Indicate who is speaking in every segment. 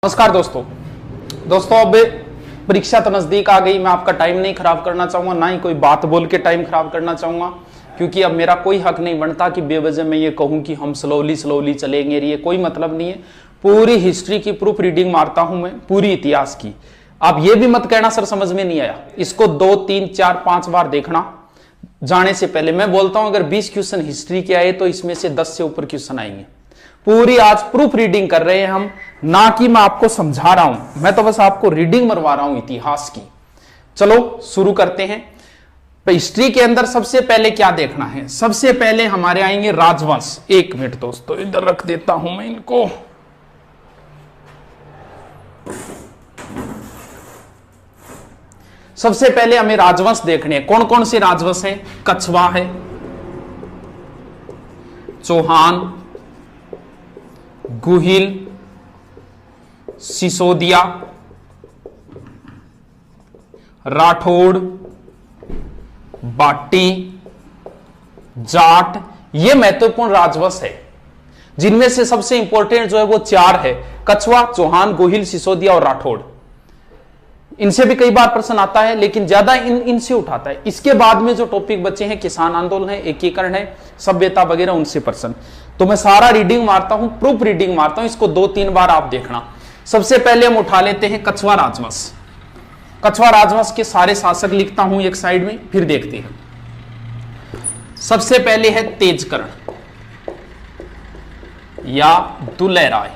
Speaker 1: नमस्कार दोस्तों अब परीक्षा तो नजदीक आ गई। मैं आपका टाइम नहीं खराब करना चाहूंगा, ना ही कोई बात बोल के टाइम खराब करना चाहूंगा, क्योंकि अब मेरा कोई हक नहीं बनता कि बेवजह मैं ये कहूं कि हम स्लोली चलेंगे। ये कोई मतलब नहीं है। पूरी हिस्ट्री की प्रूफ रीडिंग मारता हूं मैं, पूरी इतिहास की। आप ये भी मत कहना सर समझ में नहीं आया, इसको 2, 3, 4, 5 बार देखना जाने से पहले। मैं बोलता हूं अगर 20 क्वेश्चन हिस्ट्री के आए तो इसमें से 10 से ऊपर क्वेश्चन आएंगे। पूरी आज प्रूफ रीडिंग कर रहे हैं हम, ना कि मैं आपको समझा रहा हूं, मैं तो बस आपको रीडिंग मरवा रहा हूं इतिहास की। चलो शुरू करते हैं। हिस्ट्री के अंदर सबसे पहले क्या देखना है? सबसे पहले हमारे आएंगे राजवंश। 1 मिनट दोस्तों, इधर रख देता हूं मैं इनको। सबसे पहले हमें राजवंश देखने हैं। कौन कौन से राजवंश है? कछवा है, चौहान, गुहिल, सिसोदिया, राठौड़, बाटी, जाट। ये महत्वपूर्ण राजवंश है, जिनमें से सबसे इंपॉर्टेंट जो है वो 4 है: कछवा, चौहान, गुहिल, सिसोदिया और राठौड़। इनसे भी कई बार प्रश्न आता है, लेकिन ज्यादा इनसे उठाता है। इसके बाद में जो टॉपिक बचे हैं, किसान आंदोलन है, एकीकरण है, सभ्यता वगैरह, उनसे प्रश्न। तो मैं सारा रीडिंग मारता हूं, प्रूफ रीडिंग मारता हूं, इसको 2-3 बार आप देखना। सबसे पहले हम उठा लेते हैं कछवा राजवंश। कछवा राजवंश के सारे शासक लिखता हूं एक साइड में, फिर देखते हैं। सबसे पहले है तेजकर्ण या दुल्हे राय,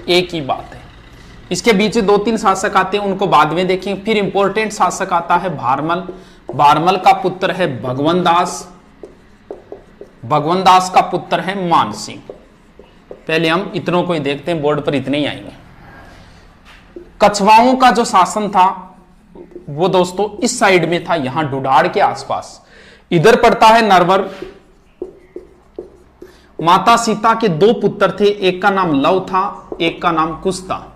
Speaker 1: एक ही बात है। इसके बीच 2-3 शासक आते हैं, उनको बाद में देखेंगे। फिर इंपॉर्टेंट शासक आता है भारमल। भारमल का पुत्र है भगवंत दास। भगवंत दास का पुत्र है मानसिंह। पहले हम इतनों को ही देखते हैं, बोर्ड पर इतने ही आएंगे। कछवाओं का जो शासन था वो दोस्तों इस साइड में था, यहां डुडाड़ के आसपास। इधर पड़ता है नरवर। माता सीता के 2 पुत्र थे, एक का नाम लव था, एक का नाम कुश था।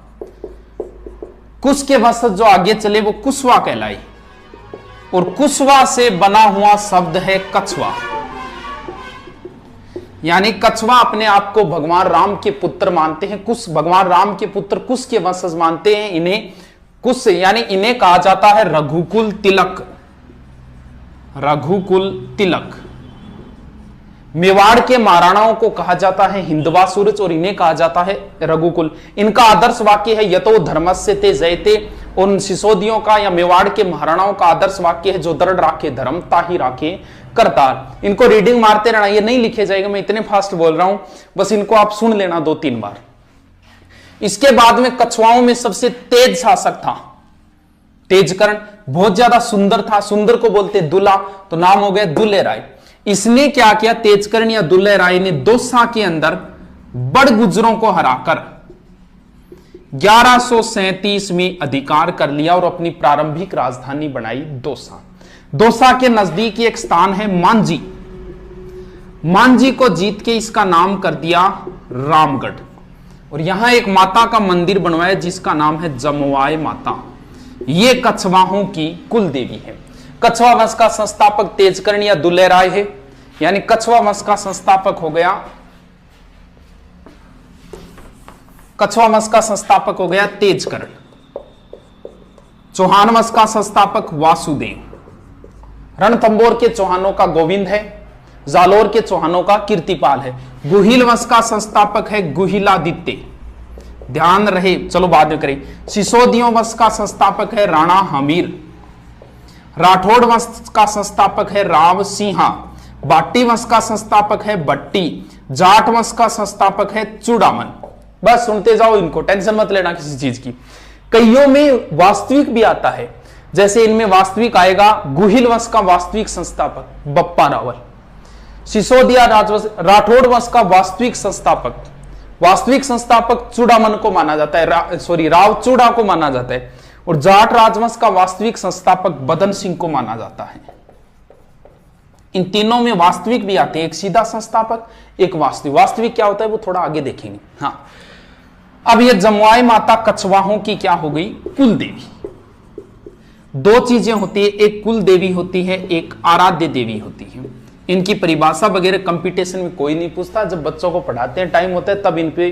Speaker 1: कुश के वंशज जो आगे चले वो कुशवा कहलाई, और कुशवा से बना हुआ शब्द है कछवा। यानी कछवा अपने आप को भगवान राम के पुत्र मानते हैं। कुश भगवान राम के पुत्र कुश के वंशज मानते हैं इन्हें। कुश यानी इन्हें कहा जाता है रघुकुल तिलक। रघुकुल तिलक। मेवाड़ के महाराणाओं को कहा जाता है हिंदवा सूरज, और इन्हें कहा जाता है रघुकुल। इनका आदर्श वाक्य है यतो धर्मस्य ते जयते। उन सिसोदियों का या मेवाड़ के महाराणाओं का आदर्श वाक्य है जो दृढ़ राखे धर्म ताहि राखे करतार। इनको रीडिंग मारते रहना, ये नहीं लिखे जाएगा, मैं इतने फास्ट बोल रहा हूं, बस इनको आप सुन लेना 2-3 बार। इसके बाद में कछवाओं में सबसे तेज शासक था तेजकर्ण। बहुत ज्यादा सुंदर था, सुंदर को बोलते दुल्हा, तो नाम हो गया दुल्हे राय। इसने क्या किया? तेजकर्ण या दुल्हे राय ने दौसा के अंदर बड़ गुजरों को हराकर 1137 में अधिकार कर लिया और अपनी प्रारंभिक राजधानी बनाई दौसा। दौसा के नजदीक एक स्थान है मांझी। मांझी को जीत के इसका नाम कर दिया रामगढ़, और यहां एक माता का मंदिर बनवाया जिसका नाम है जमवाय माता। ये कछवाहों की कुल देवी है। कछवा वंश का संस्थापक तेजकर्ण या दुल्हे राय है, यानी कछवा वंश का संस्थापक हो गया, कछवा वंश का संस्थापक हो गया तेजकर्ण। चौहान वंश का संस्थापक वासुदेव। रणथंबोर के चौहानों का गोविंद है। जालोर के चौहानों का कीर्तिपाल है। गुहिल वंश का संस्थापक है गुहिलादित्य। ध्यान रहे, चलो बाद में करें। सिसोदियों वंश का संस्थापक है राणा हमीर। राठौड़ वंश का संस्थापक है राव सिंहा। बाटी वंश का संस्थापक है बट्टी। जाट वंश का संस्थापक है चूड़ामन। बस सुनते जाओ इनको, टेंशन मत लेना किसी चीज की। कईयों में वास्तविक भी आता है, जैसे इनमें वास्तविक आएगा गुहिल वंश का वास्तविक संस्थापक बप्पा रावल। सिसोदिया राठौड़ वंश का वास्तविक संस्थापक चूड़ामन को माना जाता है, राव चूड़ा को माना जाता है। और जाट राजवंश का वास्तविक संस्थापक बदन सिंह को माना जाता है। इन तीनों में वास्तविक भी आते हैं, एक सीधा संस्थापक, एक वास्तविक। वास्तविक क्या होता है वो थोड़ा आगे देखेंगे। हाँ, अब ये जमवाय माता कछवाहों की क्या हो गई? कुल देवी। 2 चीजें होती है, एक कुल देवी होती है, एक आराध्य देवी होती है। इनकी परिभाषा वगैरह कंपटीशन में कोई नहीं पूछता, जब बच्चों को पढ़ाते हैं टाइम होता है तब इन पे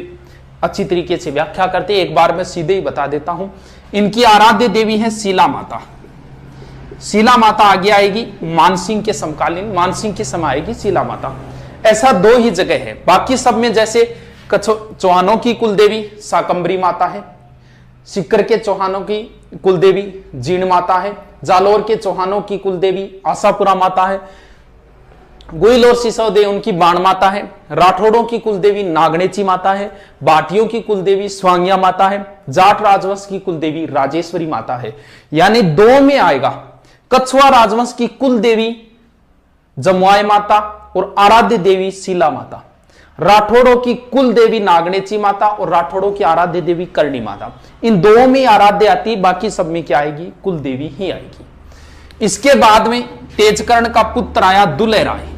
Speaker 1: अच्छी तरीके से व्याख्या करते। एक बार मैं सीधे ही बता देता हूं। इनकी आराध्य देवी है शीला माता। शीला माता आगे आएगी मानसिंह के समकालीन, मानसिंह के समय आएगी शीला माता। ऐसा 2 ही जगह है। बाकी सब में जैसे चौहानों की कुलदेवी शाकंभरी माता है, सिक्कर के चौहानों की कुलदेवी जीण माता है, जालोर के चौहानों की कुलदेवी आशापुरा माता है, गोइल और सिसोदे उनकी बाण माता है, राठौड़ों की कुलदेवी नागणेची माता है, बाटियों की कुलदेवी स्वांगिया माता है, जाट राजवंश की कुलदेवी राजेश्वरी माता है। यानी 2 में आएगा कछुआ राजवंश की कुलदेवी जमुआई माता और आराध्य देवी शीला माता, राठौड़ों की कुल देवी नागणेची माता और राठौड़ों की आराध्य देवी करणी माता। इन 2 में आराध्य आती, बाकी सब में क्या आएगी? कुल देवी ही आएगी। इसके बाद में तेजकर्ण का पुत्र आया दुलह राय।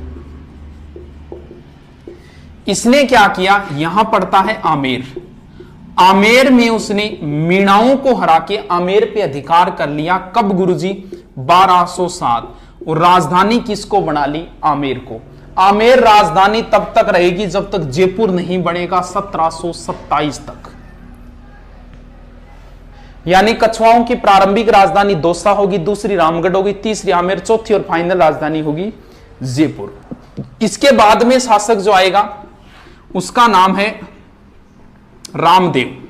Speaker 1: इसने क्या किया? यहां पड़ता है आमेर। आमेर में उसने मीणाओं को हरा के आमेर पे अधिकार कर लिया। कब गुरुजी? 1207। और राजधानी किसको बना ली? आमेर को। आमेर राजधानी तब तक रहेगी जब तक जयपुर नहीं बनेगा, 1727 तक। यानी कछुआओं की प्रारंभिक राजधानी दौसा होगी, दूसरी रामगढ़ होगी, तीसरी आमेर, चौथी और फाइनल राजधानी होगी जयपुर। इसके बाद में शासक जो आएगा उसका नाम है रामदेव।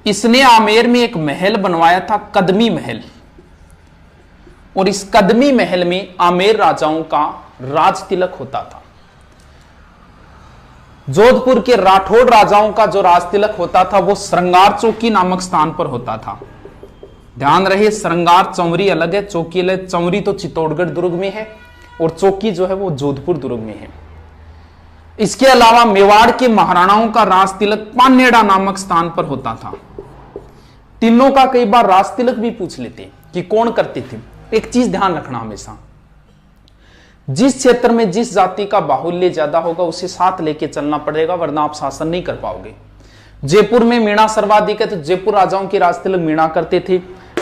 Speaker 1: इसने आमेर में एक महल बनवाया था, कदमी महल, और इस कदमी महल में आमेर राजाओं का राज तिलक होता था। जोधपुर के राठौड़ राजाओं का जो राज तिलक होता था वो श्रृंगार चौकी नामक स्थान पर होता था। ध्यान रहे, श्रृंगार चौरी अलग है, चौकी अलग। चौरी तो चित्तौड़गढ़ दुर्ग में है और चौकी जो है वो जोधपुर दुर्ग में है। इसके अलावा मेवाड़ के महाराणाओं का राज तिलक पानेड़ा नामक स्थान पर होता था। तीनों का कई बार राज तिलक भी पूछ लेते कि कौन करते थे। एक चीज ध्यान रखना हमेशा, जिस क्षेत्र में जिस जाति का बाहुल्य ज्यादा होगा उसे साथ लेके चलना पड़ेगा, वरना आप शासन नहीं कर पाओगे। जयपुर में मीणा सर्वाधिक है तो जयपुर राजाओं के राज तिलक मीणा करते थे।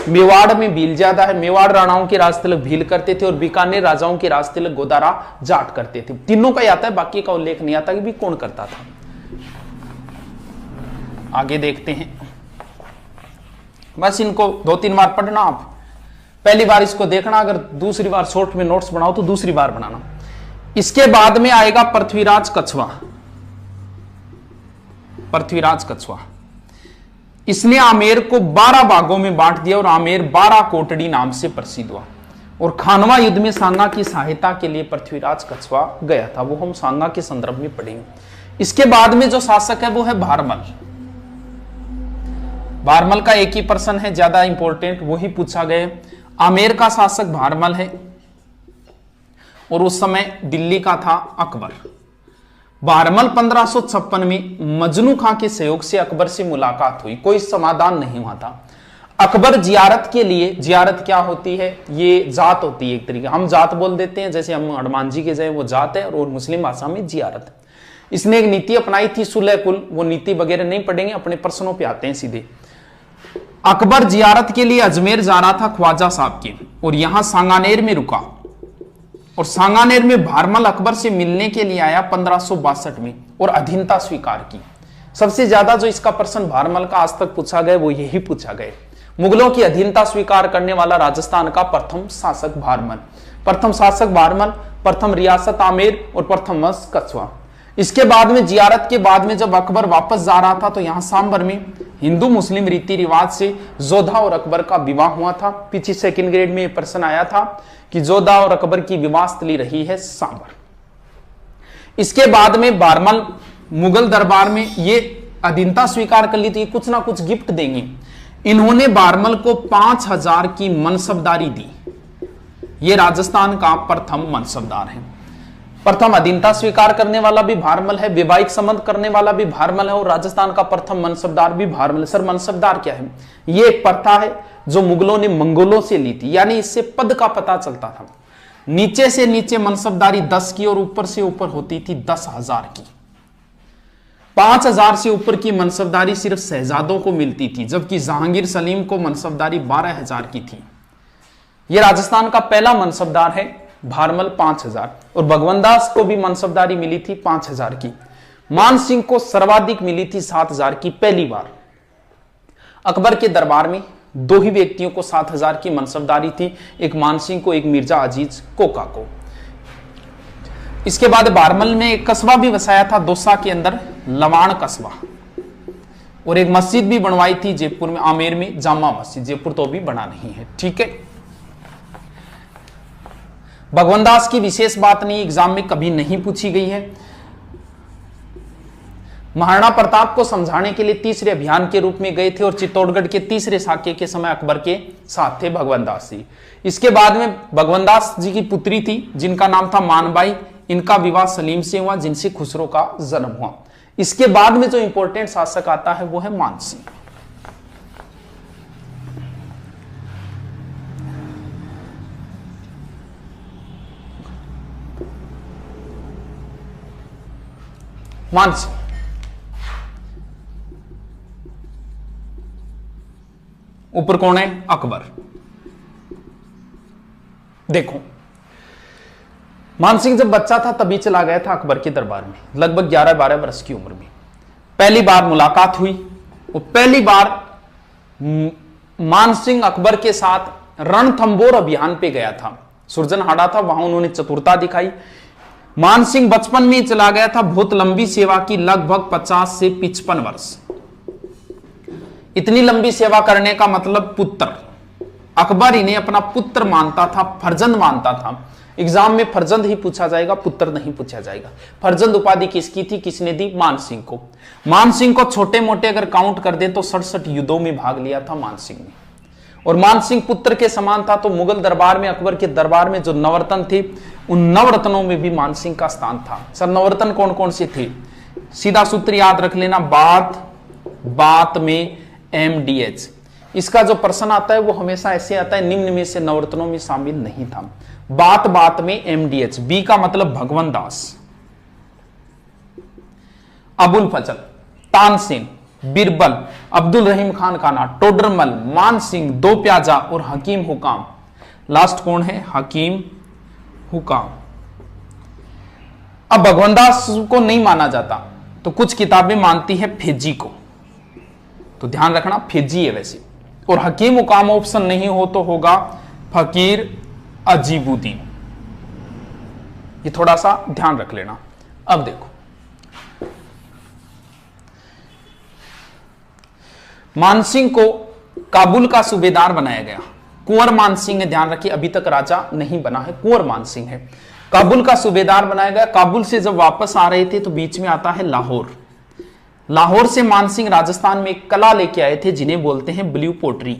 Speaker 1: मेवाड़ में भील ज्यादा है, मेवाड़ राणाओं के राज तिलक भील करते थे। और बीकानेर राजाओं के राज तिलक गोदारा जाट करते थे। तीनों का आता है, बाकी का उल्लेख नहीं आता कि भी कौन करता था। आगे देखते हैं, बस इनको 2-3 बार पढ़ना। आप पहली बार इसको देखना, अगर दूसरी बार शॉर्ट में नोट्स बनाओ तो दूसरी बार बनाना। इसके बाद में आएगा पृथ्वीराज कछुआ। पृथ्वीराज कछुआ इसने आमेर को 12 भागों में बांट दिया और आमेर 12 कोटड़ी नाम से प्रसिद्ध हुआ। और खानवा युद्ध में सांगा की सहायता के लिए पृथ्वीराज कछुआ गया था, वो हम सांगा के संदर्भ में पढ़ेंगे। इसके बाद में जो शासक है वो है भारमल। भारमल का एक ही प्रश्न है ज्यादा इंपॉर्टेंट, वही पूछा गया। आमेर का शासक भारमल है और उस समय दिल्ली का था अकबर। भारमल 1556 में मजनू खां के सहयोग से अकबर से मुलाकात हुई, कोई समाधान नहीं हुआ था। अकबर जियारत के लिए, जियारत क्या होती है? ये जात होती है एक तरीके, हम जात बोल देते हैं, जैसे हम हनुमान जी के जाए वो जात है और मुस्लिम भाषा में जियारत है। इसने एक नीति अपनाई थी सुलह कुल, वो नीति वगैरह नहीं पढ़ेंगे, अपने प्रश्नों पे आते हैं सीधे। अकबर जियारत के लिए अजमेर जा रहा था ख्वाजा साहब के, और यहां सांगानेर में रुका। और सांगानेर में भारमल अकबर से मिलने के लिए आया 1562 में और अधीनता स्वीकार की। सबसे ज्यादा जो इसका प्रश्न भारमल का आज तक पूछा गया वो यही पूछा गया। मुगलों की अधीनता स्वीकार करने वाला राजस्थान का प्रथम शासक भारमल। प्रथम शासक भारमल, प्रथम रियासत आमेर और प्रथम वंश कछुआ। इसके बाद में जियारत के बाद में जब अकबर वापस जा रहा था तो यहां सांबर में हिंदू मुस्लिम रीति रिवाज से जोधा और अकबर का विवाह हुआ था। पीछे सेकंड ग्रेड में यह प्रश्न आया था कि जोधा और अकबर की विवाह स्थली रही है सांबर। इसके बाद में भारमल मुगल दरबार में ये अधीनता स्वीकार कर ली थी, कुछ ना कुछ गिफ्ट देंगे। इन्होंने भारमल को 5000 की मनसबदारी दी। ये राजस्थान का प्रथम मनसबदार है। प्रथम अधीनता स्वीकार करने वाला भी भारमल है, वैवाहिक संबंध करने वाला भी भारमल है और राजस्थान का प्रथम मनसबदार भी भारमल है। सर मनसबदार क्या है? ये एक प्रथा है जो मुगलों ने मंगोलों से ली थी, यानी इससे पद का पता चलता था। नीचे से नीचे मनसबदारी 10 की और ऊपर से ऊपर होती थी 10,000 की। 5000 से ऊपर की मनसबदारी सिर्फ शहजादों को मिलती थी, जबकि जहांगीर सलीम को मनसबदारी 12,000 की थी। यह राजस्थान का पहला मनसबदार है भारमल 5000, और भगवंत दास को भी मनसबदारी मिली थी 5000 की। मान सिंह को सर्वाधिक मिली थी 7,000 की पहली बार। अकबर के दरबार में दो ही व्यक्तियों को 7,000 की मनसबदारी थी, एक मान सिंह को, एक मिर्जा अजीज कोका को। इसके बाद बारमल में एक कस्बा भी बसाया था दौसा के अंदर, लवाण कस्बा, और एक मस्जिद भी बनवाई थी जयपुर में, आमेर में जामा मस्जिद। जयपुर तो अभी बना नहीं है, ठीक है। भगवान दास की विशेष बात नहीं, एग्जाम में कभी नहीं पूछी गई है। महाराणा प्रताप को समझाने के लिए तीसरे अभियान के रूप में गए थे और चित्तौड़गढ़ के तीसरे साके के समय अकबर के साथ थे भगवान दास जी। इसके बाद में भगवान दास जी की पुत्री थी जिनका नाम था मानबाई, इनका विवाह सलीम से हुआ जिनसे खुसरो का जन्म हुआ। इसके बाद में जो इंपॉर्टेंट शासक आता है वो है मान सिंह। मान सिंह ऊपर कौन है? अकबर। देखो, मान सिंह जब बच्चा था तभी चला गया था अकबर के दरबार में, लगभग 11-12 वर्ष की उम्र में। पहली बार मुलाकात हुई और पहली बार मान सिंह अकबर के साथ रणथंबोर अभियान पे गया था। सुरजनहाड़ा था, वहां उन्होंने चतुरता दिखाई। मान सिंह बचपन में चला गया था, बहुत लंबी सेवा की, लगभग 50 से 55 वर्ष। इतनी लंबी सेवा करने का मतलब पुत्र, अकबर इन्हें अपना पुत्र मानता था, फर्जंद मानता था। एग्जाम में फर्जंद ही पूछा जाएगा, पुत्र नहीं पूछा जाएगा। फर्जंद उपाधि किसकी थी, किसने दी? मान सिंह को। मान सिंह को छोटे मोटे अगर काउंट कर दे तो 67 युद्धों में भाग लिया था मान सिंह ने। और मान सिंह पुत्र के समान था, तो मुगल दरबार में, अकबर के दरबार में जो नवरत्न थे, उन नवरत्नों में भी मान सिंह का स्थान था। सर नवरत्न कौन कौन से थे? सीधा सूत्र याद रख लेना, बात में MDH। इसका जो प्रश्न आता है वो हमेशा ऐसे आता है, निम्न में से नवरत्नों में शामिल नहीं था। बात में MDH। बी का मतलब भगवान दास, अबुल फजल, तानसेन, बिरबल, अब्दुल रहीम खान खाना, टोडरमल, मान सिंह, दो प्याजा और हकीम हुकाम। लास्ट कौन है? हकीम हुकाम। अब भगवान दास को नहीं माना जाता, तो कुछ किताबें मानती है फेजी को, तो ध्यान रखना फेजी है वैसे। और हकीम हुकाम ऑप्शन नहीं हो तो होगा फकीर अजीबुद्दीन। ये थोड़ा सा ध्यान रख लेना। अब देखो, मान सिंह को काबुल का सूबेदार बनाया गया। कुंवर मान सिंह है, ध्यान रखिए, अभी तक राजा नहीं बना है, कुंवर मान सिंह है। काबुल का सूबेदार बनाया गया। काबुल से जब वापस आ रहे थे तो बीच में आता है लाहौर। लाहौर से मान सिंह राजस्थान में एक कला लेके आए थे जिन्हें बोलते हैं blue pottery.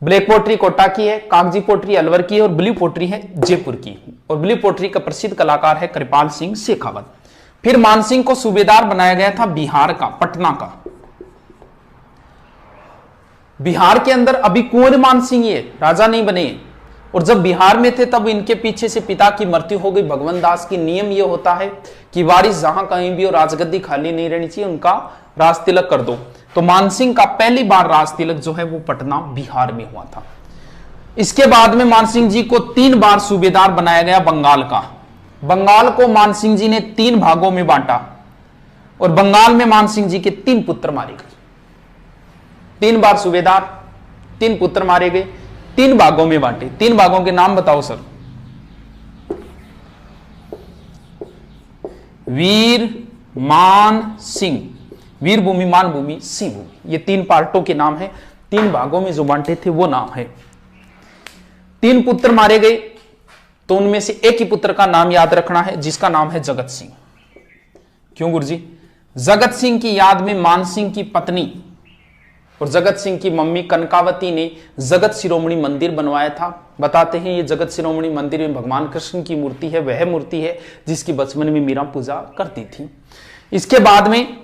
Speaker 1: Black pottery Kota की है, कागजी पोट्री अलवर की है और ब्लू पोट्री है जयपुर की। और ब्लू पोट्री का प्रसिद्ध कलाकार है कृपाल सिंह शेखावत। फिर मान सिंह को सूबेदार बनाया गया था बिहार का, पटना का। बिहार के अंदर अभी कुंवर मान सिंह ये राजा नहीं बने, और जब बिहार में थे तब इनके पीछे से पिता की मृत्यु हो गई भगवान दास की। नियम ये होता है कि वारिस जहां कहीं भी हो, राजगद्दी खाली नहीं रहनी चाहिए, उनका राज तिलक कर दो। तो मान सिंह का पहली बार राज तिलक जो है वो पटना बिहार में हुआ था। इसके बाद में मान सिंह जी को 3 बार सूबेदार बनाया गया बंगाल का। बंगाल को मान सिंह जी ने 3 भागों में बांटा और बंगाल में मान सिंह जी के 3 पुत्र मारे गए। 3 बार सूबेदार, 3 पुत्र मारे गए, 3 भागों में बांटे। 3 भागों के नाम बताओ सर। वीर, मान, सिंह। वीर भूमि, मान भूमि, सिंह भूमि, ये 3 पार्टों के नाम है। 3 भागों में जो बांटे थे वो नाम है। 3 पुत्र मारे गए, तो उनमें से एक ही पुत्र का नाम याद रखना है जिसका नाम है जगत सिंह। क्यों गुरुजी? जगत सिंह की याद में मान सिंह की पत्नी और जगत सिंह की मम्मी कनकावती ने जगत शिरोमणि मंदिर बनवाया था। बताते हैं ये जगत शिरोमणि मंदिर में भगवान कृष्ण की मूर्ति है, वह मूर्ति है जिसकी बचपन में मीरा पूजा करती थी। इसके बाद में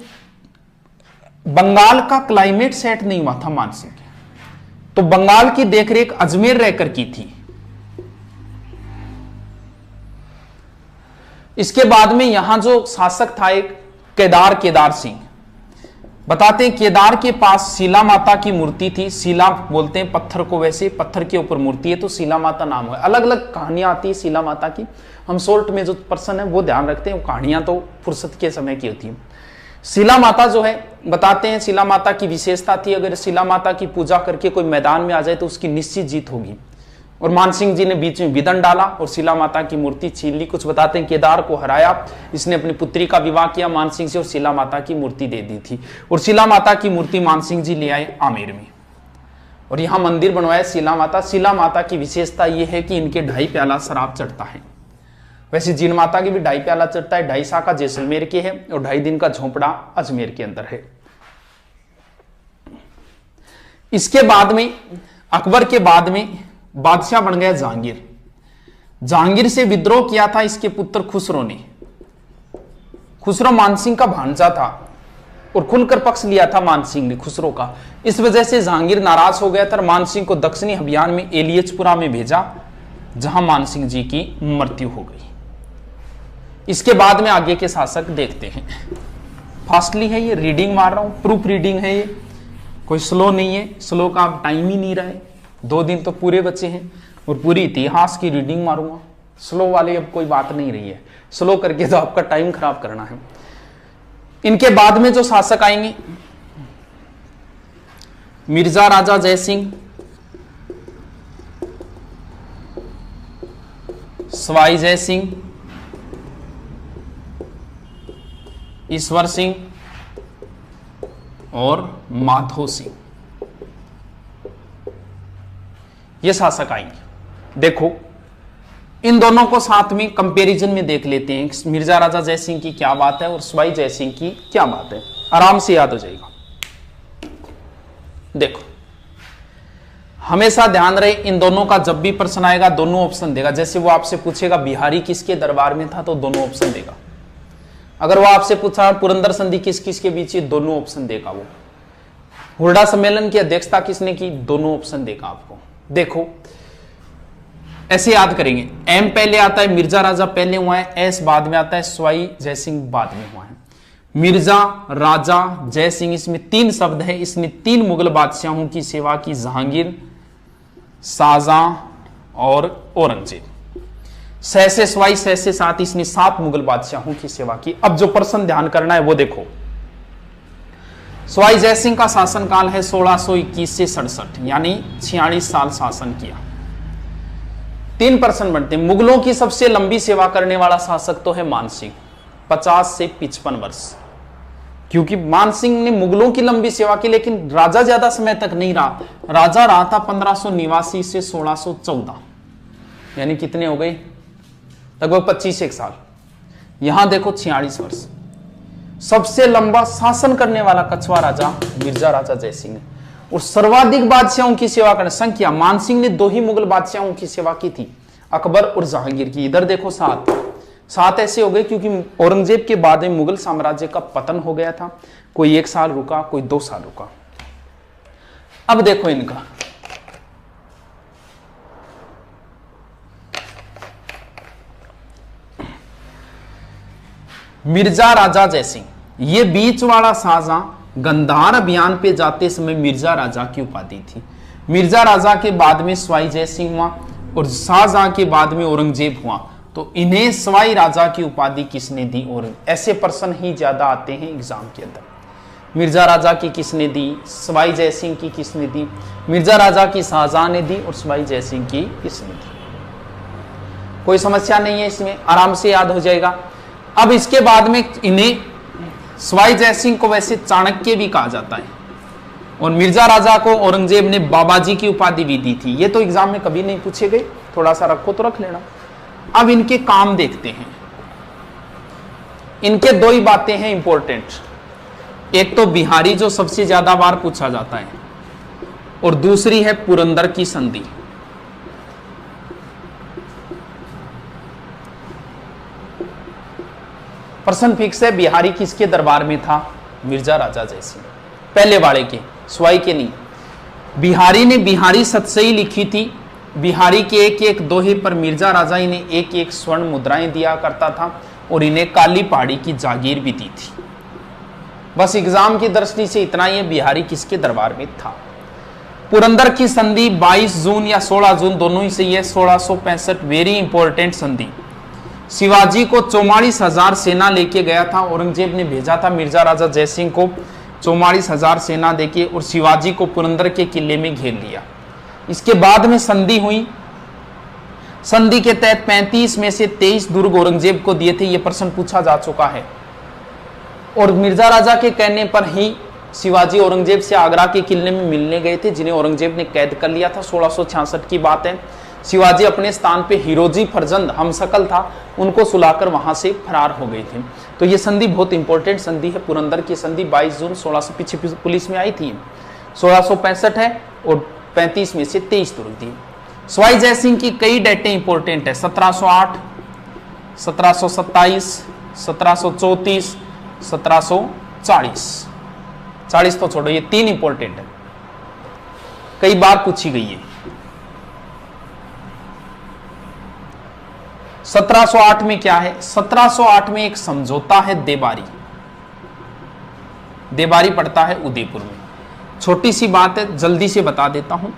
Speaker 1: बंगाल का क्लाइमेट सेट नहीं हुआ था मान सिंह के, तो बंगाल की देखरेख अजमेर रहकर की थी। इसके बाद में यहां जो शासक था एक केदार सिंह, बताते हैं केदार के पास शिला माता की मूर्ति थी। शिला बोलते हैं पत्थर को, वैसे पत्थर के ऊपर मूर्ति है तो शिला माता नाम है। अलग अलग कहानियां आती है शिला माता की, हम शॉर्ट में जो पर्सन है वो ध्यान रखते हैं, कहानियां तो फुर्सत के समय की होती है। शिला माता जो है, बताते हैं शिला माता की विशेषता थी, अगर शिला माता की पूजा करके कोई मैदान में आ जाए तो उसकी निश्चित जीत होगी। और मानसिंह जी ने बीच में विदन डाला और शिला माता की मूर्ति छीन ली। कुछ बताते हैं केदार को हराया, इसने अपनी पुत्री का विवाह किया मानसिंह से और शिला माता की मूर्ति दे दी थी। और शिला माता की मूर्ति मानसिंह जी ले आए आमेर में और यहां मंदिर बनवाया शिला माता। शिला माता की विशेषता यह है कि इनके 2.5 प्याला शराब चढ़ता है। वैसे जीन माता की भी 2.5 प्याला चढ़ता है। 2.5 शाखा जैसलमेर के है और 2.5 दिन का झोंपड़ा अजमेर के अंदर है। इसके बाद में अकबर के बाद में बादशाह बन गया जहांगीर। जहांगीर से विद्रोह किया था इसके पुत्र खुसरो ने। खुसरो मानसिंह का भांजा था और खुलकर पक्ष लिया था मानसिंह ने खुसरो का। इस वजह से जहांगीर नाराज हो गया था और मानसिंह को दक्षिणी अभियान में एलियचपुरा में भेजा, जहां मानसिंह जी की मृत्यु हो गई। इसके बाद में आगे के शासक देखते हैं। फास्टली है ये, रीडिंग मार रहा हूं, प्रूफ रीडिंग है ये, कोई स्लो नहीं है। स्लो का अब टाइम ही नहीं रहा है, 2 दिन तो पूरे बचे हैं और पूरी इतिहास की रीडिंग मारूंगा। स्लो वाली अब कोई बात नहीं रही है, स्लो करके तो आपका टाइम खराब करना है। इनके बाद में जो शासक आएंगे, मिर्जा राजा जयसिंह, सवाई जय सिंह, ईश्वर सिंह और माधो सिंह, ये शासक आएंगे। देखो इन दोनों को साथ में कंपैरिजन में देख लेते हैं, मिर्जा राजा जयसिंह की क्या बात है और सवाई जयसिंह की क्या बात है, आराम से याद हो जाएगा। देखो हमेशा ध्यान रहे, इन दोनों का जब भी प्रश्न आएगा दोनों ऑप्शन देगा। जैसे वो आपसे पूछेगा बिहारी किसके दरबार में था तो दोनों ऑप्शन देगा। अगर वो आपसे पूछा पुरंदर संधि किस किस के बीच, दोनों ऑप्शन देगा। वो हुरडा सम्मेलन की अध्यक्षता किसने की, दोनों ऑप्शन देगा आपको। देखो ऐसे याद करेंगे, एम पहले आता है, मिर्जा राजा पहले हुआ है, एस बाद में आता है, सवाई जयसिंह बाद में हुआ है। मिर्जा राजा जयसिंह, इसमें 3 शब्द है। इसने 3 मुगल बादशाहों की सेवा की, जहांगीर, शाहजहां और औरंगजेब। सहसे सवाई सहसे साथ, इसने 7 मुगल बादशाहों की सेवा की। अब जो प्रश्न ध्यान करना है वो देखो, सवाई जयसिंह का शासनकाल है 1621 से 67, यानी 46 साल शासन किया। 3 प्रश्न बनते हैं। मुगलों की सबसे लंबी सेवा करने वाला शासक तो है मानसिंह, 50 से 55 वर्ष, क्योंकि मानसिंह ने मुगलों की लंबी सेवा की, लेकिन राजा ज्यादा समय तक नहीं रहा। राजा रहा था 1589 से 1614, यानी कितने हो गए, लगभग 25 साल। यहां देखो 46 वर्ष। सबसे लंबा शासन करने वाला कछुआ राजा मिर्जा राजा जयसिंह, और सर्वाधिक बादशाहों की सेवा करने संख्या, मानसिंह ने 2 ही मुगल बादशाहों की सेवा की थी, अकबर और जहांगीर की। इधर देखो 7 ऐसे हो गए क्योंकि औरंगजेब के बाद में मुगल साम्राज्य का पतन हो गया था। कोई 1 साल रुका, कोई 2 साल रुका। अब देखो इनका, मिर्जा राजा जयसिंह, ये बीच वाला शाहजहां गंधार अभियान पे जाते समय मिर्जा राजा की उपाधि थी। मिर्जा राजा के बाद में सवाई जयसिंह हुआ और शाहजहां के बाद में औरंगजेब हुआ, तो इन्हें सवाई राजा की उपाधि किसने दी। और ऐसे प्रश्न ही ज्यादा आते हैं एग्जाम के अंदर। मिर्जा राजा की किसने दी, सवाई जयसिंह की किसने दी, मिर्जा राजा की शाहजहां ने दी और सवाई जयसिंह की किसने दी। कोई समस्या नहीं है इसमें, आराम से याद हो जाएगा। अब इसके बाद में इन्हें सवाई जयसिंह को वैसे चाणक्य भी कहा जाता है और मिर्जा राजा को औरंगजेब ने बाबाजी की उपाधि भी दी थी। ये तो एग्जाम में कभी नहीं पूछे गए, थोड़ा सा रखो तो रख लेना। अब इनके काम देखते हैं। इनके 2 ही बातें हैं इंपॉर्टेंट, एक तो बिहारी जो सबसे ज्यादा बार पूछा जाता है और दूसरी है पुरंदर की संधि। प्रश्न फिक्स है, बिहारी किसके दरबार में था, मिर्जा राजा जयसिंह, पहले वाले के, सवाई के नहीं। बिहारी ने बिहारी सतसई लिखी थी, बिहारी के 1-1 दोहे पर मिर्जा राजा इन्हें 1-1 स्वर्ण मुद्राएं दिया करता था और इन्हें काली पहाड़ी की जागीर भी दी थी। बस एग्जाम की दृष्टि से इतना ही है, बिहारी किसके दरबार में था। पुरंदर की संधि 22 जून या 16 जून दोनों ही सही है, 1665, वेरी इंपॉर्टेंट संधि। शिवाजी को 44,000 सेना लेके गया था, औरंगजेब ने भेजा था मिर्जा राजा जयसिंह को 44,000 सेना देके, और शिवाजी को पुरंदर के किले में घेर लिया। इसके बाद में संधि हुई। संधि के तहत 35 में से 23 दुर्ग औरंगजेब को दिए थे, यह प्रश्न पूछा जा चुका है। और मिर्जा राजा के कहने पर ही शिवाजी औरंगजेब से आगरा के किले में मिलने गए थे, जिन्हें औरंगजेब ने कैद कर लिया था। 1666 की बात है। शिवाजी अपने स्थान पे हिरोजी फरजंद हमशक्ल था, उनको सुलाकर वहां से फरार हो गए थे। तो ये संधि बहुत इंपॉर्टेंट संधि है। पुरंदर की संधि 22 जून 1600 पीछे पुलिस में आई थी, 1665 है, और 35 में से 23 दुर्ग दिए। सवाई जयसिंह की कई डेटें इंपॉर्टेंट है, 1708, 1727, 1734, 1740। 40 तो छोड़ो, ये 3 इंपॉर्टेंट है, कई बार पूछी गई है। 1708 में क्या है? 1708 में एक समझौता है देबारी। देबारी पड़ता है उदयपुर में। छोटी सी बात है, जल्दी से बता देता हूं।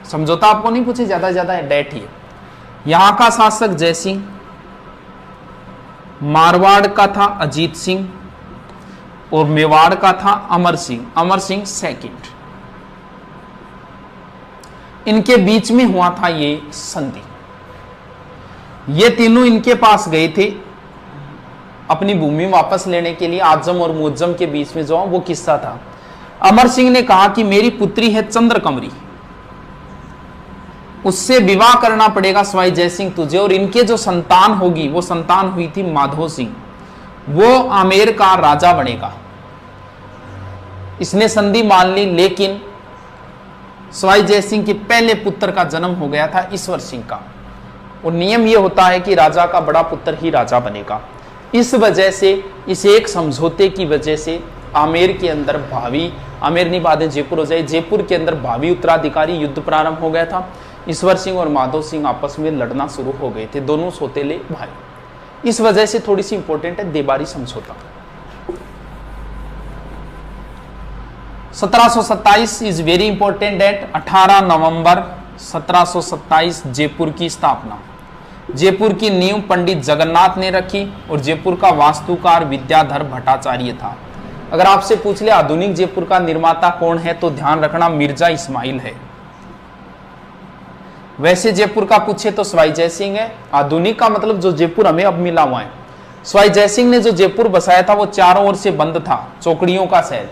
Speaker 1: समझौता आपको नहीं पूछे, ज्यादा ज्यादा है, डेट ही है। यहां का शासक जयसिंह, मारवाड़ का था अजीत सिंह, और मेवाड़ का था अमर सिंह सेकंड। इनके बीच में हुआ था ये संधि। ये तीनों इनके पास गए थे अपनी भूमि वापस लेने के लिए। आजम और मुअज्जम के बीच में जो वो किस्सा था। अमर सिंह ने कहा कि मेरी पुत्री है चंद्रकमरी, उससे विवाह करना पड़ेगा सवाई जयसिंह तुझे, और इनके जो संतान होगी वो संतान हुई थी माधो सिंह, वो आमेर का राजा बनेगा। इसने संधि मान ली, लेकिन सवाई जयसिंह के पहले पुत्र का जन्म हो गया था ईश्वर सिंह का, और नियम यह होता है कि राजा का बड़ा पुत्र ही राजा बनेगा। इस वजह से, इस एक समझौते की वजह से आमेर के अंदर भावी, आमेर नहीं बाद में जयपुर हो जाए, जयपुर के अंदर भावी उत्तराधिकारी युद्ध प्रारंभ हो गया था। ईश्वर सिंह और माधो सिंह आपस में लड़ना शुरू हो गए थे, दोनों सौतेले भाई। इस वजह से थोड़ी सी इंपॉर्टेंट है देबारी समझौता। 1727 इज वेरी इंपॉर्टेंट डेट। 18 नवंबर 1727 जयपुर की स्थापना। जयपुर की नींव पंडित जगन्नाथ ने रखी, और जयपुर का वास्तुकार विद्याधर भट्टाचार्य था। अगर आपसे पूछ ले आधुनिक जयपुर का निर्माता कौन है, तो ध्यान रखना मिर्जा इस्माइल है। वैसे जयपुर का पूछे तो सवाई जयसिंह है। आधुनिक का मतलब जो जयपुर हमें अब मिला हुआ है। सवाई जयसिंह ने जो जयपुर बसाया था वो चारों ओर से बंद था, चौकड़ियों का शहर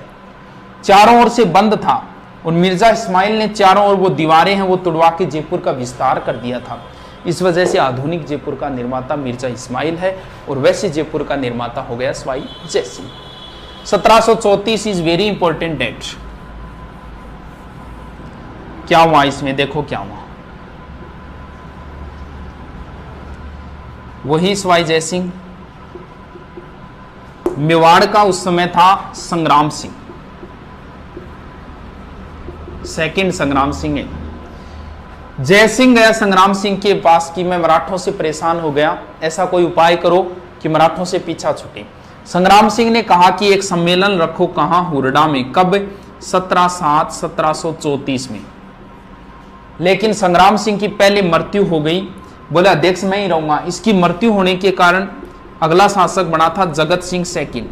Speaker 1: चारों ओर से बंद था, और मिर्जा इस्माइल ने चारों ओर वो दीवारें हैं वो तुड़वा के जयपुर का विस्तार कर दिया था। इस वजह से आधुनिक जयपुर का निर्माता मिर्जा इस्माइल है, और वैसे जयपुर का निर्माता हो गया Sawai Jaisingh. 1734 is very important date. क्या हुआ इसमें? देखो क्या हुआ। वही सवाई जयसिंह। मेवाड़ का उस समय था संग्राम सिंह, सेकंड संग्राम सिंह है। जयसिंह गया संग्राम सिंह के पास कि मैं मराठों से परेशान हो गया, ऐसा कोई उपाय करो कि मराठों से पीछा छूटे। संग्राम सिंह ने कहा कि एक सम्मेलन रखो, कहां? हुरडा में। कब? 17/7/1734 में। लेकिन संग्राम सिंह की पहले मृत्यु हो गई, बोले अध्यक्ष मैं ही रहूंगा। इसकी मृत्यु होने के कारण अगला शासक बना था जगत सिंह सेकंड,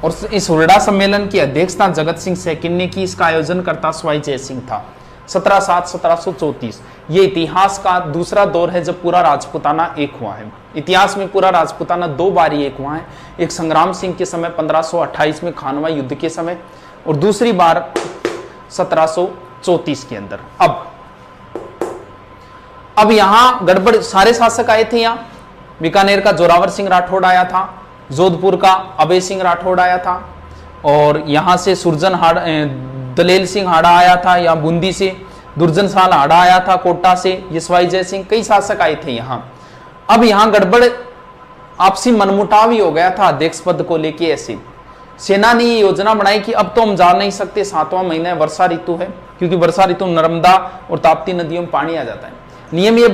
Speaker 1: और इस हुरडा सम्मेलन की अध्यक्षता जगत सिंह सेकंड ने की। इसका आयोजन करता सवाई जयसिंह था। 17/7/1734 ये इतिहास का दूसरा दौर है जब पूरा राजपूताना एक हुआ है। इतिहास में पूरा राजपूताना 2 बार एक हुआ है, एक संग्राम सिंह के समय 1528 में खानवा युद्ध के समय, और दूसरी बार 1734 के अंदर। अब यहां गड़बड़, सारे शासक आए थे। यहां बीकानेर का जोरावर सिंह राठौड़ आया था, जोधपुर का अभय सिंह राठौड़ आया था, और यहां से सुरजन दलेल सिंह हाड़ा आया था, या बूंदी से दुर्जन साल हाड़ा आया था, कोटा से यशवाई जय सिंह, कई शासक आए थे यहां। अब यहां गड़बड़, आपसी मनमुटाव ही हो गया था अध्यक्ष पद को लेके। ऐसे सेना ने ये योजना बनाई कि अब तो हम जा नहीं सकते, 7वां महीना वर्षा ऋतु है, क्योंकि वर्षा ऋतु नर्मदा और ताप्ती नदियों में पानी आ जाता है। नियम ये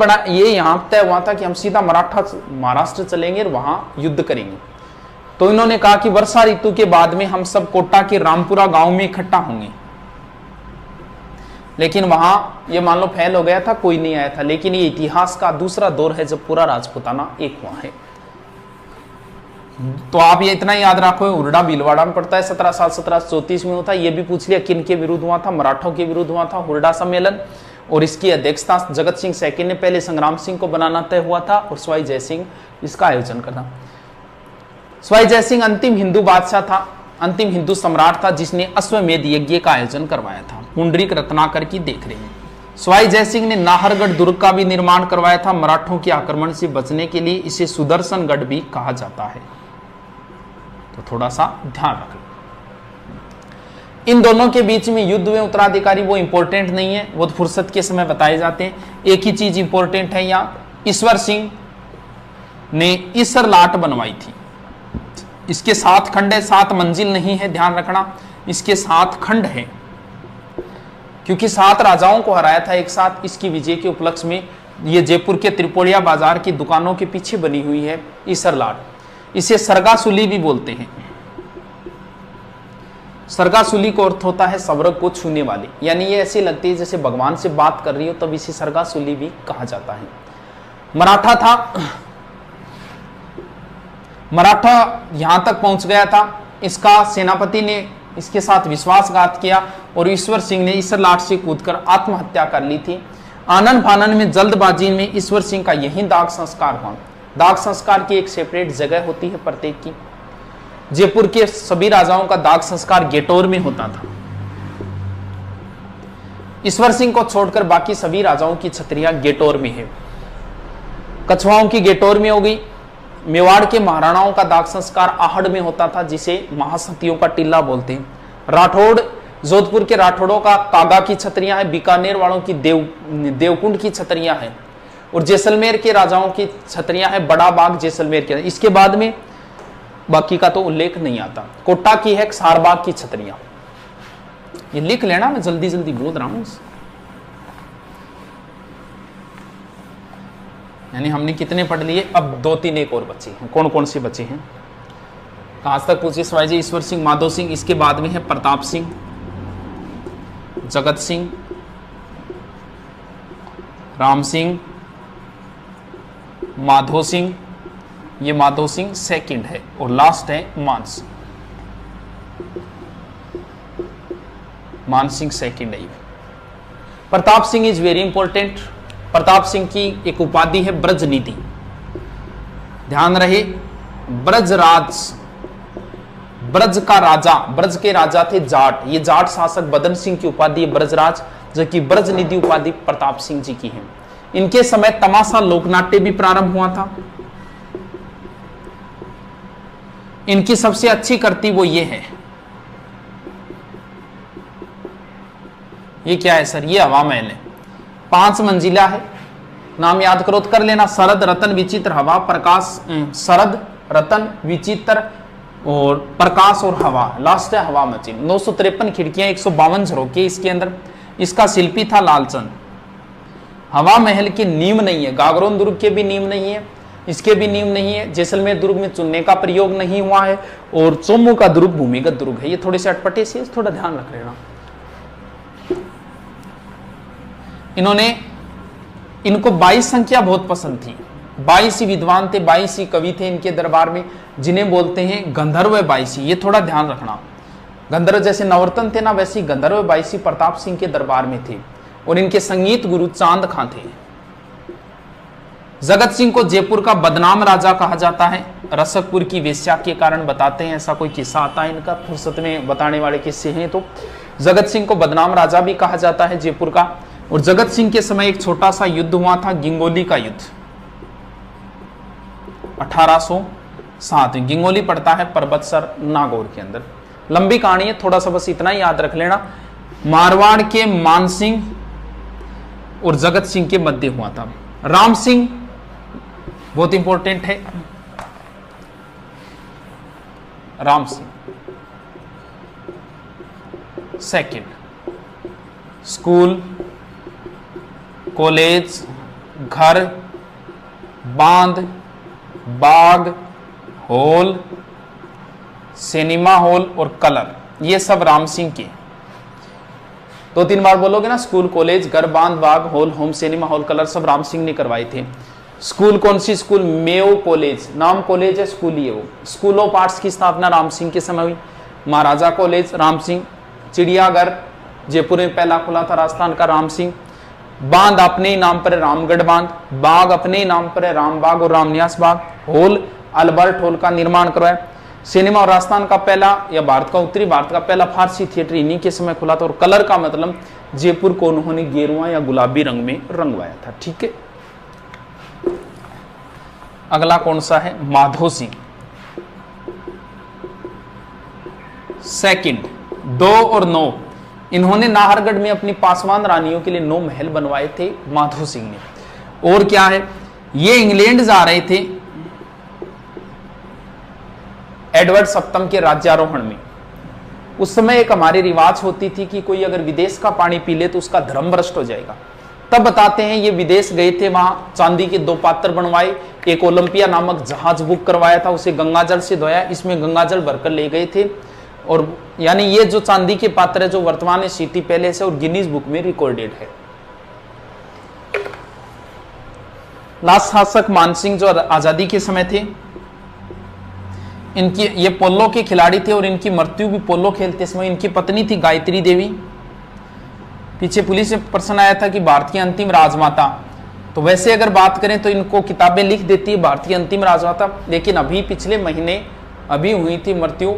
Speaker 1: यहां तय हुआ था कि हम सीधा महाराष्ट्र चलेंगे और वहां युद्ध करेंगे। तो इन्होंने कहा कि वर्षा ऋतु के बाद में हम सब कोटा के रामपुरा गांव में इकट्ठा होंगे। लेकिन वहां ये मान लो फैल हो गया था, कोई नहीं आया था। लेकिन ये इतिहास का दूसरा दौर है जब पूरा राजपूताना एक हुआ है। तो आप ये इतना याद रखो, उर्डा भीलवाड़ा में पड़ता है, 17 साल 1734 में होता है। ये भी पूछ लिया किन के विरुद्ध हुआ था, मराठों के विरुद्ध हुआ था हुर्डा सम्मेलन, और इसकी अध्यक्षता जगत सिंह सेकंड ने पहले संग्राम सिंह को बनाना तय हुआ था और सवाई जयसिंह इसका आयोजन करना। सवाई जयसिंह अंतिम हिंदू बादशाह था, अंतिम हिंदू सम्राट था जिसने अश्वमेध यज्ञ का आयोजन करवाया था, पुंडरीक रत्नाकर की देखरेख में। सवाई जयसिंह ने नाहरगढ़ दुर्ग का भी निर्माण करवाया था। मराठों के आक्रमण से बचने के लिए इसे सुदर्शनगढ़ भी कहा जाता है, तो थोड़ा सा ध्यान रखना। इन दोनों के बीच में युद्ध में उत्तराधिकारी वो इंपॉर्टेंट नहीं है, वो फुर्सत के समय बताए जाते हैं। एक ही चीज इंपॉर्टेंट है, यहाँ ईश्वर सिंह ने ईसर लाट बनवाई थी। इसके 7 खंड है, 7 मंजिल नहीं है, ध्यान रखना, इसके 7 खंड है, क्योंकि 7 राजाओं को हराया था एक साथ। इसकी विजय के उपलक्ष्य में ये जयपुर के त्रिपोलिया बाजार की दुकानों के पीछे बनी हुई है ईसर लाट। इसे सरगासुली भी बोलते हैं। सरगासुली का अर्थ होता है स्वर्ग को छूने वाली, यानी ये ऐसी लगती है जैसे भगवान से बात कर रही हो, तब इसे सरगासुली भी कहा जाता है। मराठा था, मराठा यहां तक पहुंच गया था, इसका सेनापति ने इसके साथ विश्वासघात किया और ईश्वर सिंह ने ईसर लाट से कूदकर आत्महत्या कर ली थी। आनन फानन में जल्दबाजी में ईश्वर सिंह का यही दाग संस्कार हुआ। दाग संस्कार की एक सेपरेट जगह होती है प्रत्येक की। जयपुर के सभी राजाओं का दाग संस्कार गेटोर में होता था। ईश्वर सिंह को छोड़कर बाकी सभी राजाओं की छतरियां गेटोर में है। कछवाओं की गेटोर में हो गई। मेवाड़ के महाराणाओं का दाग संस्कार आहड़ में होता था, जिसे महासतियों का टिल्ला बोलते हैं। राठौड़, जोधपुर के राठौड़ों का कागा की छतरियां हैं, बीकानेर वालों की देवकुंड की छतरियां हैं, और जैसलमेर के राजाओं की छतरियां हैं बड़ा बाग जैसलमेर के। इसके बाद में बाकी का तो उल्लेख नहीं आता। कोटा की है सारबाग की छतरियां, ये लिख लेना, मैं जल्दी जल्दी बोल रहा हूं। यानी हमने कितने पढ़ लिए, अब 2-3 एक और बचे हैं। कौन कौन से बचे हैं, आज तक पूछिए। सवाई जी ईश्वर सिंह, माधो सिंह, इसके बाद में है प्रताप सिंह, जगत सिंह, राम सिंह, माधो सिंह, ये माधो सिंह सेकंड है, और लास्ट है मान सिंह। मान सिंह सेकंड है। Pratap Singh is very important. Pratap Singh की एक उपाधि है ब्रजनिधि, ध्यान रहे। ब्रजराज, ब्रज का राजा, ब्रज के राजा थे जाट। ये जाट शासक बदन सिंह की उपाधि है ब्रजराज, जबकि ब्रजनिधि उपाधि प्रताप सिंह जी की है। इनके समय तमाशा लोकनाट्य भी प्रारंभ हुआ था। इनकी सबसे अच्छी करती वो ये है, ये क्या है सर, ये हवा महल है, 5 मंजिला है। नाम याद करो तो कर लेना, शरद रतन विचित्र हवा प्रकाश, शरद रतन विचित्र और प्रकाश और हवा, लास्ट है हवा मची। 953 खिड़कियां, 152 झरोके इसके अंदर। इसका शिल्पी था लालचंद। हवा महल की नींव नहीं है, गागरोन दुर्ग के भी नींव नहीं है, इसके भी नींव नहीं है। जैसलमेर दुर्ग में चुनने का प्रयोग नहीं हुआ है, और चोमू का दुर्ग भूमिगत दुर्ग है। ये थोड़े से अटपटे से, थोड़ा ध्यान रख लेना। इनको 22 संख्या बहुत पसंद थी। 22 ही विद्वान थे, 22 ही कवि थे इनके दरबार में, जिन्हें बोलते हैं गंधर्व 22। ये थोड़ा ध्यान रखना। गंधर्व जैसे नवरत्न थे ना, वैसे गंधर्व 22 प्रताप सिंह के दरबार में थे, और इनके संगीत गुरु चांद खां थे। जगत सिंह को जयपुर का बदनाम राजा कहा जाता है। रसकपुर की वेश्या के कारण बताते हैं, ऐसा कोई किस्सा आता है इनका, फुर्सत में बताने वाले किस्से हैं। तो जगत सिंह को बदनाम राजा भी कहा जाता है जयपुर का। और जगत सिंह के समय एक छोटा सा युद्ध हुआ था, गिंगोली का युद्ध, 1807। गिंगोली पड़ता है परबतसर नागौर के अंदर। लंबी कहानी है, थोड़ा सा बस इतना ही याद रख लेना। मारवाड़ के मानसिंह और जगत सिंह के मध्य हुआ था। राम सिंह बहुत इंपॉर्टेंट है। Ram Singh second, school, college, घर, बांध, बाग, हॉल, सिनेमा हॉल और कलर, ये सब राम सिंह के। 2-3 बार बोलोगे ना, स्कूल, कॉलेज, घर, बांध, बाग, hall, home, cinema hall, colour, सब राम सिंह ने करवाए थे। स्कूल कौन सी स्कूल? मेयो कॉलेज, नाम कॉलेज है, स्कूल ही है वो। स्कूल ऑफ आर्ट्स की स्थापना राम सिंह के समय हुई। महाराजा कॉलेज राम सिंह। चिड़ियाघर जयपुर में पहला खुला था, राजस्थान का, राम सिंह। बांध अपने ही नाम पर है, रामगढ़ बांध। बाग अपने ही नाम पर है, रामबाग और Ramniwas Bagh. Hall Albert hall का निर्माण करवाया। सिनेमा और राजस्थान का पहला या भारत का, उत्तरी भारत का पहला फारसी थिएटर इन्हीं के समय खुला था। और कलर का मतलब जयपुर को उन्होंने गेरुआ या गुलाबी रंग में रंगवाया था। ठीक है, अगला कौन सा है? माधो सिंह। सेकंड, 2 और 9, इन्होंने नाहरगढ़ में अपनी पासवान रानियों के लिए 9 महल बनवाए थे माधो सिंह ने। और क्या है, ये इंग्लैंड जा रहे थे एडवर्ड सप्तम के राज्यारोहण में। उस समय एक हमारी रिवाज होती थी कि कोई अगर विदेश का पानी पी ले तो उसका धर्म भ्रष्ट हो जाएगा। तब बताते हैं ये विदेश गए थे, वहां चांदी के 2 पात्र बनवाए, एक ओलंपिया नामक जहाज बुक करवाया था, उसे गंगाजल से धोया, इसमें गंगाजल भरकर ले गए थे। और यानी ये जो चांदी के पात्र है जो वर्तमान में सिटी पैलेस है और गिनीज बुक में रिकॉर्डेड है। लास्ट शासक मानसिंह जो आजादी के समय थे, इनकी ये पोलो के खिलाड़ी थे और इनकी मृत्यु भी पोलो खेलते समय। इनकी पत्नी थी गायत्री देवी। पीछे पुलिस में प्रश्न आया था कि भारत की अंतिम राजमाता, तो वैसे अगर बात करें तो इनको किताबें लिख देती है भारत की अंतिम राजमाता, लेकिन अभी पिछले महीने अभी हुई थी मृत्यु।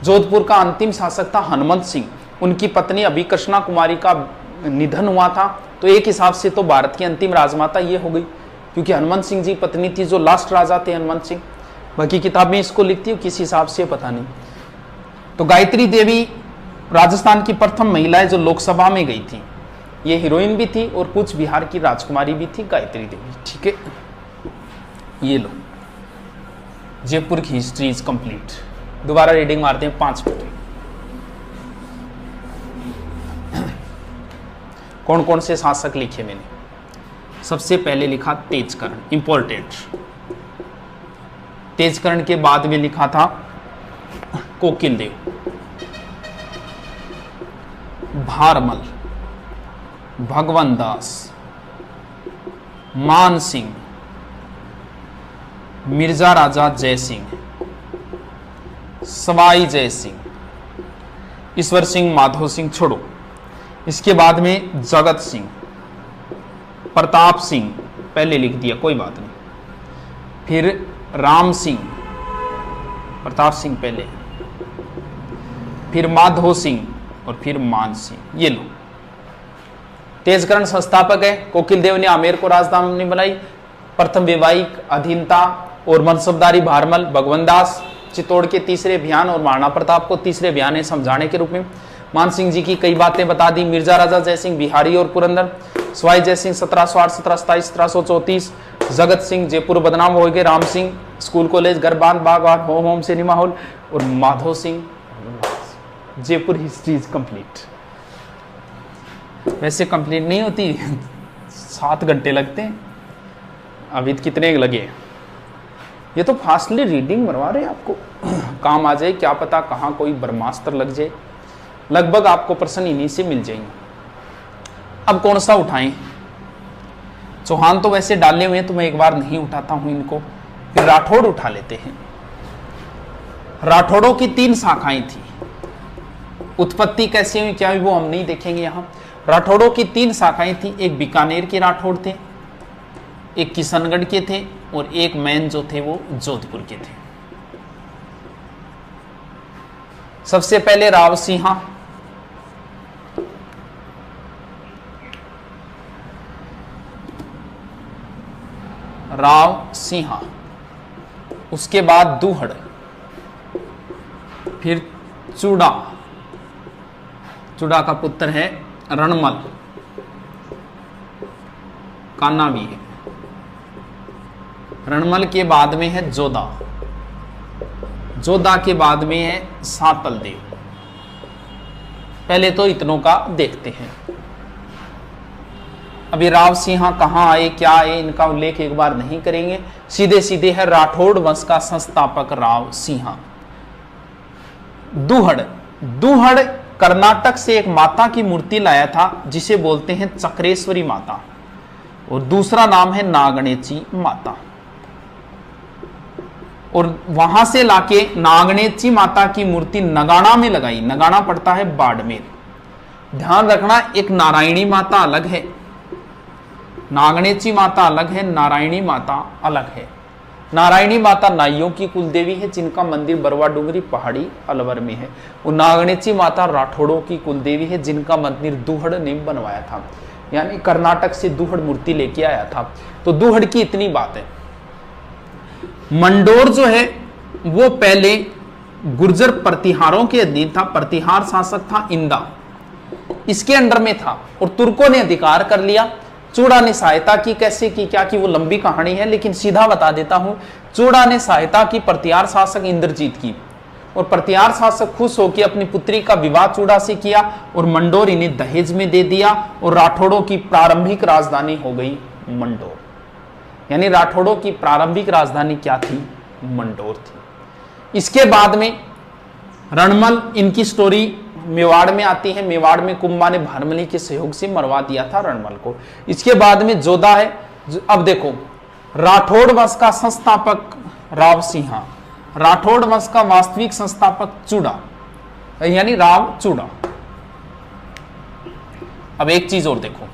Speaker 1: जोधपुर का अंतिम शासक था हनुमंत सिंह, उनकी पत्नी अभी कृष्णा कुमारी का निधन हुआ था। तो एक हिसाब से तो भारत की अंतिम राजमाता ये हो गई, क्योंकि हनुमंत सिंह जी पत्नी थी, जो लास्ट राजा थे हनुमंत सिंह। बाकी किताबें इसको लिखती है, किस हिसाब से पता नहीं। तो गायत्री देवी राजस्थान की प्रथम महिला है जो लोकसभा में गई थी। ये हीरोइन भी थी और कुछ बिहार की राजकुमारी भी थी गायत्री देवी। ठीक है, ये लो, जयपुर की हिस्ट्री इज कंप्लीट। दोबारा रीडिंग मारते हैं 5 मिनट। कौन कौन से शासक लिखे मैंने? सबसे पहले लिखा तेजकर्ण, इंपॉर्टेंट। तेजकर्ण के बाद में लिखा था कोकिल देव, भारमल, भगवंत दास, मान सिंह, मिर्जा राजा जय सिंह, सवाई जय सिंह, ईश्वर सिंह, माधो सिंह, छोड़ो। इसके बाद में जगत सिंह, प्रताप सिंह, पहले लिख दिया कोई बात नहीं। फिर राम सिंह, प्रताप सिंह पहले, फिर माधो सिंह और फिर मान सिंह। ये लो, तेजकर्ण संस्थापक है। कोकिल देव ने आमेर को राजधानी बनाई। प्रथम वैवाहिक अधीनता और मनसबदारी भारमल, भगवंत दास चित्तौड़ के तीसरे अभियान और महाराणा प्रताप को तीसरे अभियान समझाने के रूप में। मान सिंह जी की कई बातें बता दी। मिर्जा राजा जयसिंह बिहारी और पुरंदर, सवाई जयसिंह 1708, 1727, 1734, जगत सिंह जयपुर बदनाम हो गए, राम सिंह स्कूल कॉलेज घर बांध बागवान होम सिनेमा हॉल, और Madho Singh Jaipur history is complete. वैसे कंप्लीट नहीं होती, 7 घंटे लगते हैं। अभी कितने लगे? ये तो फास्टली रीडिंग बनवा रहे हैं आपको, काम आ जाए, क्या पता कहाँ कोई ब्रह्मास्त्र लग जाए। लगभग आपको प्रश्न इन्हीं से मिल जाएंगे। अब कौन सा उठाएं? चौहान तो वैसे डाले हुए हैं तो मैं एक बार नहीं उठाता हूं इनको। फिर राठौड़ उठा लेते हैं। राठौड़ों की 3 शाखाएं थी। उत्पत्ति कैसे हुई क्या हुई वो हम नहीं देखेंगे यहां। राठौड़ों की 3 शाखाएं थी। एक बीकानेर के राठौड़ थे, एक किशनगढ़ के थे और एक मैन जो थे वो जोधपुर के थे। सबसे पहले राव सिंहा, राव सिंहा, उसके बाद दूहड़, फिर चूड़ा, चूड़ा का पुत्र है रणमल, कान्हा भी है। रणमल के बाद में है जोधा, जोधा के बाद में है सातल देव। पहले तो इतनों का देखते हैं। अभी राव सिंहा कहां आए क्या आए इनका उल्लेख एक बार नहीं करेंगे। सीधे सीधे है राठौड़ वंश का संस्थापक राव सिंहा। दूहड़, दूहड़ कर्नाटक से एक माता की मूर्ति लाया था जिसे बोलते हैं चक्रेश्वरी माता, और दूसरा नाम है नागणेची माता। और वहां से लाके नागणेची माता की मूर्ति नगाना में लगाई। नगाना पड़ता है बाड़मेर। ध्यान रखना, एक नारायणी माता अलग है, नागणेची माता अलग है, नारायणी माता अलग है। नारायणी माता नाइयों की कुलदेवी है जिनका मंदिर बरवा डूंगरी पहाड़ी अलवर में है, और नागणेची माता राठौड़ों की कुलदेवी है जिनका मंदिर दूहड़ ने बनवाया था, यानी कर्नाटक से दूहड़ मूर्ति लेके आया था। तो दूहड़ की इतनी बात है। मंडोर जो है वो पहले गुर्जर प्रतिहारों के अधीन था, प्रतिहार शासक था इंदा, इसके अंडर में था, और तुर्कों ने अधिकार कर लिया। चूड़ा ने सहायता की, कैसे की क्या की वो लंबी कहानी है, लेकिन सीधा बता देता हूं। चूड़ा ने सहायता की प्रतिहार शासक इंद्रजीत की, और प्रतिहार शासक खुश होकर अपनी पुत्री का विवाह चूड़ा से किया, और मंडोर इन्हें दहेज में दे दिया, और राठौड़ों की प्रारंभिक राजधानी हो गई मंडोर। यानी राठौड़ों की प्रारंभिक राजधानी क्या थी? मंडोर थी। इसके बाद में रणमल, इनकी स्टोरी मेवाड़ में आती है। मेवाड़ में कुंभा ने भारमली के सहयोग से मरवा दिया था रणमल को। इसके बाद में जोधा है। अब देखो, राठौड़ वंश का संस्थापक राव सिंहा, राठौड़ वंश का वास्तविक संस्थापक चूड़ा, यानी राव चूड़ा। अब एक चीज और देखो,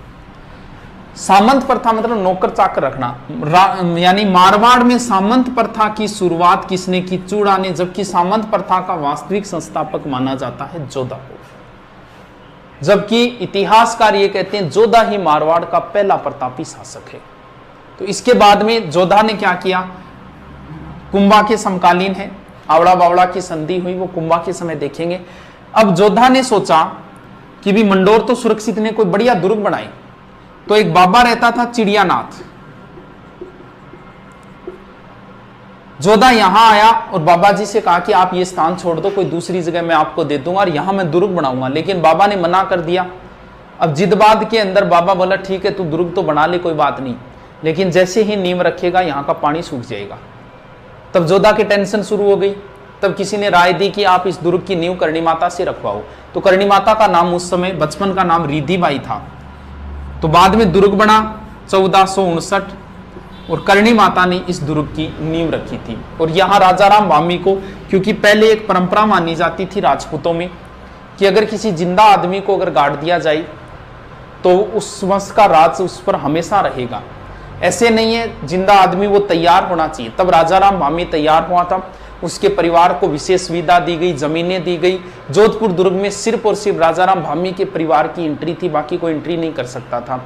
Speaker 1: सामंत प्रथा मतलब नौकर चाकर रखना, यानी मारवाड़ में सामंत प्रथा की शुरुआत किसने की? चूड़ा ने, जबकि सामंत प्रथा का वास्तविक संस्थापक माना जाता है जोधा को, जबकि इतिहासकार ये कहते हैं जोधा ही मारवाड़ का पहला प्रतापी शासक है। तो इसके बाद में जोधा ने क्या किया? कुंभा के समकालीन है, आवड़ा बावड़ा की संधि हुई, वो कुंभा के समय देखेंगे। अब जोधा ने सोचा कि भी मंडोर तो सुरक्षित ने कोई बढ़िया दुर्ग बनाई, तो एक बाबा रहता था चिड़ियानाथ। जोधा यहां आया और बाबा जी से कहा कि आप ये स्थान छोड़ दो, कोई दूसरी जगह मैं आपको दे दूंगा और यहां मैं दुर्ग बनाऊंगा, लेकिन बाबा ने मना कर दिया। अब जिदबाद के अंदर बाबा बोला ठीक है तू दुर्ग तो बना ले, कोई बात नहीं, लेकिन जैसे ही नींव रखेगा यहां का पानी सूख जाएगा। तब जोधा की टेंशन शुरू हो गई। तब किसी ने राय दी कि आप इस दुर्ग की नींव करणी माता से रखवाओ। तो करणी माता का नाम उस समय बचपन का नाम रिधिबाई था। तो बाद में दुर्ग बना 1459, और करणी माता ने इस दुर्ग की नींव रखी थी। और यहाँ राजाराम भामी को, क्योंकि पहले एक परंपरा मानी जाती थी राजपूतों में कि अगर किसी जिंदा आदमी को अगर गाड़ दिया जाए तो उस वंश का राज उस पर हमेशा रहेगा। ऐसे नहीं है, जिंदा आदमी वो तैयार होना चाहिए। तब राजाराम भामी तैयार हुआ था, उसके परिवार को विशेष सुविधा दी गई, जमीनें दी गई। जोधपुर दुर्ग में सिर्फ और सिर्फ राजाराम भामी के परिवार की एंट्री थी, बाकी कोई एंट्री नहीं कर सकता था।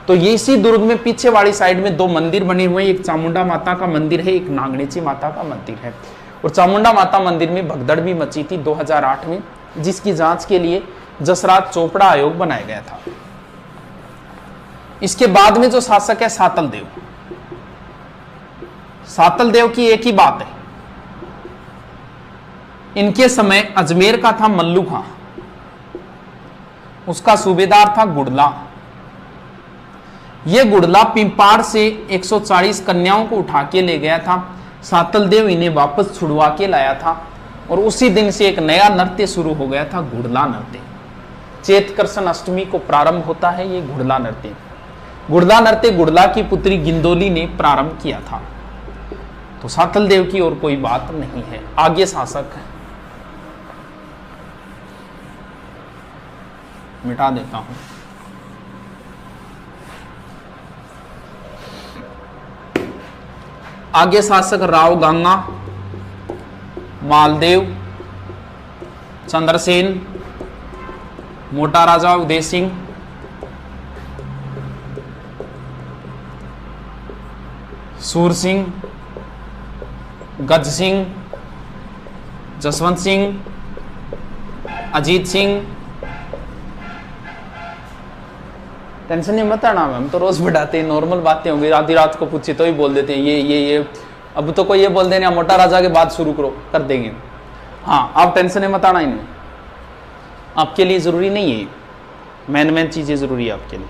Speaker 1: तो ये इसी दुर्ग में पीछे वाली साइड में 2 मंदिर बने हुए हैं, एक चामुंडा माता का मंदिर है, एक नागणेची माता का मंदिर है। और चामुंडा माता मंदिर में भगदड़ भी मची थी 2008 में, जिसकी जांच के लिए जसराज चोपड़ा आयोग बनाया गया था। इसके बाद में जो शासक है सातल देव, सातल देव की एक ही बात है, इनके समय अजमेर का था मल्लू खां, उसका सूबेदार था गुड़ला। यह गुड़ला पिंपाड़ से 140 कन्याओं को उठा के ले गया था। सातल देव इन्हें वापस छुड़वा के लाया था, और उसी दिन से एक नया नृत्य शुरू हो गया था, गुड़ला नृत्य। चेतकर्षण अष्टमी को प्रारंभ होता है ये गुड़ला नृत्य। गुड़ला नृत्य गुड़ला की पुत्री गिंदोली ने प्रारंभ किया था। तो सातल देव की और कोई बात नहीं है। आगे शासक मिटा देता हूं। आगे शासक राव गंगा, मालदेव, चंद्रसेन, मोटा राजा उदय सिंह, सूर सिंह, गज सिंह, जसवंत सिंह, अजीत सिंह। टेंशन नहीं मत आना, हम तो रोज बढ़ाते हैं, नॉर्मल बातें होंगी, आधी रात को पूछे तो ही बोल देते हैं ये। अब तो कोई ये बोल देना मोटा राजा के बाद शुरू करो, कर देंगे। हाँ, आप टेंशन मत आना, इन्हें आपके लिए जरूरी नहीं है, मेन चीजें जरूरी है आपके लिए।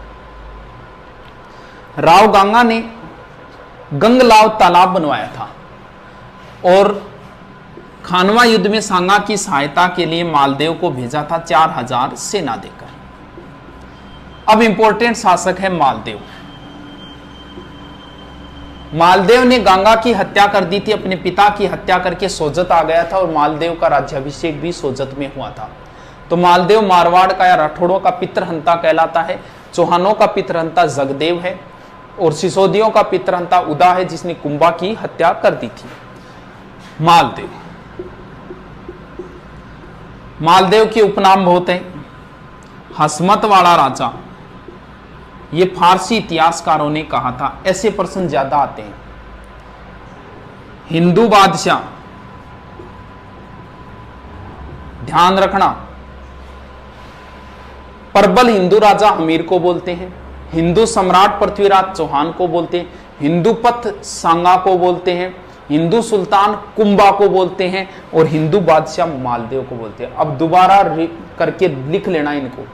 Speaker 1: राव गंगा ने गंगलाव तालाब बनवाया था, और खानवा युद्ध में सांगा की सहायता के लिए मालदेव को भेजा था 4000 सेना देकर। अब इंपॉर्टेंट शासक है मालदेव। मालदेव ने गंगा की हत्या कर दी थी, अपने पिता की हत्या करके सोजत आ गया था और मालदेव का राज्याभिषेक भी सोजत में हुआ था। तो मालदेव मारवाड़ का या राठौड़ों का पितृहंता कहलाता है। चौहानों का पितृहंता जगदेव है और सिसोदियों का पितृहंता उदा है, जिसने कुंभा की हत्या कर दी थी। मालदेव, मालदेव के उपनाम बहुत है। हसमत वाला राजा, ये फारसी इतिहासकारों ने कहा था। ऐसे प्रश्न ज्यादा आते हैं। हिंदू बादशाह, ध्यान रखना, प्रबल हिंदू राजा अमीर को बोलते हैं। हिंदू सम्राट पृथ्वीराज चौहान को बोलते हैं। हिंदू पथ सांगा को बोलते हैं। हिंदू सुल्तान कुंभा को बोलते हैं और हिंदू बादशाह मालदेव को बोलते हैं। अब दोबारा करके लिख लेना इनको।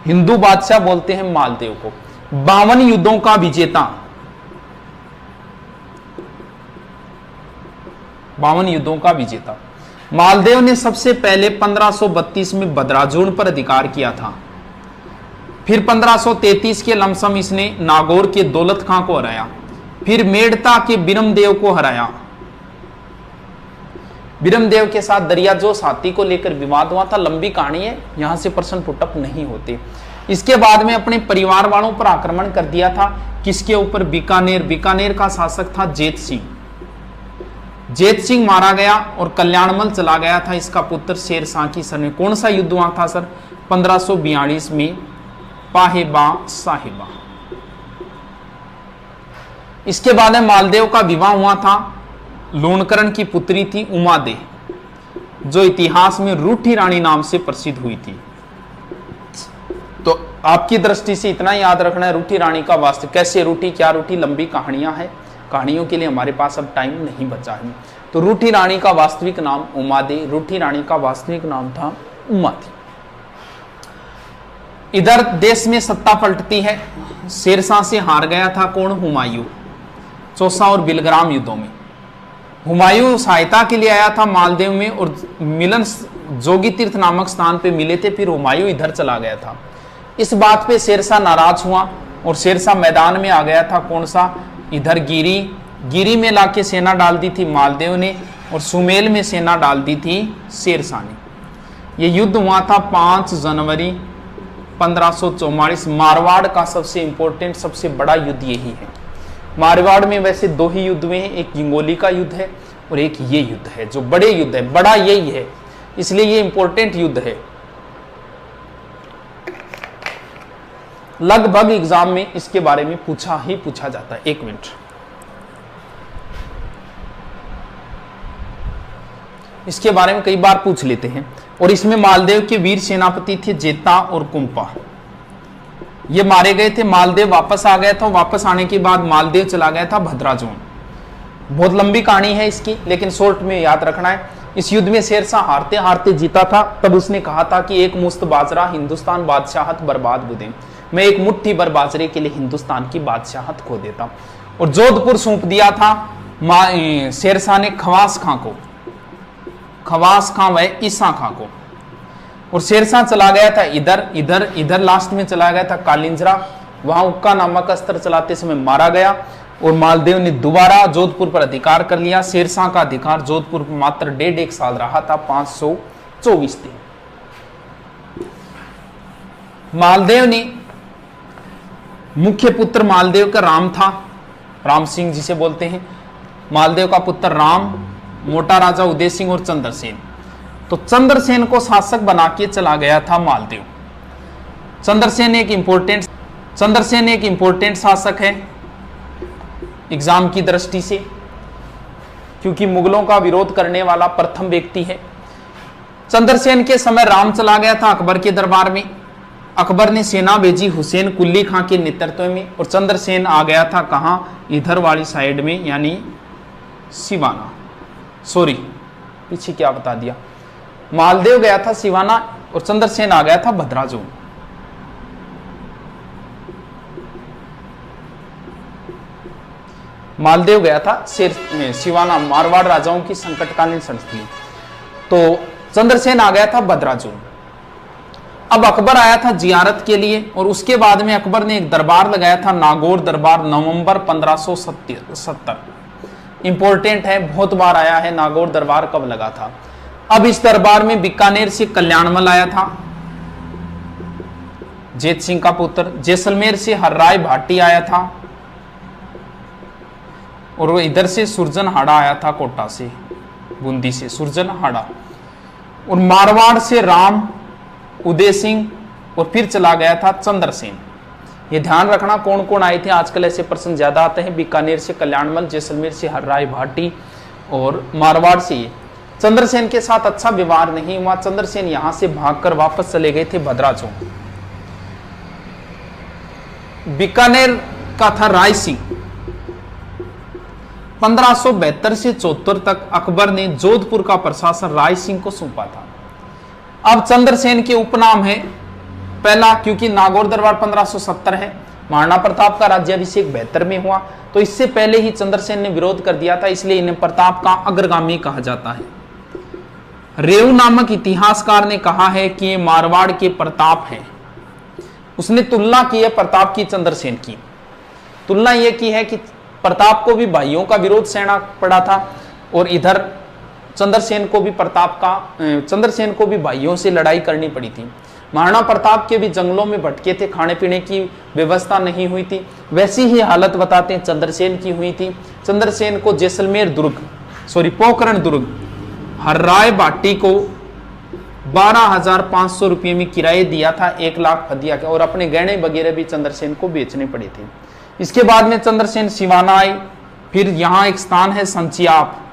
Speaker 1: हिंदू बादशाह बोलते हैं मालदेव को। 52 युद्धों का विजेता, 52 युद्धों का विजेता मालदेव ने सबसे पहले 1532 में बदराजून पर अधिकार किया था। फिर 1533 के लमसम इसने नागौर के दौलत खां को हराया। फिर मेड़ता के बिरमदेव को हराया। बिरमदेव के साथ दरियाजोश हाथी को लेकर विवाद हुआ था। लंबी कहानी है, यहां से प्रश्न पुटअप नहीं होते। इसके बाद में अपने परिवार वालों पर आक्रमण कर दिया था। किसके ऊपर? बीकानेर। बीकानेर का शासक था जेत सिंह। जेत सिंह मारा गया और कल्याणमल चला गया था इसका पुत्र शेरशाह की शरण में। कौन सा युद्ध हुआ था सर? 1542 में पाहेबा साहिबा। इसके बाद में मालदेव का विवाह हुआ था। लूणकरण की पुत्री थी उमादे, जो इतिहास में रूठी रानी नाम से प्रसिद्ध हुई थी। तो आपकी दृष्टि से इतना याद रखना है, रूठी रानी का वास्तव कैसे रूठी, क्या रूठी, लंबी कहानियां हैं। कहानियों के लिए हमारे पास अब टाइम नहीं बचा है। तो रूठी रानी का वास्तविक नाम उमादे, रूठी रानी का वास्तविक नाम था उमा थी। इधर देश में सत्ता पलटती है। शेरशाह से हार गया था कौन? हुमायूं। चौसा और बिलग्राम युद्धों में हुमायूं सहायता के लिए आया था मालदेव में और मिलन जोगी तीर्थ नामक स्थान पे मिले थे। फिर हुमायूं इधर चला गया था। इस बात पे शेरशाह नाराज हुआ और शेरशाह मैदान में आ गया था। कौन सा? इधर गिरी में लाके सेना डाल दी थी मालदेव ने और सुमेल में सेना डाल दी थी शेरशाह ने। यह युद्ध हुआ था 5 जनवरी 1544। मारवाड़ का सबसे इंपॉर्टेंट, सबसे बड़ा युद्ध यही है। मारवाड़ में वैसे 2 ही युद्ध हुए हैं, एक जिंगोली का युद्ध है और एक ये युद्ध है जो बड़े युद्ध है। बड़ा यही है, इसलिए ये इंपॉर्टेंट युद्ध है। लगभग एग्जाम में इसके बारे में पूछा जाता है। 1 मिनट, इसके बारे में कई बार पूछ लेते हैं। और इसमें मालदेव के वीर सेनापति थे जेता और कुंपा, ये मारे गए थे। मालदेव वापस आ गया था। वापस आने के बाद मालदेव चला गया था भद्राजोन। बहुत लंबी कहानी है इसकी, लेकिन शॉर्ट में याद रखना है। इस युद्ध में शेरशाह हारते हारते जीता था। तब उसने कहा था कि एक मुश्त बाजरा हिंदुस्तान बादशाहत बर्बाद बुदे, मैं एक मुट्ठी भर बाजरे के लिए हिंदुस्तान की बादशाहत खो देता। और जोधपुर सौंप दिया था शेरशाह ने खवास खां को, खवास खां व ईसा खां को। और शेरशाह चला गया था इधर लास्ट में चला गया था कालिंजरा। वहां उक्का नामक अस्त्र चलाते समय मारा गया और मालदेव ने दोबारा जोधपुर पर अधिकार कर लिया। शेरशाह का अधिकार जोधपुर पर मात्र 1.5 साल रहा था, 524 दिन। मालदेव ने मुख्य पुत्र मालदेव का राम था, राम सिंह जिसे बोलते हैं। मालदेव का पुत्र राम, मोटा राजा उदय सिंह और चंद्रसेन। तो चंद्रसेन को शासक बना के चला गया था मालदेव। चंद्रसेन एक इंपॉर्टेंट शासक है एग्जाम की दृष्टि से, क्योंकि मुगलों का विरोध करने वाला प्रथम व्यक्ति है। चंद्रसेन के समय राम चला गया था अकबर के दरबार में। अकबर ने सेना भेजी हुसैन कुल्ली खां के नेतृत्व में और चंद्रसेन आ गया था कहां? इधर वाली साइड में, यानी सिवाना। सॉरी, पीछे क्या बता दिया। मालदेव गया था सिवाना और चंद्रसेन आ गया था भद्राजोन। मालदेव गया था सिवाना, मारवाड़ राजाओं की संकटकालीन संस्थि। तो चंद्रसेन आ गया था बदराजुल। अब अकबर आया था जियारत के लिए और उसके बाद में अकबर ने एक दरबार लगाया था, नागौर दरबार, नवंबर 1570। इंपॉर्टेंट है, बहुत बार आया है नागौर दरबार कब लगा था। अब इस दरबार में बीकानेर से कल्याणमल आया था, जेत सिंह का पुत्र। जैसलमेर से हर्राय भाटी आया था और वो इधर से सुरजनहाड़ा आया था, कोटा से, बूंदी से सुरजनहाड़ा। और मारवाड़ से राम उदय सिंह और फिर चला गया था चंद्रसेन। ये ध्यान रखना कौन कौन आए थे, आजकल ऐसे प्रश्न ज्यादा आते हैं। बीकानेर से कल्याणमल, जैसलमेर से हर्राय भाटी और मारवाड़ से ये। चंद्रसेन के साथ अच्छा व्यवहार नहीं हुआ, चंद्रसेन यहां से भागकर वापस चले गए थे भद्राचों। बीकानेर का था राय सिंह। 1572 से 74 तक अकबर ने जोधपुर का प्रशासन राय सिंह को सौंपा था। अब चंद्रसेन के उपनाम है पहला, क्योंकि नागौर दरबार 1570 है, महाराणा प्रताप का राज्याभिषेक 72 में हुआ, तो इससे पहले ही चंद्रसेन ने विरोध कर दिया था, इसलिए इन्हें प्रताप का अग्रगामी कहा जाता है। रेऊ नामक इतिहासकार ने कहा है कि ये मारवाड़ के प्रताप हैं। उसने तुलना की है प्रताप की चंद्रसेन की। तुलना यह की है कि प्रताप को भी भाइयों का विरोध सहना पड़ा था और इधर चंद्रसेन को भी भाइयों से लड़ाई करनी पड़ी थी। महाराणा प्रताप के भी जंगलों में भटके थे, खाने पीने की व्यवस्था नहीं हुई थी, वैसी ही हालत बताते हैं चंद्रसेन की हुई थी। चंद्रसेन को जैसलमेर पोखरण दुर्ग हर्राय बाटी को 12,500 रुपये में किराए दिया था, 1 लाख फदिया के, और अपने गहने वगैरह भी चंद्रसेन को बेचने पड़े थे। इसके बाद में चंद्रसेन सिवाना आए, फिर यहां एक स्थान है संचियाप।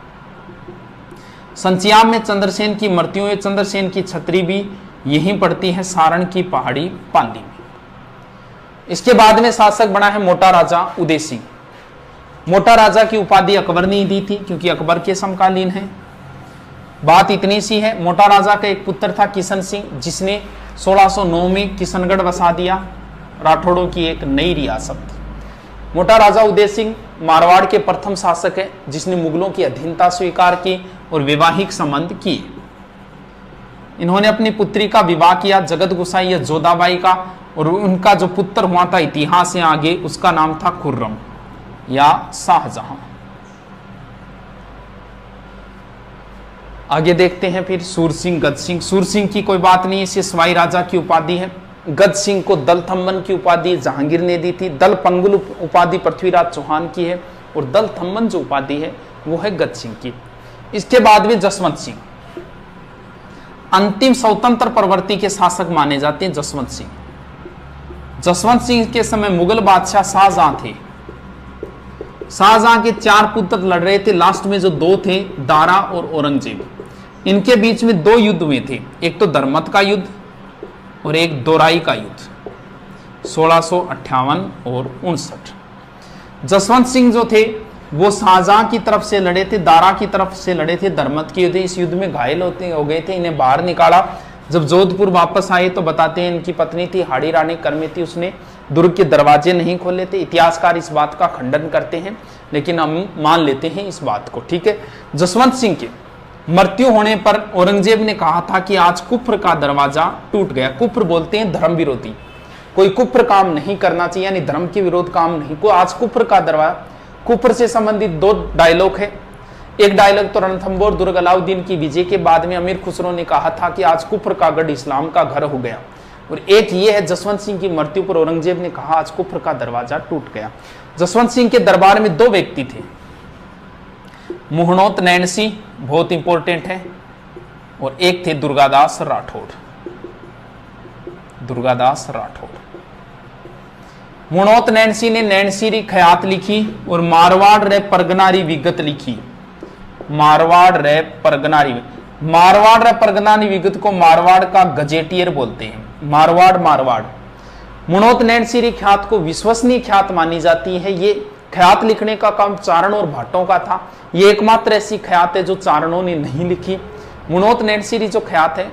Speaker 1: संचियाप में चंद्रसेन की मृत्यु है। चंद्रसेन की छतरी भी यहीं पड़ती है, सारण की पहाड़ी पांदी में। इसके बाद में शासक बना है मोटा राजा उदय सिंह। मोटा राजा की उपाधि अकबर ने दी थी, क्योंकि अकबर के समकालीन है। बात इतनी सी है, मोटा राजा का एक पुत्र था किशन सिंह, जिसने 1609 में किशनगढ़ बसा दिया, राठौड़ों की एक नई रियासत। मोटा राजा उदय सिंह मारवाड़ के प्रथम शासक है, जिसने मुगलों की अधीनता स्वीकार की और वैवाहिक संबंध किए। इन्होंने अपनी पुत्री का विवाह किया जगत गुसाई या जोधाबाई का, और उनका जो पुत्र हुआ था इतिहास से आगे, उसका नाम था खुर्रम या शाहजहां। आगे देखते हैं फिर सूरसिंह, गजसिंह। सूरसिंह की कोई बात नहीं, इसे सवाई राजा की उपाधि है। गज सिंह को दल थम्मन की उपाधि जहांगीर ने दी थी। दल पंगुल उपाधि पृथ्वीराज चौहान की है, और दल थम्मन जो उपाधि है वो है गज सिंह की। इसके बाद में जसवंत सिंह, अंतिम स्वतंत्र प्रवर्ती के शासक माने जाते हैं जसवंत सिंह। जसवंत सिंह के समय मुगल बादशाह शाहजहां थे। शाहजहां के 4 पुत्र लड़ रहे थे, लास्ट में जो 2 थे, दारा और औरंगजेब। इनके बीच में 2 युद्ध हुए थे, एक तो धर्मत का युद्ध और एक दोराई का युद्ध 1658 और 59। जसवंत सिंह जो थे वो शाहजहां की तरफ से लड़े थे, दारा की तरफ से लड़े थे, धर्मत के युद्ध। इस युद्ध में घायल हो गए थे, इन्हें बाहर निकाला। जब जोधपुर वापस आए तो बताते हैं इनकी पत्नी थी हाड़ी रानी कर्मेती, उसने दुर्ग के दरवाजे नहीं खोले थे। इतिहासकार इस बात का खंडन करते हैं, लेकिन हम मान लेते हैं इस बात को, ठीक है। जसवंत सिंह के मृत्यु होने पर औरंगजेब ने कहा था कि आज कुफ्र का दरवाजा टूट गया। कुफ्र बोलते हैं धर्म विरोधी, कोई कुफ्र काम नहीं करना चाहिए, यानी धर्म के विरोध काम नहीं को। आज कुफ्र का दरवाजा, कुफ्र से संबंधित 2 डायलॉग है। एक डायलॉग तो रणथंबोर दुर्ग अलाउद्दीन की विजय के बाद में अमीर खुसरो ने कहा था कि आज कुफ्र का गढ़ इस्लाम का घर हो गया, और एक ये है जसवंत सिंह की मृत्यु पर औरंगजेब ने कहा आज कुफ्र का दरवाजा टूट गया। जसवंत सिंह के दरबार में 2 व्यक्ति थे, मुहनोत नैन सिंह, बहुत इंपॉर्टेंट है, और एक थे दुर्गादास राठौड़। दुर्गादास राठौड़। मुहनोत नैन सिंह ने नैनसीरी खयात लिखी और मारवाड़ रे परगनारी विगत लिखी। मारवाड़ रे परगनारी विगत को मारवाड़ का गजेटियर बोलते हैं। मारवाड़। मुनोत नैनसीरी ख्यात को विश्वसनीय ख्यात मानी जाती है। ये ख्यात लिखने का काम चारण और भाटों का था। ये एकमात्र ऐसी ख्यात है जो चारणों ने नहीं लिखी। मुनोत नैनसीरी जो ख्यात है,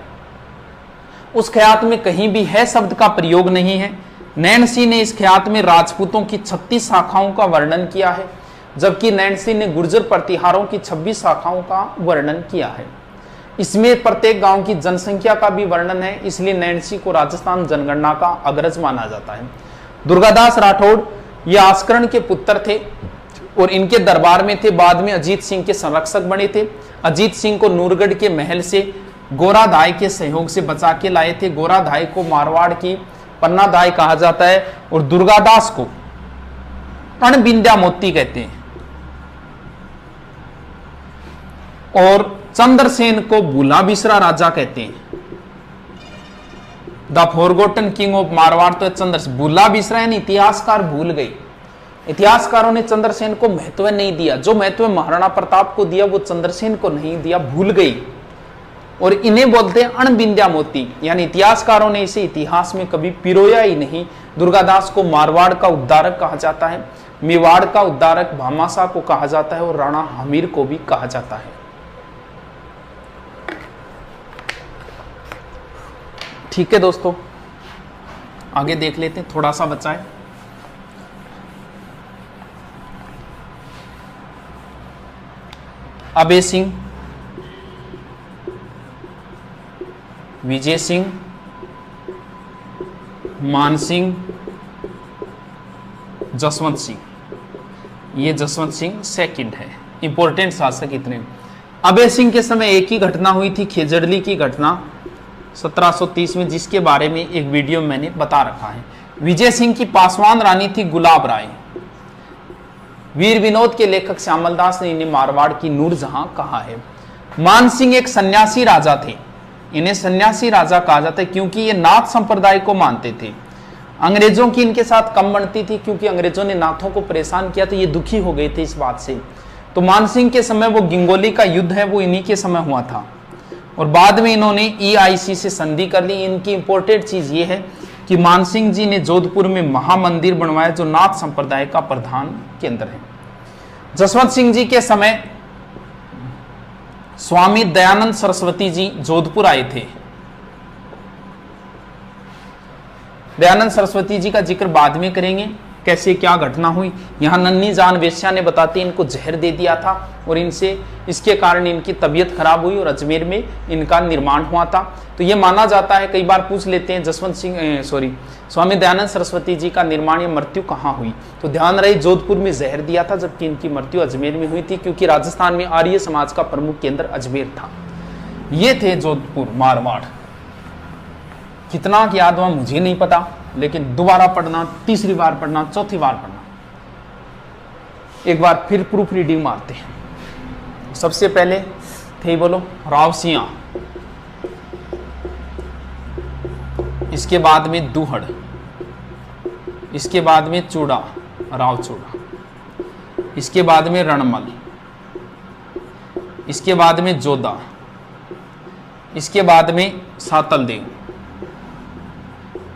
Speaker 1: उस ख्यात में कहीं भी है शब्द का प्रयोग नहीं है। नैनसी ने इस ख्यात में राजपूतों की 36 शाखाओं का वर्णन किया है, जबकि नैनसी ने गुर्जर प्रतिहारों की 26 शाखाओं का वर्णन किया है। इसमें प्रत्येक गांव की जनसंख्या का भी वर्णन है, इसलिए नैन्सी को राजस्थान जनगणना का अग्रज माना जाता है। दुर्गादास राठौड़ ये आस्करण के पुत्र थे और इनके दरबार में थे। बाद में अजीत सिंह के संरक्षक बने थे। अजीत सिंह को नूरगढ़ के महल से गोराधाय के सहयोग से बचा के लाए थे। गोराधाय को मारवाड़ की पन्नाधाय कहा जाता है और दुर्गादास को अणबिंद्या मोती कहते हैं और चंद्रसेन को भूला बिसरा राजा कहते हैं। The forgotten king of Marwar तो चंद्रसेन, भूला बिसरा यानी इतिहासकार भूल गए। इतिहासकारों ने चंद्रसेन को महत्व नहीं दिया, जो महत्व महाराणा प्रताप को दिया वो चंद्रसेन को नहीं दिया, भूल गई। और इन्हें बोलते हैं अणबिंद्या मोती, यानी इतिहासकारों ने इसे इतिहास में कभी पिरोया ही नहीं। दुर्गादास को मारवाड़ का उद्धारक कहा जाता है, मेवाड़ का उद्धारक भामाशाह को कहा जाता है और राणा हमीर को भी कहा जाता है। ठीक है दोस्तों, आगे देख लेते हैं, थोड़ा सा बचा है। अभय सिंह, विजय सिंह, मान सिंह, जसवंत सिंह। ये जसवंत सिंह सेकंड है, इंपॉर्टेंट शासक इतने। अभय सिंह के समय एक ही घटना हुई थी, खेजड़ली की घटना 1730 में, जिसके बारे में एक वीडियो मैंने बता रखा है। विजय सिंह की पासवान रानी थी गुलाब राय। वीर विनोद के लेखक श्यामलदास ने इन्हें मारवाड़ की नूरजहां कहा है। मान सिंह एक सन्यासी राजा थे, इन्हें सन्यासी राजा कहा जाता है क्योंकि ये नाथ संप्रदाय को मानते थे। अंग्रेजों की इनके साथ कम बनती थी क्योंकि अंग्रेजों ने नाथों को परेशान किया, तो ये दुखी हो गए थे इस बात से। तो मान सिंह के समय वो गिंगोली का युद्ध है वो इन्हीं के समय हुआ था और बाद में इन्होंने EIC से संधि कर ली। इनकी इंपॉर्टेंट चीज ये है कि मान सिंह जी ने जोधपुर में महामंदिर बनवाया जो नाथ संप्रदाय का प्रधान केंद्र है। जसवंत सिंह जी के समय स्वामी दयानंद सरस्वती जी जोधपुर आए थे। दयानंद सरस्वती जी का जिक्र बाद में करेंगे, कैसे क्या घटना हुई। यहां नन्ही जान वेश्या ने बताती इनको जहर दे दिया था और इनसे इसके कारण इनकी तबीयत खराब हुई और अजमेर में इनका निर्माण हुआ था। तो ये माना जाता है, कई बार पूछ लेते हैं स्वामी दयानंद सरस्वती जी का निर्माण या मृत्यु कहाँ हुई, तो ध्यान रहे जोधपुर में जहर दिया था, जबकि इनकी मृत्यु अजमेर में हुई थी क्योंकि राजस्थान में आर्य समाज का प्रमुख केंद्र अजमेर था। ये थे जोधपुर मारवाड़। कितना याद हुआ मुझे नहीं पता, लेकिन दोबारा पढ़ना, तीसरी बार पढ़ना, चौथी बार पढ़ना। एक बार फिर प्रूफ रीडिंग मारते हैं। सबसे पहले थे बोलो राव सिंह, इसके बाद में दूहड़, इसके बाद में चूड़ा, राव चूड़ा, इसके बाद में रणमल, इसके बाद में जोधा, इसके बाद में सातलदेव,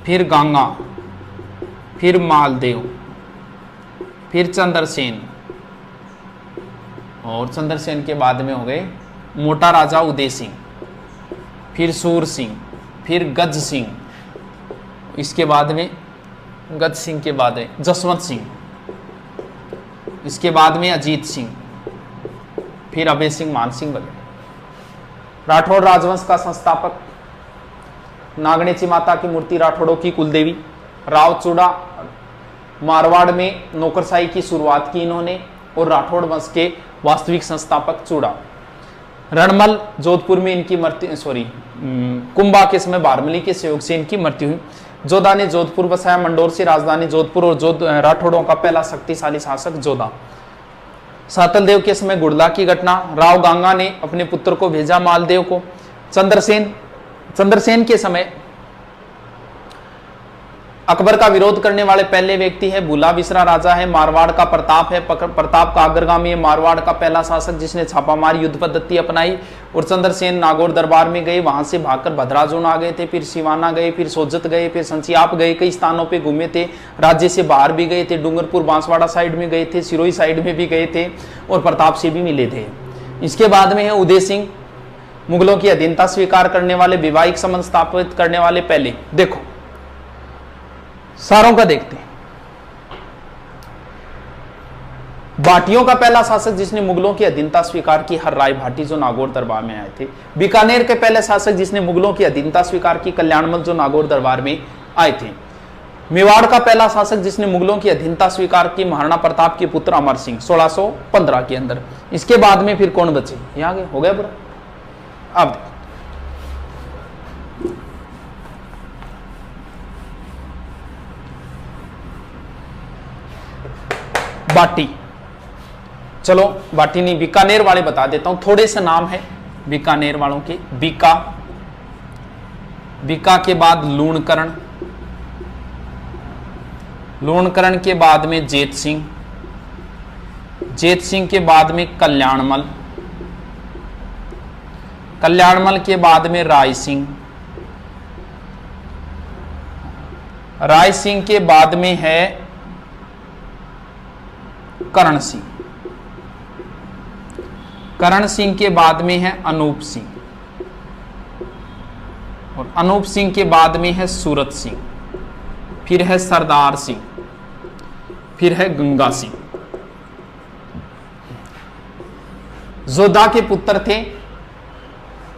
Speaker 1: फिर गंगा, फिर मालदेव, फिर चंद्रसेन और चंद्रसेन के बाद में हो गए मोटा राजा उदय सिंह, फिर सूर सिंह, फिर गज सिंह, इसके बाद में गज सिंह के बाद है जसवंत सिंह, इसके बाद में अजीत सिंह, फिर अभय सिंह, मान सिंह वगैरह। राठौड़ राजवंश का संस्थापक, नागणेची माता की मूर्ति राठौड़ों की कुलदेवी। राव चूड़ा मारवाड़ में नौकरशाही की शुरुआत की इन्होंने और राठौड़ वंश के वास्तविक संस्थापक चूड़ा। रणमल जोधपुर में इनकी मृत्यु कुंभा के समय बारमली के सहयोग से इनकी मृत्यु हुई। जोधा ने जोधपुर बसाया, मंडोर से राजधानी जोधपुर और राठौड़ों का पहला शक्तिशाली शासक जोधा। सातलदेव के समय गुड़ला की घटना, राव गांगा ने अपने पुत्र को भेजा मालदेव को। चंद्रसेन के समय अकबर का विरोध करने वाले पहले व्यक्ति है भूला बिसरा राजा है। मारवाड़ का प्रताप है, प्रताप का अग्रगामी है, मारवाड़ का पहला शासक जिसने छापामार युद्ध पद्धति अपनाई। और चंद्रसेन नागौर दरबार में गए, वहां से भागकर भद्राजून आ गए थे, फिर सिवाना गए, फिर सोजत गए, फिर संचियाप गए, कई स्थानों पे घूमे थे। राज्य से बाहर भी गए थे, डूंगरपुर बांसवाड़ा साइड में गए थे, सिरोही साइड में भी गए थे और प्रताप से भी मिले थे। इसके बाद में है उदय सिंह, मुगलों की अधीनता स्वीकार करने वाले, वैवाहिक संबंध स्थापित करने वाले पहले। देखो सारों का देखते हैं। भाटियों का पहला शासक जिसने मुगलों की अधीनता स्वीकार की, हर राय भाटी जो नागौर दरबार में आए थे। बीकानेर के पहले शासक जिसने मुगलों की अधीनता स्वीकार की, कल्याणमल जो नागौर दरबार में आए थे। मेवाड़ का पहला शासक जिसने मुगलों की अधीनता स्वीकार की, महाराणा प्रताप के पुत्र अमर सिंह 1615 के अंदर। इसके बाद में फिर कौन बचे, ये आगे हो गया पूरा। अब बाटी, चलो बाटी नहीं, बीकानेर वाले बता देता हूं, थोड़े से नाम है बीकानेर वालों के। बीका, बीका के बाद लूणकरण, लूणकरण के बाद में जेत सिंह, जेत सिंह के बाद में कल्याणमल, कल्याणमल के बाद में राय सिंह, राय सिंह के बाद में है करण सिंह, करण सिंह के बाद में है अनूप सिंह, और अनूप सिंह के बाद में है सूरत सिंह, फिर है सरदार सिंह, फिर है गंगा सिंह। जोधा के पुत्र थे,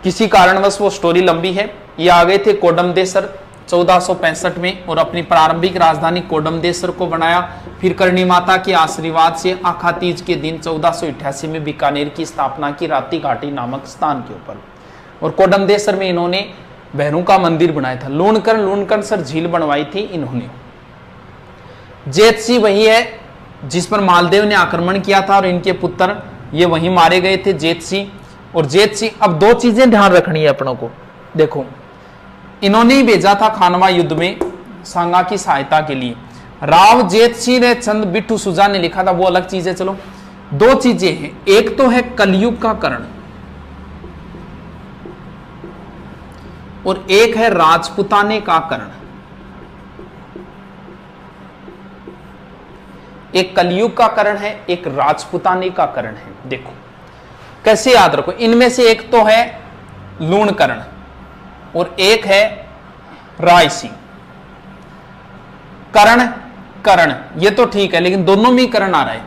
Speaker 1: किसी कारणवश वो स्टोरी लंबी है। ये आ गए थे कोडमदेसर 1465 में और अपनी प्रारंभिक राजधानी कोडमदेसर को बनाया। फिर करणी माता के आशीर्वाद से आखा तीज के दिन 1488 में बीकानेर की स्थापना की, राती घाटी नामक स्थान के ऊपर। और कोडमदेसर में इन्होंने भैरू का मंदिर बनाया था। लूणकरण सर झील बनवाई थी इन्होंने। जेतसी वही है जिस पर मालदेव ने आक्रमण किया था और इनके पुत्र ये वहीं मारे गए थे, जेतसी और जेतसी। अब दो चीजें ध्यान रखनी है अपनों को, देखो इन्होंने ही भेजा था खानवा युद्ध में सांगा की सहायता के लिए। राव जेतसी ने चंद बिट्टू सुजा ने लिखा था, वो अलग चीज है। चलो दो चीजें हैं, एक तो है कलयुग का कर्ण और एक है राजपुताने का कर्ण। एक कलयुग का कर्ण है, एक राजपुताने का कर्ण है। देखो कैसे याद रखो, इनमें से एक तो है लूणकरण और एक है राय सिंह। कर्ण कर्ण ये तो ठीक है, लेकिन दोनों में कर्ण आ रहा है।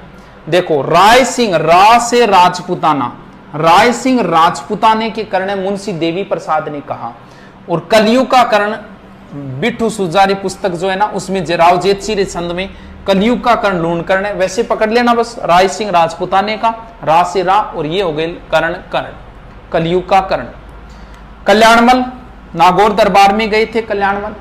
Speaker 1: देखो राय सिंह, रा से राजपुताना, राय सिंह राजपुताने के कर्ण है, मुंशी देवी प्रसाद ने कहा। और कलयुग का कर्ण बिट्टू सुजारी पुस्तक जो है ना, उसमें राव जेतसी छंद में कलयुग का कर्ण लूणकरण है। वैसे पकड़ लेना बस, राय सिंह राजपुताने का, रा से रा, और ये हो गए कर्ण कर्ण, कलयुग का कर्ण। कल्याणमल नागौर दरबार में गए थे कल्याणमल।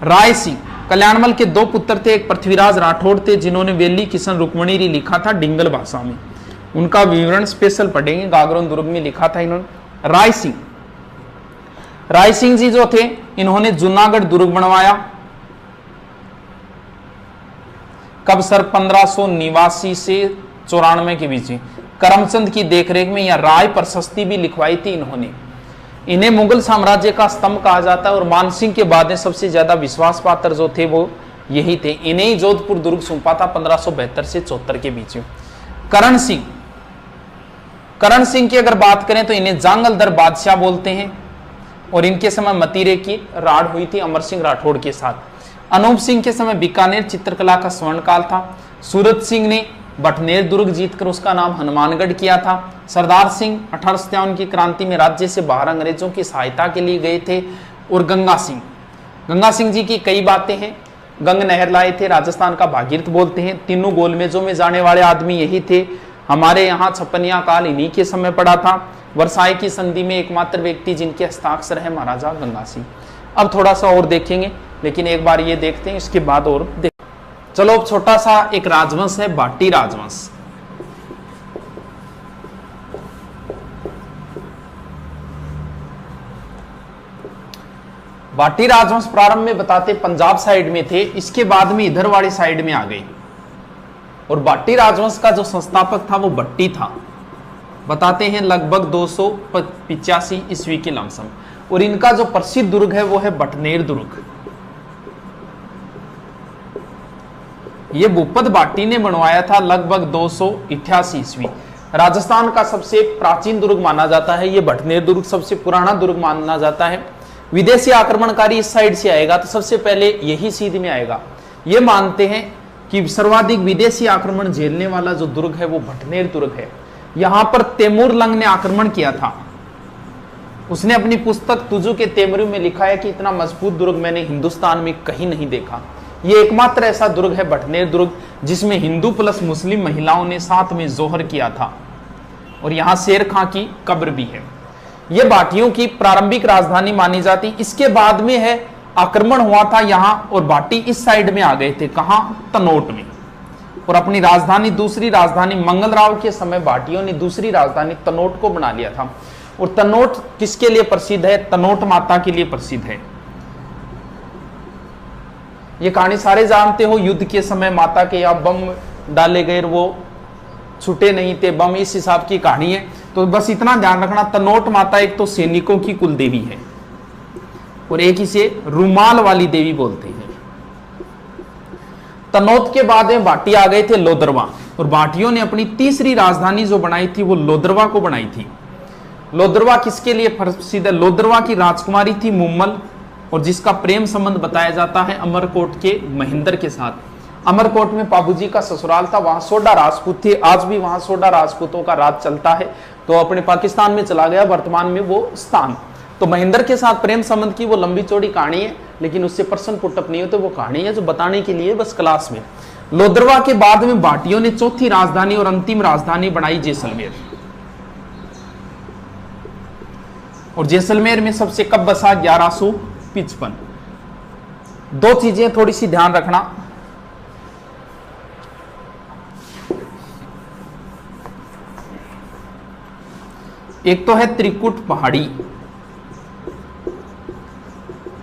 Speaker 1: राय सिंह, कल्याणमल के दो पुत्र थे, एक पृथ्वीराज राठौड़ थे जिन्होंने वेली किशन रुक्मणी लिखा था डिंगल भाषा में, उनका विवरण स्पेशल पढ़ेंगे, गागरोन दुर्ग में लिखा था इन्होंने। राय सिंह, राय सिंह जी जो थे इन्होंने जूनागढ़ दुर्ग बनवाया। कब सर 1589 से 94 के बीच में करमचंद की देखरेख में, या राय प्रशस्ति भी लिखवाई थी इन्होंने। इन्हें मुगल साम्राज्य का स्तंभ कहा जाता है और मानसिंह के बाद में सबसे ज्यादा विश्वास पात्र जो थे वो यही थे। इन्हें ही जोधपुर दुर्ग सौंपा था 1572 से 74 के बीच में। करण सिंह, करण सिंह की अगर बात करें तो इन्हें जांगलदर बादशाह बोलते हैं और इनके समय मतीरे की राड़ हुई थी अमर सिंह राठौड़ के साथ। अनूप सिंह के समय बीकानेर चित्रकला का स्वर्णकाल था। सूरत सिंह ने बटनेर दुर्ग जीतकर उसका नाम हनुमानगढ़ किया था। सरदार सिंह 1857 की क्रांति में राज्य से बाहर अंग्रेजों की सहायता के लिए गए थे। और गंगा सिंह, गंगा सिंह जी की कई बातें हैं। गंग नहर लाए थे, राजस्थान का भागीरथ बोलते हैं। तीनों गोलमेजों में जाने वाले आदमी यही थे। हमारे यहाँ छप्पनिया काल इन्हीं के समय पड़ा था। वर्साई की संधि में एकमात्र व्यक्ति जिनके हस्ताक्षर है महाराजा गंगा सिंह। अब थोड़ा सा और देखेंगे, लेकिन एक बार ये देखते हैं, इसके बाद और देख। चलो अब छोटा सा एक राजवंश है भाटी राजवंश। भाटी राजवंश प्रारंभ में बताते पंजाब साइड में थे, इसके बाद में इधर वाली साइड में आ गए। और भाटी राजवंश का जो संस्थापक था वो भट्टी था, बताते हैं लगभग 285 ईस्वी के लमसम। और इनका जो प्रसिद्ध दुर्ग है वो है बटनेर दुर्ग। ये भूपत भाटी ने बनवाया था लगभग 288 ईस्वी। राजस्थान का सबसे प्राचीन दुर्ग माना जाता है ये बटनेर दुर्ग, सबसे पुराना दुर्ग माना जाता है। विदेशी आक्रमणकारी इस साइड से आएगा तो सबसे पहले यही सीध में आएगा। ये मानते हैं कि सर्वाधिक विदेशी आक्रमण झेलने वाला जो दुर्ग है वो भटनेर दुर्ग है। यहां पर तैमूर लंग ने आक्रमण किया था। उसने अपनी पुस्तक तुजु के तैमूरी में लिखा है कि इतना मजबूत दुर्ग मैंने हिंदुस्तान में कहीं नहीं देखा। ये एकमात्र ऐसा दुर्ग है भटनेर दुर्ग जिसमें हिंदू प्लस मुस्लिम महिलाओं ने साथ में जोहर किया था, और यहां शेर खां की कब्र भी है। यह भाटियों की प्रारंभिक राजधानी मानी जाती। इसके बाद में है आक्रमण हुआ था यहां, और भाटी इस साइड में आ गए थे, कहां, तनोट में, और अपनी राजधानी, दूसरी राजधानी मंगलराव के समय भाटियों ने दूसरी राजधानी तनोट को बना लिया था। और तनोट किसके लिए प्रसिद्ध है? तनोट माता के लिए प्रसिद्ध है। ये कहानी सारे जानते हो, युद्ध के समय माता के यहाँ बम डाले गए, वो छूटे नहीं थे बम, इस हिसाब की कहानी है। तो बस इतना ध्यान रखना, तनोट माता एक तो सैनिकों की कुल देवी है और एक इसे रुमाल वाली देवी बोलते हैं। तनोट के बाद में भाटी आ गए थे लोदरवा, और भाटियों ने अपनी तीसरी राजधानी जो बनाई थी वो लोदरवा को बनाई थी। लोदरवा किसके लिए प्रसिद्ध है? लोदरवा की राजकुमारी थी मुम्मल, और जिसका प्रेम संबंध बताया जाता है अमरकोट के महेंद्र के साथ। अमरकोट में पाबूजी का ससुराल था, वहां सोडा राजपूत थे, आज भी वहां सोडा राजपूतों का राज चलता है। तो अपने पाकिस्तान में चला गया वर्तमान में वो स्थान। तो महेंद्र के साथ प्रेम संबंध की वो लंबी चौड़ी कहानी है, लेकिन उससे प्रश्न पुटअप नहीं होते, वो कहानी है जो बताने के लिए बस क्लास में। लोदरवा के बाद में भाटियों ने चौथी राजधानी और अंतिम राजधानी बनाई जैसलमेर। और जैसलमेर में सबसे कब बसा? 1155। दो चीजें थोड़ी सी ध्यान रखना। एक तो है त्रिकुट पहाड़ी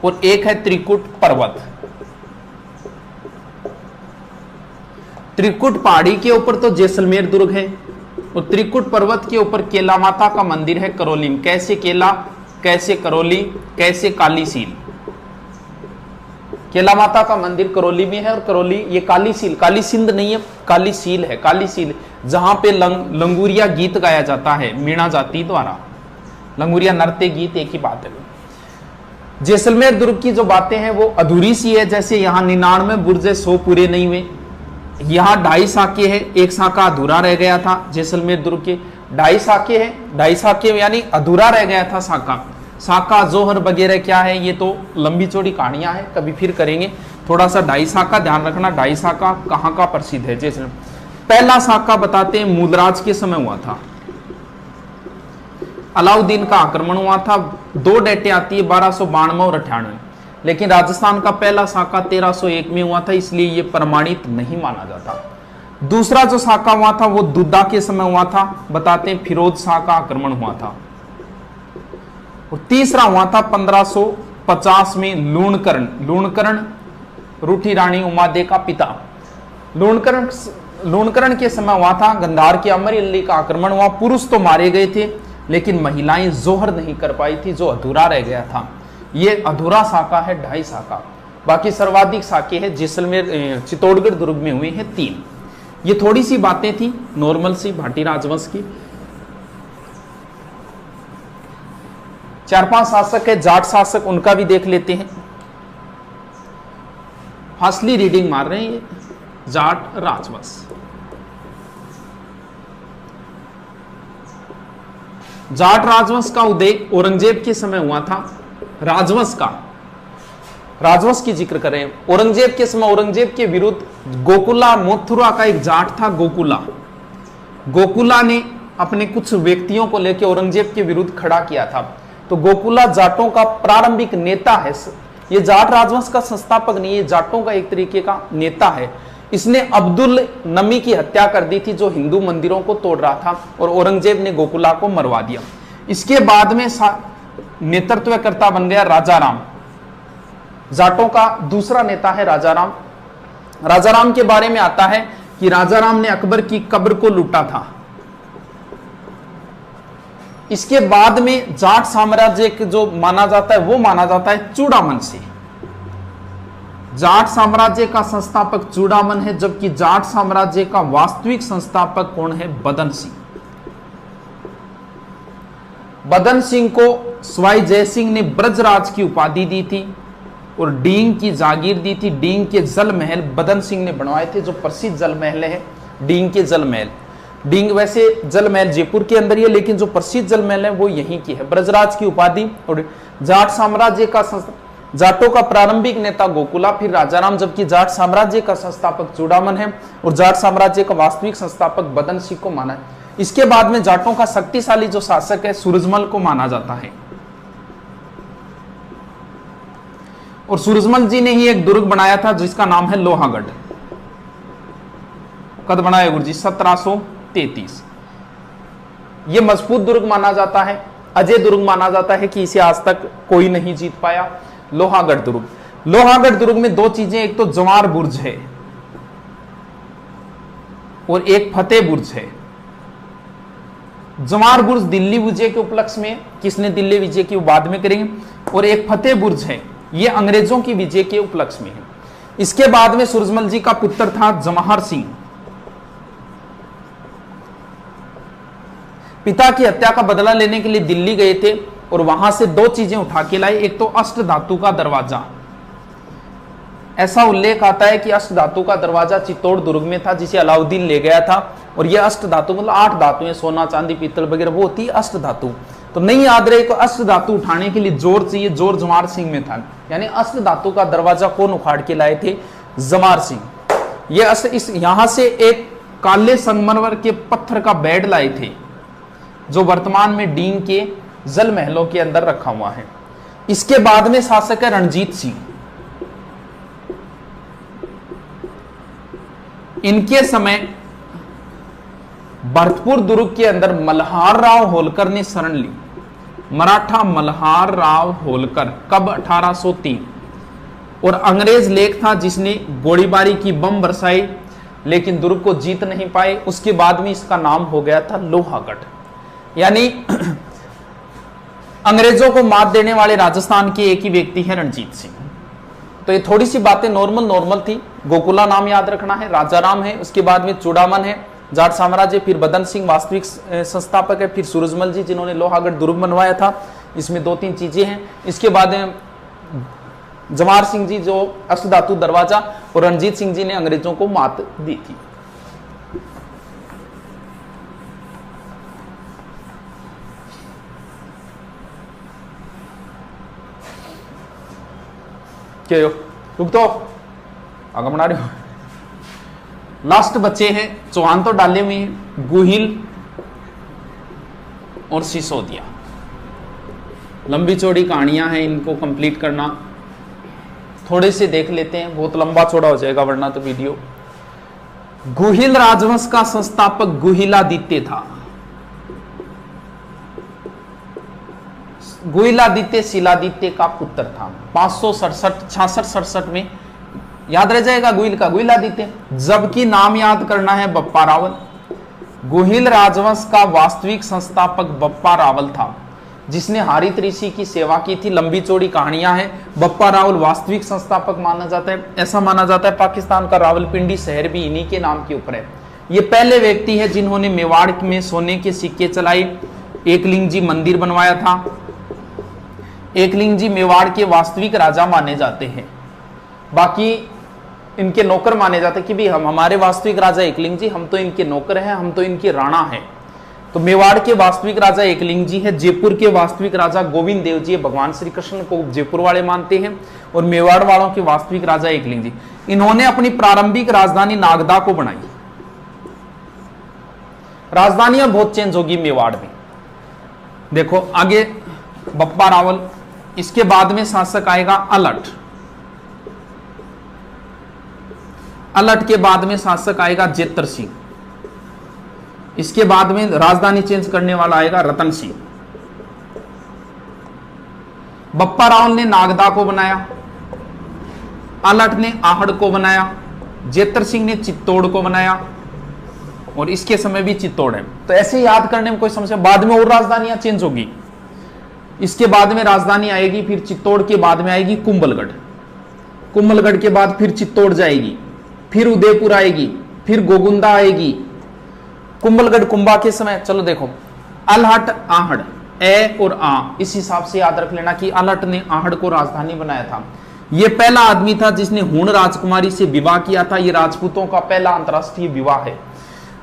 Speaker 1: और एक है त्रिकुट पर्वत। त्रिकुट पहाड़ी के ऊपर तो जैसलमेर दुर्ग है, और त्रिकुट पर्वत के ऊपर केला माता का मंदिर है करोलीन। कैसे केला, कैसे करौली, कैसे कालीसील। केला माता का मंदिर करौली में है, और करौली ये कालीसील, काली सिंध नहीं है, कालीसील है, कालीसील जहां पे लंगूरिया गीत गाया जाता है मीणा जाति द्वारा। लंगूरिया नृत्य गीत एक ही बात है। जैसलमेर दुर्ग की जो बातें हैं वो अधूरी सी है, जैसे यहाँ 99 बुर्ज 100 पूरे नहीं हुए। यहाँ 2.5 साके है, एक साका अधूरा रह गया था। जैसलमेर दुर्ग के 2.5 साके है, 2.5 साके यानी अधूरा रह गया था साका। साका जोहर वगैरह क्या है ये तो लंबी चौड़ी कहानियां हैं, कभी फिर करेंगे। थोड़ा सा 2.5 साका ध्यान रखना। 2.5 साका कहाँ का प्रसिद्ध है? जैसलमेर। पहला साका बताते हैं मूलराज के समय हुआ था, अलाउद्दीन का आक्रमण हुआ था। 2 डेटें आती है 1292 और 98, लेकिन राजस्थान का पहला साका 1301 में हुआ था, इसलिए यह प्रमाणित नहीं माना जाता। दूसरा जो साका हुआ था वो दुद्दा के समय हुआ था, बताते हैं फिरोज शाह का आक्रमण हुआ था। और तीसरा हुआ था 1550 में लूणकरण। लूणकरण रूठी रानी उमादे का पिता। लूणकरण के समय हुआ था। गंधार के अमर अली का आक्रमण हुआ। पुरुष तो मारे गए थे, लेकिन महिलाएं जोहर नहीं कर पाई थी, जो अधूरा रह गया था। ये अधूरा साका है 2.5 साका। बाकी सर्वाधिक साके है जैसलमेर चित्तौड़गढ़ दुर्ग में हुए हैं 3। ये थोड़ी सी बातें थी नॉर्मल सी भाटी राजवंश की। 4-5 शासक है जाट शासक, उनका भी देख लेते हैं। फासली रीडिंग मार रहे हैं ये जाट राजवंश। जाट राजवंश का उदय औरंगजेब के समय हुआ था। राजवंश की जिक्र करें, औरंगजेब के समय औरंगजेब के विरुद्ध गोकुला मथुरा का एक जाट था गोकुला ने अपने कुछ व्यक्तियों को लेकर औरंगजेब के विरुद्ध खड़ा किया था। तो गोकुला जाटों का प्रारंभिक नेता है। ये जाट राजवंश का संस्थापक नहीं है, जाटों का एक तरीके का नेता है। इसने अब्दुल नमी की हत्या कर दी थी, जो हिंदू मंदिरों को तोड़ रहा था, और औरंगजेब ने गोकुला को मरवा दिया। इसके बाद में नेतृत्वकर्ता बन गया राजाराम। जाटों का दूसरा नेता है राजाराम। राजाराम के बारे में आता है कि राजाराम ने अकबर की कब्र को लूटा था। इसके बाद में जाट साम्राज्य के जो माना जाता है वो माना जाता है चूड़ामन से। जाट साम्राज्य का संस्थापक चूड़ामन है, जबकि जाट साम्राज्य का वास्तविक संस्थापक कौन है? बदन सिंह। बदन सिंह को सवाई जयसिंह ने ब्रजराज की उपाधि दी थी। और डींग की जागीर दी थी। डींग के जल महल बदन सिंह ने बनवाए थे, जो प्रसिद्ध जल महल है डींग के जल महल। डींग वैसे जल महल जयपुर के अंदर ही है, लेकिन जो प्रसिद्ध जल महल है वो यहीं की है। ब्रजराज की उपाधि और जाट साम्राज्य का जाटों का प्रारंभिक नेता गोकुला, फिर राजाराम, जबकि जाट साम्राज्य का संस्थापक चूड़ामन है और जाट साम्राज्य का वास्तविक संस्थापक बदन सिंह को माना है। इसके बाद में जाटों का शक्तिशाली जो शासक है सूरजमल को माना जाता है। और सूरजमल जी ने ही एक दुर्ग बनाया था जिसका नाम है लोहागढ़। कद बनाया गुरुजी 1733। यह मजबूत दुर्ग माना जाता है, अजय दुर्ग माना जाता है कि इसे आज तक कोई नहीं जीत पाया। लोहागढ़ दुर्ग, लोहागढ़ दुर्ग में दो चीजें, एक तो जवार बुर्ज है और एक फतेह बुर्ज है। जवार बुर्ज दिल्ली विजय के उपलक्ष्य में, किसने दिल्ली विजय की बाद में करेंगे, और एक फतेह बुर्ज है, यह अंग्रेजों की विजय के उपलक्ष्य में है। इसके बाद में सूरजमल जी का पुत्र था जवाहर सिंह, पिता की हत्या का बदला लेने के लिए दिल्ली गए थे और वहां से दो चीजें उठा के लाए। एक तो अष्ट धातु का दरवाजा, ऐसा उल्लेख आता है कि अष्ट धातु का दरवाजा चित्तौड़ दुर्ग में था जिसे अलाउद्दीन ले गया था। और यह अष्ट धातु मतलब 8 धातुएं, सोना चांदी पीतल वगैरह, वो होती है अष्ट धातु। तो नहीं याद रहे को अष्ट धातु उठाने के लिए जोर चाहिए, जोर जवाहर सिंह में था। यानी अष्ट धातु का दरवाजा कौन उखाड़ के लाए थे? जवाहर सिंह। ये इस यहां से एक काले संगमरमर के पत्थर का बेड लाए थे जो वर्तमान में डींग के जल महलों के अंदर रखा हुआ है। इसके बाद में शासक है रणजीत सिंह। इनके समय भरतपुर दुर्ग के अंदर मल्हार राव होलकर ने शरण ली। मराठा मल्हार राव होलकर, कब? 1803। और अंग्रेज लेख था जिसने गोलीबारी की, बम बरसाई, लेकिन दुर्ग को जीत नहीं पाए। उसके बाद में इसका नाम हो गया था लोहागढ़। यानी अंग्रेजों को मात देने वाले राजस्थान के एक ही व्यक्ति है रणजीत सिंह। तो ये थोड़ी सी बातें नॉर्मल थी। गोकुला नाम याद रखना है, राजाराम है, उसके बाद में चूड़ामन है, जाट साम्राज्य, फिर बदन सिंह वास्तविक संस्थापक है, फिर सूरजमल जी जिन्होंने लोहागढ़ दुर्ग बनवाया था। इसमें 2-3 चीजें हैं। इसके बाद जवाहर सिंह जी जो अष्ट धातु दरवाजा, और रणजीत सिंह जी ने अंग्रेजों को मात दी थी। क्या रुक तो आगे बना रहे हो। लास्ट बच्चे हैं, चौहान तो डाले हुए हैं, गुहिल और सिसोदिया। लंबी चौड़ी कहानियां हैं, इनको कंप्लीट करना। थोड़े से देख लेते हैं, बहुत लंबा चौड़ा हो जाएगा वरना तो वीडियो। गुहिल राजवंश का संस्थापक गुहिलादित्य था। गुहिलादित्य शिलादित्य का पुत्र था। 567 में याद रह जाएगा गुहिल का, गुहिलादित्य। जबकि नाम याद करना है बप्पा रावल। गुहिल राजवंश का वास्तविक संस्थापक बप्पा रावल था, जिसने हरित ऋषि की सेवा की थी। लंबी चौड़ी कहानियां हैं। बप्पा रावल वास्तविक संस्थापक माना जाता है। ऐसा माना जाता है पाकिस्तान का रावलपिंडी शहर भी इन्हीं के नाम के ऊपर है। ये पहले व्यक्ति है जिन्होंने मेवाड़ में सोने के सिक्के चलाए। एकलिंग जी मंदिर बनवाया था। एकलिंग जी मेवाड़ के वास्तविक राजा माने जाते हैं, बाकी इनके नौकर माने जाते हैं कि भी हमारे वास्तविक राजा एकलिंग जी, हम तो इनके नौकर हैं, हम तो इनके राणा हैं। तो मेवाड़ के वास्तविक राजा एकलिंग जी है। जयपुर के वास्तविक राजा गोविंद देव जी है। भगवान श्री कृष्ण को जयपुर वाले मानते हैं और मेवाड़ वालों के वास्तविक राजा एकलिंग जी। इन्होंने अपनी प्रारंभिक राजधानी नागदा को बनाई। राजधानियां बहुत चेंज होगी मेवाड़ में। देखो आगे बप्पा रावल, इसके बाद में शासक आएगा अलट। अलट के बाद में शासक आएगा जेतर सिंह। इसके बाद में राजधानी चेंज करने वाला आएगा रतन सिंह। बप्पा रावल ने नागदा को बनाया, अलट ने आहड़ को बनाया, जेतर सिंह ने चित्तौड़ को बनाया, और इसके समय भी चित्तौड़ है। तो ऐसे याद करने में कोई समस्या। बाद में और राजधानियां चेंज होगी। इसके बाद में राजधानी आएगी, फिर चित्तौड़ के बाद में आएगी कुंभलगढ़। कुंभलगढ़ के बाद फिर चित्तौड़ जाएगी, फिर उदयपुर आएगी, फिर गोगुंदा आएगी। कुंभलगढ़ कुंभा के समय, चलो देखो, अलहट आहड़, ए और आ, इस हिसाब से याद रख लेना कि अलहट ने आहड़ को राजधानी बनाया था। ये पहला आदमी था जिसने हुण राजकुमारी से विवाह किया था। ये राजपूतों का पहला अंतरराष्ट्रीय विवाह है।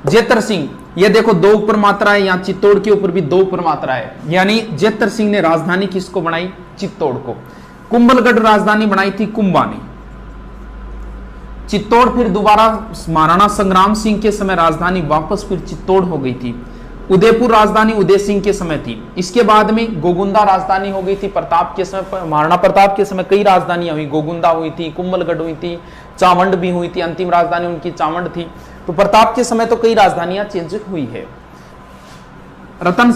Speaker 1: जेतर सिंह, ये देखो 2 ऊपर मात्रा है, यहाँ चित्तौड़ के ऊपर भी 2 ऊपर मात्रा है, यानी जेतर सिंह ने राजधानी किसको बनाई? चित्तौड़ को। कुंभलगढ़ राजधानी बनाई थी कुंभा ने। चित्तौड़ फिर दोबारा महाराणा संग्राम सिंह के समय राजधानी वापस फिर चित्तौड़ हो गई थी। उदयपुर राजधानी उदय सिंह के समय थी। इसके बाद में गोगुंदा राजधानी हो गई थी प्रताप के समय। महाराणा प्रताप के समय कई राजधानियां हुई, गोगुंदा हुई थी, कुंभलगढ़ हुई थी, चावंड भी हुई थी, अंतिम राजधानी उनकी चावंड थी। तो प्रताप के समय तो कई राजधानियां चेंज हुई है। रतन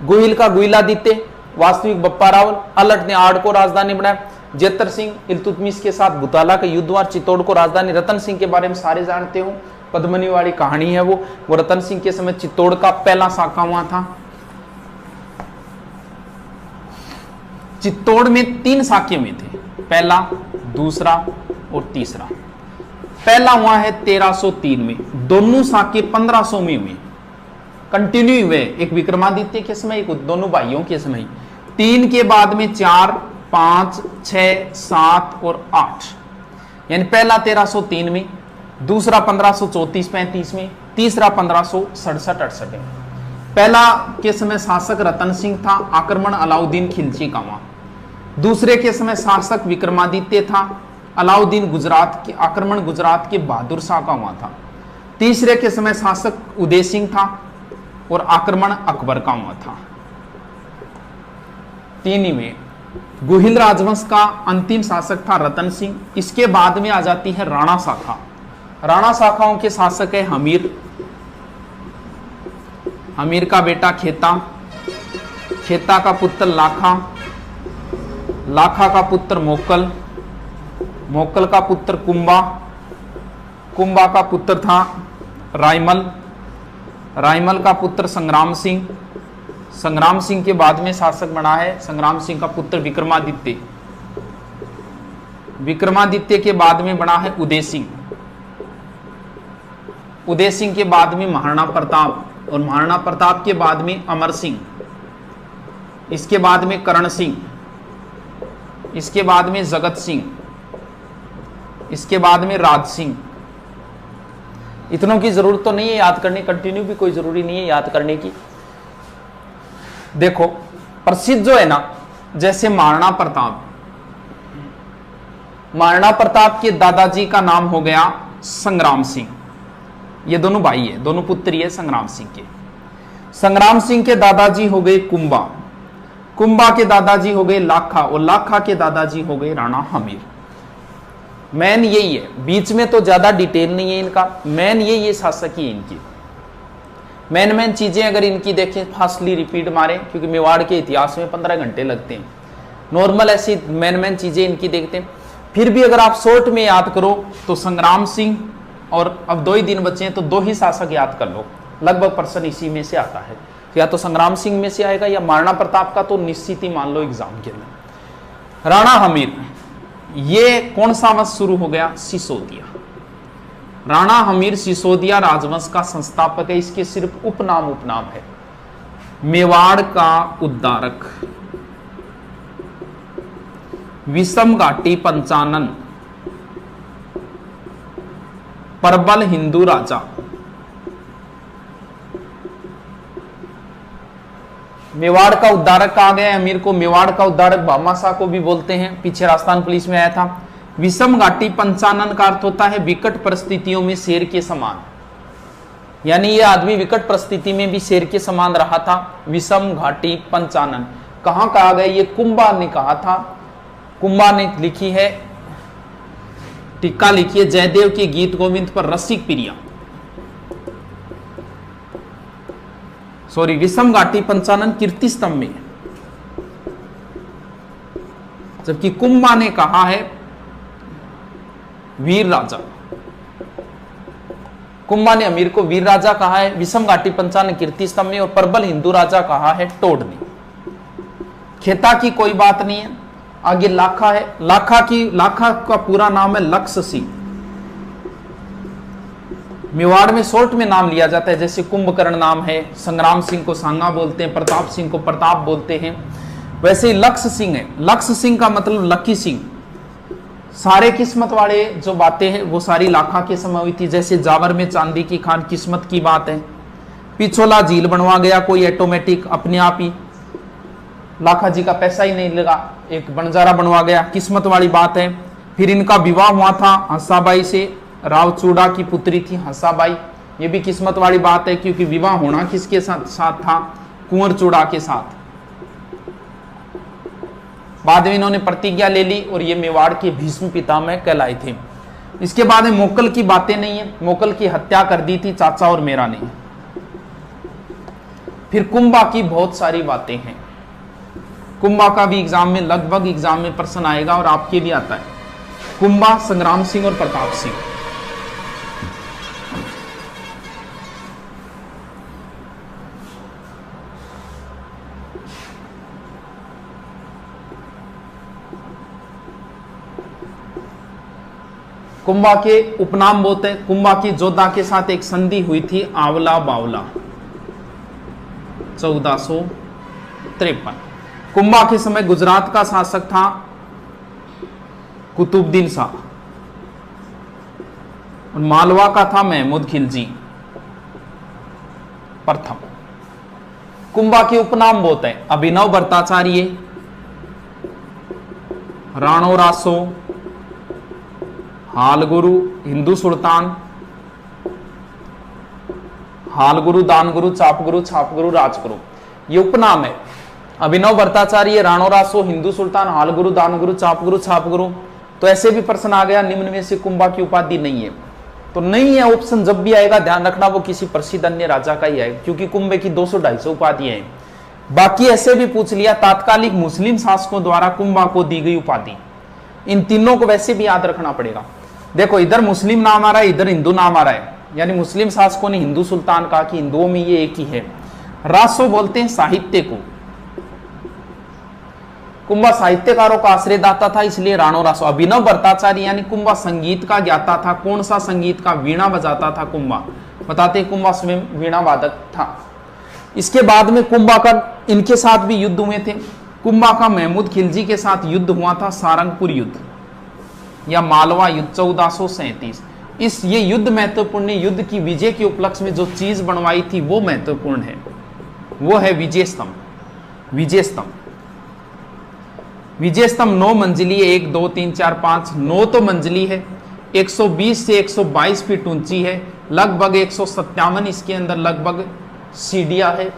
Speaker 1: गोहिल का गोहिलादित्य, वास्तविक बप्पा रावल, अलट ने आड़ को राजधानी बनाया। जेतर सिंह इल्तुतमिश के साथ बुताला का युद्ध हुआ, चित्तौड़ को राजधानी। रतन सिंह के बारे में सारे जानते हो, पद्मनी वाली कहानी है वो रतन सिंह के समय चित्तौड़ का पहला साका हुआ था। चित्तौड़ में 3 साके में थे, पहला, दूसरा और तीसरा। पहला हुआ है 1303 में, दोनों साके 1500 में हुए, कंटिन्यू हुए, एक विक्रमादित्य के समय, एक दोनों भाइयों के समय। 3 के बाद में 4, 5, 6, 7 और 8, यानी पहला 1303 में, दूसरा 1534-35 में, तीसरा 1567-68 में। पहला के समय शासक रतन सिंह था, आक्रमण अलाउद्दीन खिलजी का हुआ। दूसरे के समय शासक विक्रमादित्य था, अलाउद्दीन गुजरात के आक्रमण गुजरात के बहादुर शाह का हुआ था। तीसरे के समय शासक उदय सिंह था और आक्रमण अकबर का हुआ था। 3 में गोहिल राजवंश का अंतिम शासक था रतन सिंह। इसके बाद में आ जाती है राणा शाखा। राणा शाखाओं के शासक है हमीर, हमीर का बेटा खेता, खेता का पुत्र लाखा, लाखा का पुत्र मोक्कल, मोक्कल का पुत्र कुंभा, कुंभा का पुत्र था रायमल, रायमल का पुत्र संग्राम सिंह, संग्राम सिंह के बाद में शासक बना है संग्राम सिंह का पुत्र विक्रमादित्य, विक्रमादित्य के बाद में बना है उदय सिंह, उदय सिंह के बाद में महाराणा प्रताप, और महाराणा प्रताप के बाद में अमर सिंह, इसके बाद में करण सिंह, इसके बाद में जगत सिंह, इसके बाद में राज सिंह। इतनों की जरूरत तो नहीं है याद करने, कंटिन्यू भी कोई जरूरी नहीं है याद करने की। देखो प्रसिद्ध जो है ना, जैसे महाराणा प्रताप, महाराणा प्रताप के दादाजी का नाम हो गया संग्राम सिंह। ये दोनों भाई है, दोनों पुत्री है संग्राम सिंह के। संग्राम सिंह के दादाजी हो गए कुंभा, कुंभा के दादाजी हो गए लाखा, और लाखा के दादाजी हो गए राणा हमीर। मैन यही है, बीच में तो ज्यादा डिटेल नहीं है इनका, मैन ये शासक ही है इनकी। मैन चीजें अगर इनकी देखें, फास्टली रिपीट मारे, क्योंकि मेवाड़ के इतिहास में 15 घंटे लगते हैं। नॉर्मल ऐसी मैन चीजें इनकी देखते हैं। फिर भी अगर आप शॉर्ट में याद करो तो संग्राम सिंह, और अब 2 ही दिन बचे हैं तो 2 ही शासक याद कर लो, लगभग पर्सन इसी में से आता है। या तो संग्राम सिंह में से आएगा या महाराणा प्रताप का तो निश्चित ही मान लो एग्जाम के अंदर। राणा हमीर, ये कौन सा वंश शुरू हो गया? सिसोदिया। राणा हमीर सिसोदिया राजवंश का संस्थापक है। इसके सिर्फ उपनाम है। मेवाड़ का उद्धारक, विषम घाटी पंचानन, प्रबल हिंदू राजा। मेवाड़ का उद्धारक कहा गया है अमीर को। मेवाड़ का उद्धारक भामाशाह को भी बोलते हैं, पीछे राजस्थान पुलिस में आया था। विषम घाटी पंचानन का अर्थ होता है विकट परिस्थितियों में शेर के समान, यानी ये आदमी विकट परिस्थिति में भी शेर के समान रहा था। विषम घाटी पंचानन कहां कहा गया? ये कुंभा ने कहा था। कुंभा ने लिखी है, टीका लिखी है जयदेव के गीत गोविंद पर रसिक प्रिया, सॉरी विषम घाटी पंचानन कीर्ति स्तंभ में, जबकि कुंभा ने कहा है वीर राजा। कुंभा ने अमीर को वीर राजा कहा है, विषम घाटी पंचानन कीर्ति स्तंभ में, और प्रबल हिंदू राजा कहा है टोड ने। खेता की कोई बात नहीं है। आगे लाखा है। लाखा का पूरा नाम है लक्ष्य सिंह। मेवाड़ में शॉर्ट में नाम लिया जाता है, जैसे कुंभकर्ण नाम है, संग्राम सिंह को सांगा बोलते हैं, प्रताप सिंह को प्रताप बोलते हैं। वैसे ही लक्ष्य सिंह है, लक्ष्य सिंह का मतलब लकी सिंह। सारे किस्मत वाले जो बातें हैं वो सारी लाखा के समय हुई थी। जैसे जावर में चांदी की खान, किस्मत की बात है। पिछोला झील बनवा गया कोई ऑटोमेटिक अपने आप ही, लाखा जी का पैसा ही नहीं लगा, एक बंजारा बनवा गया, किस्मत वाली बात है। फिर इनका विवाह हुआ था हंसाबाई से, रावचूड़ा की पुत्री थी हंसाबाई, ये भी किस्मत वाली बात है, क्योंकि विवाह होना किसके साथ था? कुंवर चूड़ा के साथ। बाद में इन्होंने प्रतिज्ञा ले ली और ये मेवाड़ के भीष्म पितामह कहलाए थे। इसके बाद में मोकल की बातें नहीं है, मोकल की हत्या कर दी थी चाचा और मेरा ने। फिर कुंभा की बहुत सारी बातें हैं। कुंभा का भी एग्जाम में, लगभग एग्जाम में प्रश्न आएगा और आपके भी आता है। कुंभा संग्राम सिंह और प्रताप सिंह। कुंभा के उपनाम बहुत है। कुंभा की जोधा के साथ एक संधि हुई थी आवला बावला 1453। कुंभा के समय गुजरात का शासक था कुतुबुद्दीन शाह और मालवा का था महमूद खिलजी प्रथम। कुंभा के उपनाम बहुत है। अभिनव भट्टाचार्य, राणो रासो, हालगुरु, हिंदू सुल्तान, हालगुरु, दानगुरु, चापगुरु, छापगुरु, राजगुरु, ये उपनाम है। अभिनव भट्टाचार्य, राणो रासो, हिंदू सुल्तान, हालगुरु, दानगुरु, चापगुरु, छापगुरु। तो ऐसे भी प्रश्न आ गया, निम्न में से कुंभा की उपाधि नहीं है, तो नहीं है ऑप्शन जब भी आएगा ध्यान रखना वो किसी प्रसिद्ध अन्य राजा का ही है, क्योंकि कुंभे की 200-250 उपाधियां हैं। बाकी ऐसे भी पूछ लिया, तात्कालिक मुस्लिम शासकों द्वारा कुंभा को दी गई उपाधि। इन तीनों को वैसे भी याद रखना पड़ेगा। देखो इधर मुस्लिम नाम आ रहा है, इधर हिंदू नाम आ रहा है, यानी मुस्लिम शासकों ने हिंदू सुल्तान कहा कि हिंदुओं में ये एक ही है। रासो बोलते हैं साहित्य को, कुंभा साहित्यकारों का आश्रयदाता था, इसलिए राणो रासो। अभिनव भट्टाचार्य यानी कुंभा संगीत का ज्ञाता था। कौन सा संगीत का? वीणा बजाता था कुंभा। बताते कुंभा स्वयं वीणा वादक था। इसके बाद में कुंभा का इनके साथ भी युद्ध हुए थे। कुंभा का महमूद खिलजी के साथ युद्ध हुआ था, सारंगपुर युद्ध या मालवा युद्ध 1437। ये युद्ध महत्वपूर्ण है। युद्ध की विजय के उपलक्ष्य में जो चीज बनवाई थी वो महत्वपूर्ण है, वो है विजय स्तंभ। विजय स्तंभ, विजय स्तंभ 9 मंजिली है, 1 2 3 4 5, 9 तो मंजिली है, 120 से 122 फीट ऊंची है, लगभग 157 इसके अंदर लगभग सीढ़ियां है।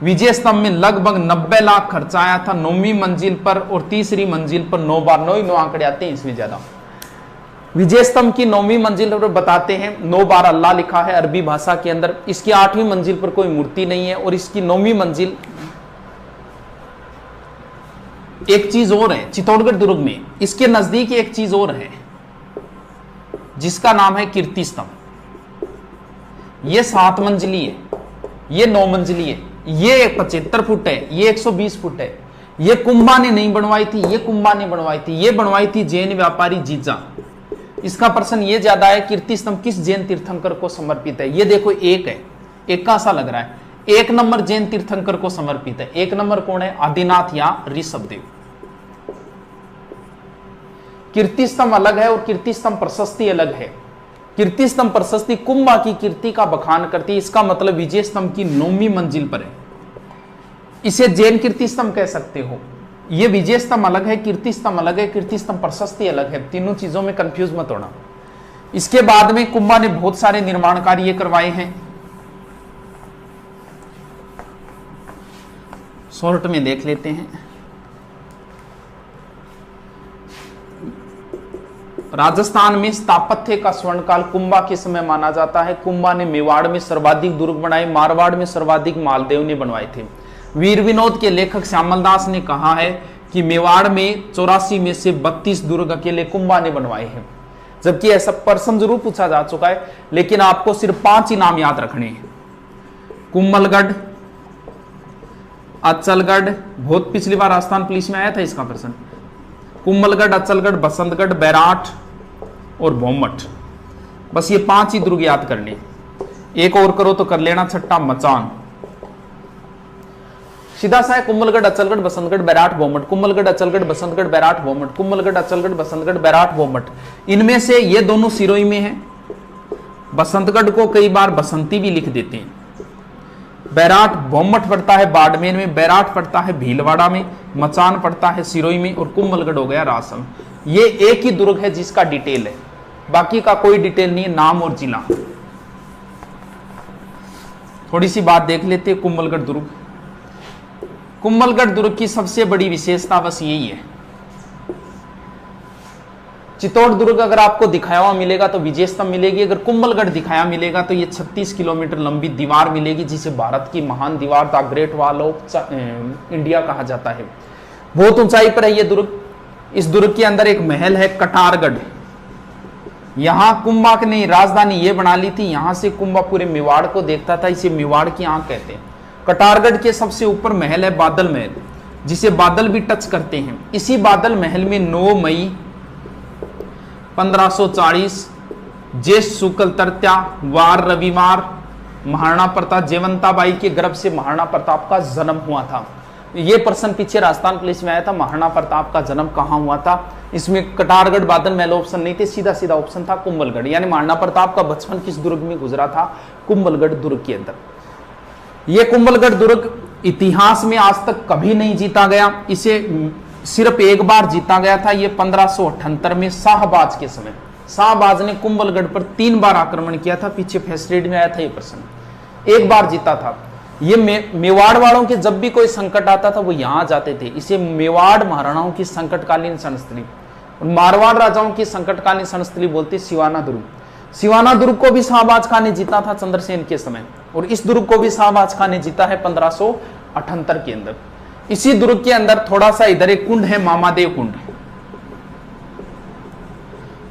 Speaker 1: विजय स्तंभ में लगभग 90 लाख खर्चा आया था 9वीं मंजिल पर, और तीसरी मंजिल पर 9 बार, 9 आंकड़े आते हैं इसमें ज्यादा। विजय स्तंभ की 9वीं मंजिल पर बताते हैं 9 बार अल्लाह लिखा है अरबी भाषा के अंदर। इसकी 8वीं मंजिल पर कोई मूर्ति नहीं है, और इसकी 9वीं मंजिल एक चीज और है चित्तौड़गढ़ दुर्ग में, इसके नजदीक एक चीज और है जिसका नाम है कीर्ति स्तंभ। ये 7 मंजिली है, ये 9 मंजिली है, ये 75 फुट है, ये 120 फुट है। ये कुंभा ने नहीं बनवाई थी, ये कुंभा ने बनवाई थी, ये बनवाई थी जैन व्यापारी जीजा। इसका प्रश्न ये ज्यादा है, कीर्ति स्तंभ किस जैन तीर्थंकर को समर्पित है? ये देखो एक है, एक का सा लग रहा है, 1 नंबर जैन तीर्थंकर को समर्पित है। 1 नंबर कौन है? आदिनाथ या ऋषभदेव। कीर्ति स्तंभ अलग है और कीर्ति स्तंभ प्रशस्ति अलग है। कीर्ति स्तंभ प्रशस्ति कुंभा की कीर्ति का बखान करती है, इसका मतलब विजय स्तंभ की 9वीं मंजिल पर है। इसे जैन कीर्ति स्तंभ कह सकते हो। ये विजय स्तंभ अलग है, कीर्ति स्तंभ अलग है, कीर्ति स्तंभ प्रशस्ति अलग है। तीनों चीजों में कंफ्यूज मत होना। इसके बाद में कुंभा ने बहुत सारे निर्माण कार्य करवाए हैं। शॉर्ट में देख लेते हैं। राजस्थान में स्थापत्य का स्वर्णकाल कुंभा के समय माना जाता है। कुंभा ने मेवाड़ में सर्वाधिक दुर्ग बनाए, मारवाड़ में सर्वाधिक मालदेव ने बनवाए थे। वीर विनोद के लेखक श्यामल दास ने कहा है कि मेवाड़ में 84 में से 32 दुर्ग अकेले कुंभा ने बनवाए हैं। जबकि ऐसा प्रश्न जरूर पूछा जा चुका है, लेकिन आपको सिर्फ 5 ही नाम याद रखने हैं। कुंभलगढ़, अचलगढ़, बहुत पिछली बार राजस्थान पुलिस में आया था इसका प्रश्न। कुंभलगढ़, अचलगढ़, बसंतगढ़, बैराट और भोमट, बस ये 5 ही दुर्ग याद करने। एक और करो तो कर लेना, छठा मचान। सीधा सा है कुंभलगढ़, अचलगढ़, बसंतगढ़, बैराट, भोमट, कुंभलगढ़, अचलगढ़, बसंतगढ़, बैराट, भोमट, कुंभलगढ़, अचलगढ़, बसंतगढ़, बैराट, भोमट। इनमें से ये दोनों सिरोही में है। बसंतगढ़ को कई बार बसंती भी लिख देते हैं। बैराट भोमट पड़ता है बाड़मेर में, बैराट पड़ता है भीलवाड़ा में, मचान पड़ता है सिरोही में, और कुंभलगढ़ हो गया रासम। ये एक ही दुर्ग है जिसका डिटेल है, बाकी का कोई डिटेल नहीं है, नाम और जिला। थोड़ी सी बात देख लेते हैं कुंभलगढ़ दुर्ग। कुंभलगढ़ दुर्ग की सबसे बड़ी विशेषता बस यही है। चित्तौड़ दुर्ग अगर आपको दिखाया हुआ मिलेगा तो विजय स्तंभ मिलेगी, अगर कुंभलगढ़ दिखाया मिलेगा तो ये 36 किलोमीटर लंबी दीवार मिलेगी, जिसे भारत की महान दीवार the great wall of India कहा जाता है। बहुत ऊंचाई पर है ये दुर्ग। इस दुर्ग के अंदर एक महल है कटारगढ़। यहां कुंभा ने राजधानी ये बना ली थी, यहां से कुंभा पूरे मेवाड़ को देखता था, इसे मेवाड़ की आंख कहते हैं। कटारगढ़ के सबसे ऊपर महल है बादल महल, जिसे बादल भी टच करते हैं। इसी बादल महल में 9 मई 1540 ज्येष्ठ शुक्ल तृतीया वार रविवार महाराणा प्रताप जयवंताबाई के गर्भ से महाराणा प्रताप का जन्म हुआ था। ये प्रश्न पीछे राजस्थान पुलिस में आया था, महाराणा प्रताप का जन्म कहां हुआ था। इसमें कटारगढ़ बादल महल ऑप्शन नहीं थे, सीधा सीधा ऑप्शन था कुंभलगढ़। यानी महाराणा प्रताप का बचपन किस दुर्ग में गुजरा था? कुंभलगढ़ दुर्ग के अंदर। यह कुंभलगढ़ दुर्ग इतिहास में आज तक कभी नहीं जीता गया, इसे सिर्फ एक बार जीता गया था। यह 1578 में शाहबाज के समय। शाहबाज ने कुंभलगढ़ पर 3 बार आक्रमण किया था। पीछे फर्स्ट रेड में आया था ये प्रश्न, एक बार जीता था। ये मेवाड़ वालों के जब भी कोई संकट आता था वो यहां जाते थे। इसे मेवाड़ महाराणाओं की संकटकालीन शरणस्थली, मारवाड़ राजाओं की संकटकालीन शरणस्थली बोलते सिवाना दुर्ग। सिवाना दुर्ग को भी शाहबाज खान ने जीता था चंद्रसेन के समय, और इस दुर्ग को भी शाहबाज खान ने जीता है 1578 के अंदर। इसी दुर्ग के अंदर थोड़ा सा इधर एक कुंड है, मामादेव कुंड।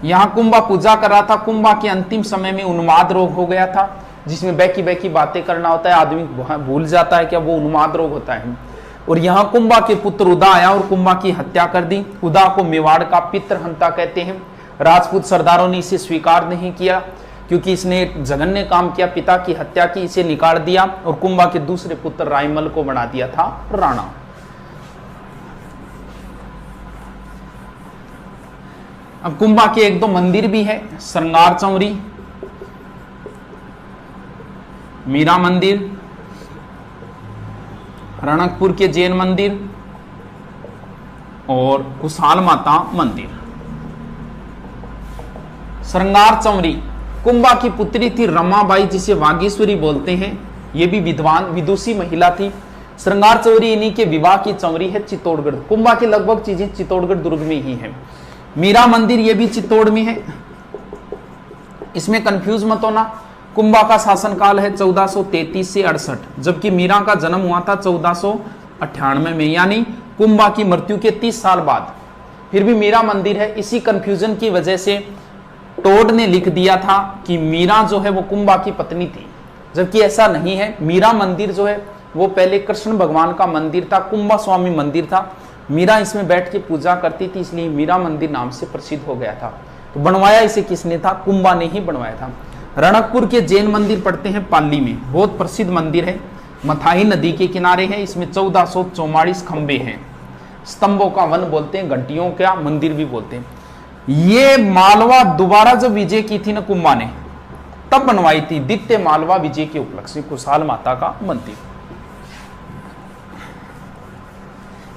Speaker 1: यहां कुंभा पूजा कर रहा था। कुंभा के अंतिम समय में उन्माद रोग हो गया था, जिसमें बैकी बैकी बातें करना होता है, आदमी भूल जाता है क्या वो उन्माद रोग होता है। और यहां कुंभा के पुत्र उदा आया और कुंभा की हत्या कर दी। उदा को मेवाड़ का पितृहंता कहते हैं। राजपूत सरदारों ने इसे स्वीकार नहीं किया क्योंकि इसने जघन्य काम किया, पिता की हत्या की, इसे निकाल दिया और कुंभा के दूसरे पुत्र रायमल को बना दिया था राणा। अब कुंभा के 1-2 मंदिर भी है, श्रृंगार चौरी, मीरा मंदिर, रणकपुर के जैन मंदिर और कुशाल माता मंदिर। श्रृंगार चौरी कुंभा की पुत्री थी रमाबाई, जिसे वागीश्वरी बोलते हैं। यह भी विद्वान विदुषी महिला थी। श्रृंगार चौरी इन्हीं के विवाह की चौरी है चित्तौड़गढ़। कुंभा की लगभग चीजें चित्तौड़गढ़ दुर्ग में ही है। मीरा मंदिर ये भी चित्तौड़ में है, इसमें कंफ्यूज मत होना। कुंभा का शासनकाल है 1433 से 68, जबकि मीरा का जन्म हुआ था 1498 में, यानी कुंभा की मृत्यु के 30 साल बाद। फिर भी मीरा मंदिर है। इसी कंफ्यूजन की वजह से टोड ने लिख दिया था कि मीरा जो है वो कुंभा की पत्नी थी, जबकि ऐसा नहीं है। मीरा मंदिर जो है वो पहले कृष्ण भगवान का मंदिर था, कुंभा स्वामी मंदिर था। मीरा इसमें बैठ के पूजा करती थी, इसलिए मीरा मंदिर नाम से प्रसिद्ध हो गया था। तो बनवाया इसे किसने था? कुंभा ने ही बनवाया था। रणकपुर के जैन मंदिर पड़ते हैं पाली में, बहुत प्रसिद्ध मंदिर है, मथाही नदी के किनारे है। इसमें 1444 खंबे हैं, स्तंभों का वन बोलते हैं, घंटियों का मंदिर भी बोलते हैं। ये मालवा दोबारा जब विजय की थी ना कुंभा ने, तब बनवाई थी, द्वितीय मालवा विजय के उपलक्ष्य में कुशाल माता का मंदिर।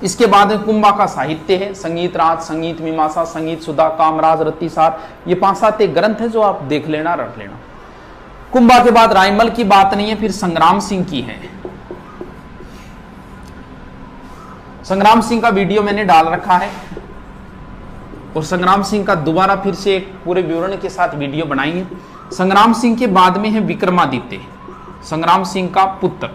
Speaker 1: इसके बाद कुंभा का साहित्य है, संगीत राज, संगीत मीमांसा, संगीत सुधा, कामराज, रतिसार। ये 5-7 ग्रंथ है जो आप देख लेना, रट लेना। कुंभा के बाद रायमल की बात नहीं है, फिर संग्राम सिंह की है। संग्राम सिंह का वीडियो मैंने डाल रखा है और संग्राम सिंह का दोबारा फिर से एक पूरे विवरण के साथ वीडियो बनाएंगे। संग्राम सिंह के बाद में है विक्रमादित्य, संग्राम सिंह का पुत्र।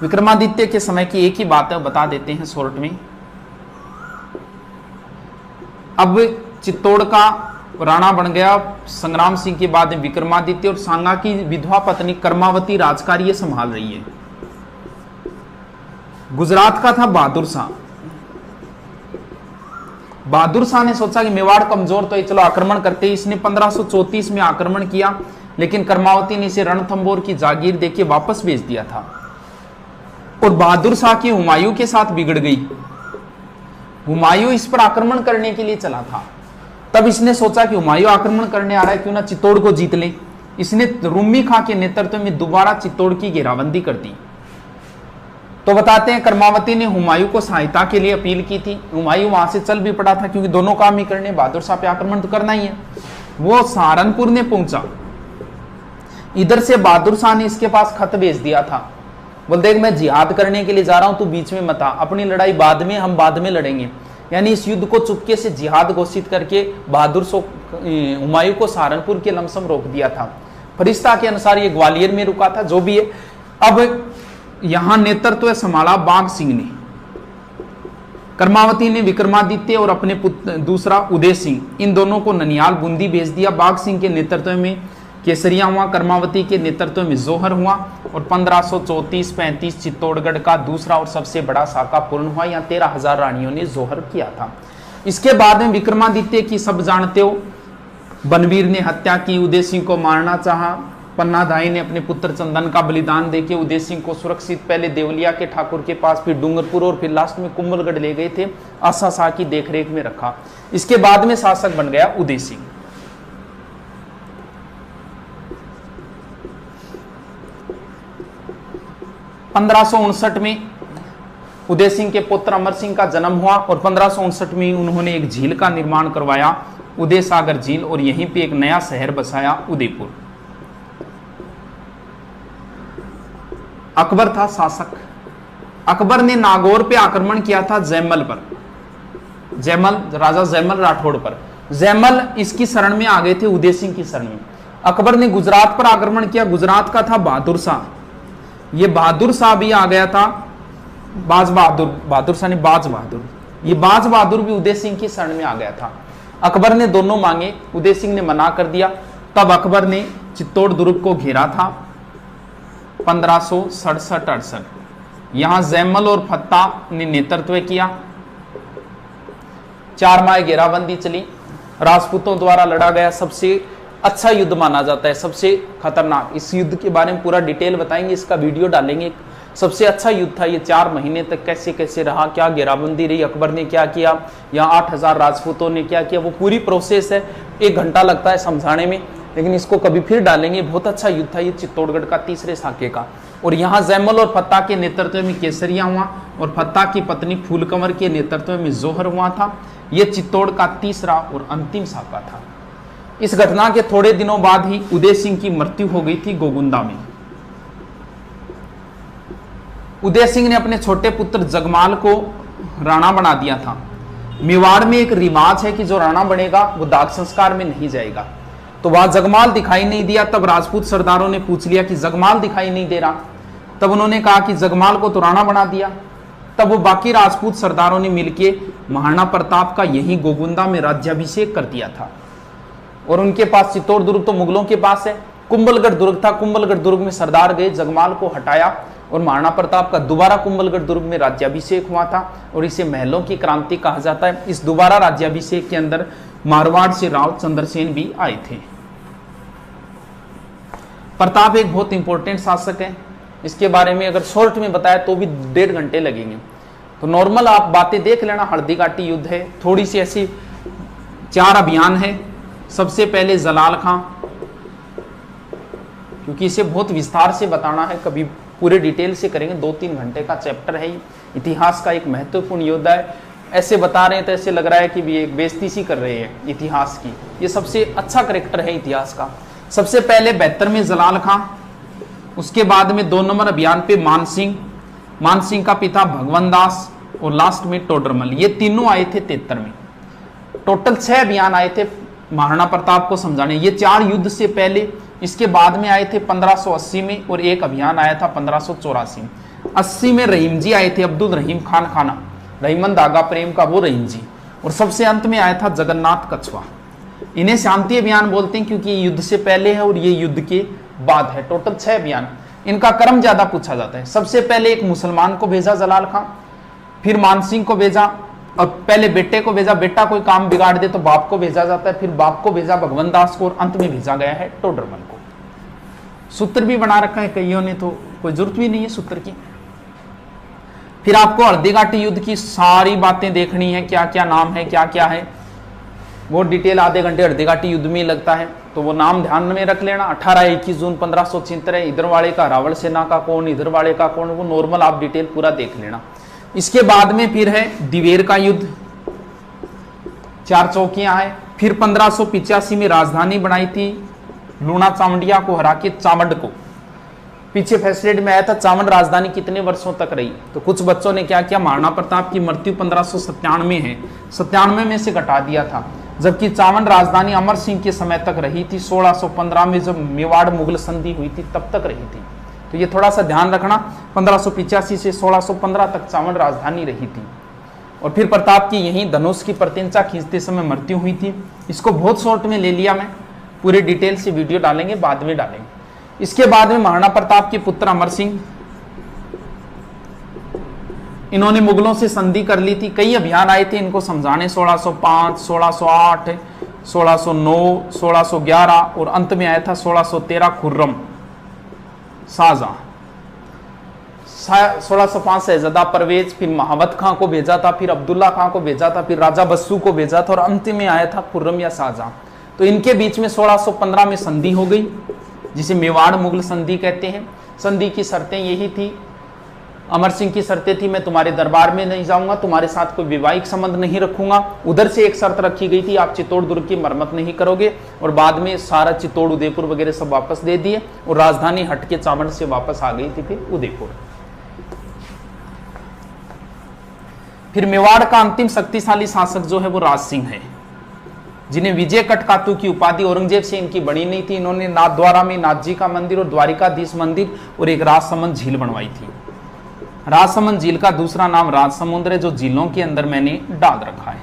Speaker 1: विक्रमादित्य के समय की एक ही बात है, बता देते हैं शॉर्ट में। अब चित्तौड़ का राणा बन गया संग्राम सिंह के बाद विक्रमादित्य, और सांगा की विधवा पत्नी कर्मावती राजकार्य संभाल रही है। गुजरात का था बहादुर शाह। बहादुर शाह ने सोचा कि मेवाड़ कमजोर तो है, चलो आक्रमण करते। इसने 1534 में आक्रमण किया, लेकिन कर्मावती ने इसे रणथंबोर की जागीर देके वापस भेज दिया था। और बहादुर शाह की हुमायूं के साथ बिगड़ गई। हुमायूं इस पर आक्रमण करने के लिए चला था। तब इसने सोचा कि हुमायूं आक्रमण करने आ रहा है, क्यों ना चित्तौड़ को जीत ले। इसने रूमी खां के नेतृत्व में दोबारा चित्तौड़ की घेराबंदी कर दी। तो बताते हैं कर्मावती ने हुमायूं को सहायता के लिए अपील की थी। हुमायूं वहां से चल भी पड़ा था, क्योंकि दोनों काम ही करने, बहादुर शाह पे आक्रमण तो करना ही है। वो सहारनपुर ने पहुंचा। इधर से बहादुर शाह ने इसके पास खत भेज दिया था, बोल देख मैं जिहाद करने के लिए जा रहा हूं, तू बीच में मत आ, अपनी लड़ाई बाद में, हम बाद में लड़ेंगे। यानी इस युद्ध को चुपके से जिहाद घोषित करके हुमायूं को सहारनपुर के लमसम रोक दिया था। फरिश्ता के अनुसार ये ग्वालियर में रुका था, जो भी है। अब यहां नेतृत्व संभाला बाघ सिंह ने। कर्मावती ने विक्रमादित्य और अपने पुत्र दूसरा उदय सिंह, इन दोनों को ननियाल बूंदी भेज दिया। बाघ सिंह के नेतृत्व में केसरिया हुआ, कर्मावती के नेतृत्व में जोहर हुआ और 1534-35 चित्तौड़गढ़ का दूसरा और सबसे बड़ा साका पूर्ण हुआ। यहाँ 13,000 रानियों ने जोहर किया था। इसके बाद में विक्रमादित्य की सब जानते हो, बनवीर ने हत्या की, उदय सिंह को मारना चाहा। पन्नाधाई ने अपने पुत्र चंदन का बलिदान देके उदय सिंह को सुरक्षित पहले देवलिया के ठाकुर के पास, फिर डूंगरपुर और फिर लास्ट में कुंभलगढ़ ले गए थे, आशा शाह की देखरेख में रखा। इसके बाद में शासक बन गया उदय सिंह। (1559) में उदय सिंह के पुत्र अमर सिंह का जन्म हुआ और 1559 में उन्होंने एक झील का निर्माण करवाया, उदय सागर झील, और यहीं पे एक नया शहर बसाया, उदयपुर। अकबर था शासक। अकबर ने नागौर पे आक्रमण किया था जैमल पर, राजा जैमल राठौड़ पर। जैमल इसकी शरण में आ गए थे, उदय सिंह की शरण में। अकबर ने गुजरात पर आक्रमण किया। गुजरात का था बहादुर शाह, ये बहादुर शाह भी आ गया था, बहादुर शाह ने बाज बहादुर, ये बाज बहादुर भी उदय सिंह की शरण में आ गया था। अकबर ने दोनों मांगे, उदय सिंह ने मना कर दिया। तब अकबर ने चित्तौड़ दुर्ग को घेरा था 1567-68। यहां जैमल और फत्ता ने नेतृत्व किया। 4 माह घेराबंदी चली, राजपूतों द्वारा लड़ा गया सबसे अच्छा युद्ध माना जाता है, सबसे खतरनाक। इस युद्ध के बारे में पूरा डिटेल बताएंगे, इसका वीडियो डालेंगे। सबसे अच्छा युद्ध था ये। 4 महीने तक कैसे कैसे रहा, क्या घेराबंदी रही, अकबर ने क्या किया, यहाँ 8,000 राजपूतों ने क्या किया, वो पूरी प्रोसेस है। 1 घंटा लगता है समझाने में, लेकिन इसको कभी फिर डालेंगे। बहुत अच्छा युद्ध था ये चित्तौड़गढ़ का, तीसरे साके का। और यहाँ जैमल और फत्ता के नेतृत्व में केसरिया हुआ और फत्ता की पत्नी फूलकंवर के नेतृत्व में जोहर हुआ था। यह चित्तौड़ का तीसरा और अंतिम साका था। इस घटना के थोड़े दिनों बाद ही उदय सिंह की मृत्यु हो गई थी गोगुंदा में। उदय सिंह ने अपने छोटे पुत्र जगमाल को राणा बना दिया था। मेवाड़ में एक रिवाज है कि जो राणा बनेगा वो दाग संस्कार में नहीं जाएगा। तो वहां जगमाल दिखाई नहीं दिया। तब राजपूत सरदारों ने पूछ लिया कि जगमाल दिखाई नहीं दे रहा। तब उन्होंने कहा कि जगमाल को तो राणा बना दिया। तब वो बाकी राजपूत सरदारों ने मिलके महाराणा प्रताप का यही गोगुंदा में राज्याभिषेक कर दिया था। और उनके पास चित्तौड़ दुर्ग तो मुगलों के पास है, कुंभलगढ़ दुर्ग था। कुंभलगढ़ दुर्ग में सरदार गए, जगमाल को हटाया और महाराणा प्रताप का दोबारा कुंभलगढ़ दुर्ग में राज्याभिषेक हुआ था। और इसे महलों की क्रांति कहा जाता है। इस दोबारा राज्याभिषेक के अंदर मारवाड़ से राव चंद्रसेन भी आए थे। प्रताप एक बहुत इंपॉर्टेंट शासक है। इसके बारे में अगर शॉर्ट में बताया तो भी 1.5 घंटे लगेंगे। तो नॉर्मल आप बातें देख लेना। हल्दी घाटी युद्ध है, थोड़ी सी ऐसी 4 अभियान है। सबसे पहले जलाल खां, क्योंकि इसे बहुत विस्तार से बताना है, कभी पूरे डिटेल से करेंगे। 2-3 घंटे का चैप्टर है। इतिहास का एक महत्वपूर्ण योद्धा है। ऐसे बता रहे हैं तो ऐसे लग रहा है कि भी एक बेइज्जती सी कर रहे हैं इतिहास की। ये सबसे अच्छा करेक्टर है इतिहास का। सबसे पहले 72 में जलाल खां, उसके बाद में 2 नंबर अभियान पे मान सिंह का पिता भगवंत दास और लास्ट में टोडरमल। ये तीनों आए थे 73 में। टोटल 6 अभियान आए थे महाराणा प्रताप को समझाने। ये 4 युद्ध से पहले, इसके बाद में आए थे 1580 में और एक अभियान आया था 1584 में। 80 में रहीम जी आए थे, अब्दुल रहीम खान खाना, रहीमन धागा प्रेम का वो रहीम जी। और सबसे अंत में आया था जगन्नाथ कछवा। इन्हें शांति अभियान बोलते हैं क्योंकि ये युद्ध से पहले है और ये युद्ध के बाद है। टोटल 6 अभियान। इनका क्रम ज्यादा पूछा जाता है। सबसे पहले एक मुसलमान को भेजा जलाल खां, फिर मान सिंह को भेजा, और पहले बेटे को भेजा, बेटा कोई काम बिगाड़ दे तो बाप को भेजा जाता है, फिर बाप को भेजा भगवंत दास को, और अंत में भेजा गया है टोडरमल को। सूत्र भी बना रखा है कईयों ने, तो कोई जरूरत भी नहीं है सूत्र की। फिर आपको हल्दीघाटी युद्ध की सारी बातें देखनी है, क्या क्या नाम है, क्या क्या है, वो डिटेल आधे घंटे हल्दीघाटी युद्ध में लगता है, तो वो नाम ध्यान में रख लेना। 18-21 जून 1576 है, इधर वाले का रावल सेना का कौन, इधर वाले का कौन, वो नॉर्मल आप डिटेल पूरा देख लेना। इसके बाद में फिर है दिवेर का युद्ध, 4 चौकियां हैं। फिर 1585 में राजधानी बनाई थी, लूणा चावंडिया को हरा के चावंड को। पीछे फैसलेट में आया था चावंड राजधानी कितने वर्षों तक रही, तो कुछ बच्चों ने क्या किया, महाराणा प्रताप की मृत्यु 1597 है, 97 में से घटा दिया था, जबकि चावंड राजधानी अमर सिंह के समय तक रही थी। 1615 में जब मेवाड़ मुगल संधि हुई थी तब तक रही थी, तो ये थोड़ा सा ध्यान रखना। 1585 से 1615 तक चावंड राजधानी रही थी। और फिर प्रताप की यहीं धनुष की प्रतिंचा खींचते समय मृत्यु हुई थी। इसको बहुत शॉर्ट में ले लिया मैं, पूरे डिटेल से वीडियो डालेंगे, बाद में डालेंगे। इसके बाद में महाराणा प्रताप के पुत्र अमर सिंह, इन्होंने मुगलों से संधि कर ली थी। कई अभियान आए थे इनको समझाने, 1605, 1608, 1609, 1611 और अंत में आया था 1613 खुर्रम शाहजहां। 1605 शहजादा परवेज, फिर महावत खां को भेजा था, फिर अब्दुल्ला खां को भेजा था, फिर राजा बस्सू को भेजा था और अंत में आया था खुर्रम या शाहजहां। तो इनके बीच में 1615 में संधि हो गई, जिसे मेवाड़ मुगल संधि कहते हैं। संधि की शर्तें यही थी, अमर सिंह की शर्तें थी, मैं तुम्हारे दरबार में नहीं जाऊंगा, तुम्हारे साथ कोई वैवाहिक संबंध नहीं रखूंगा। उधर से एक शर्त रखी गई थी, आप चित्तौड़ दुर्ग की मरम्मत नहीं करोगे। और बाद में सारा चित्तौड़ उदयपुर वगैरह सब वापस दे दिए और राजधानी हट के चावंड से वापस आ गई थी फिर उदयपुर। फिर मेवाड़ का अंतिम शक्तिशाली शासक जो है वो राज सिंह है, जिन्हें विजय कटकातु की उपाधि औरंगजेब से इनकी बड़ी नहीं थी। इन्होंने नाथद्वारा में नाथ जी का मंदिर और द्वारिकाधीश मंदिर और एक राजसमंद झील बनवाई थी। राजसमंद झील का दूसरा नाम राजसमुद्र है, जो झीलों के अंदर मैंने डाल रखा है।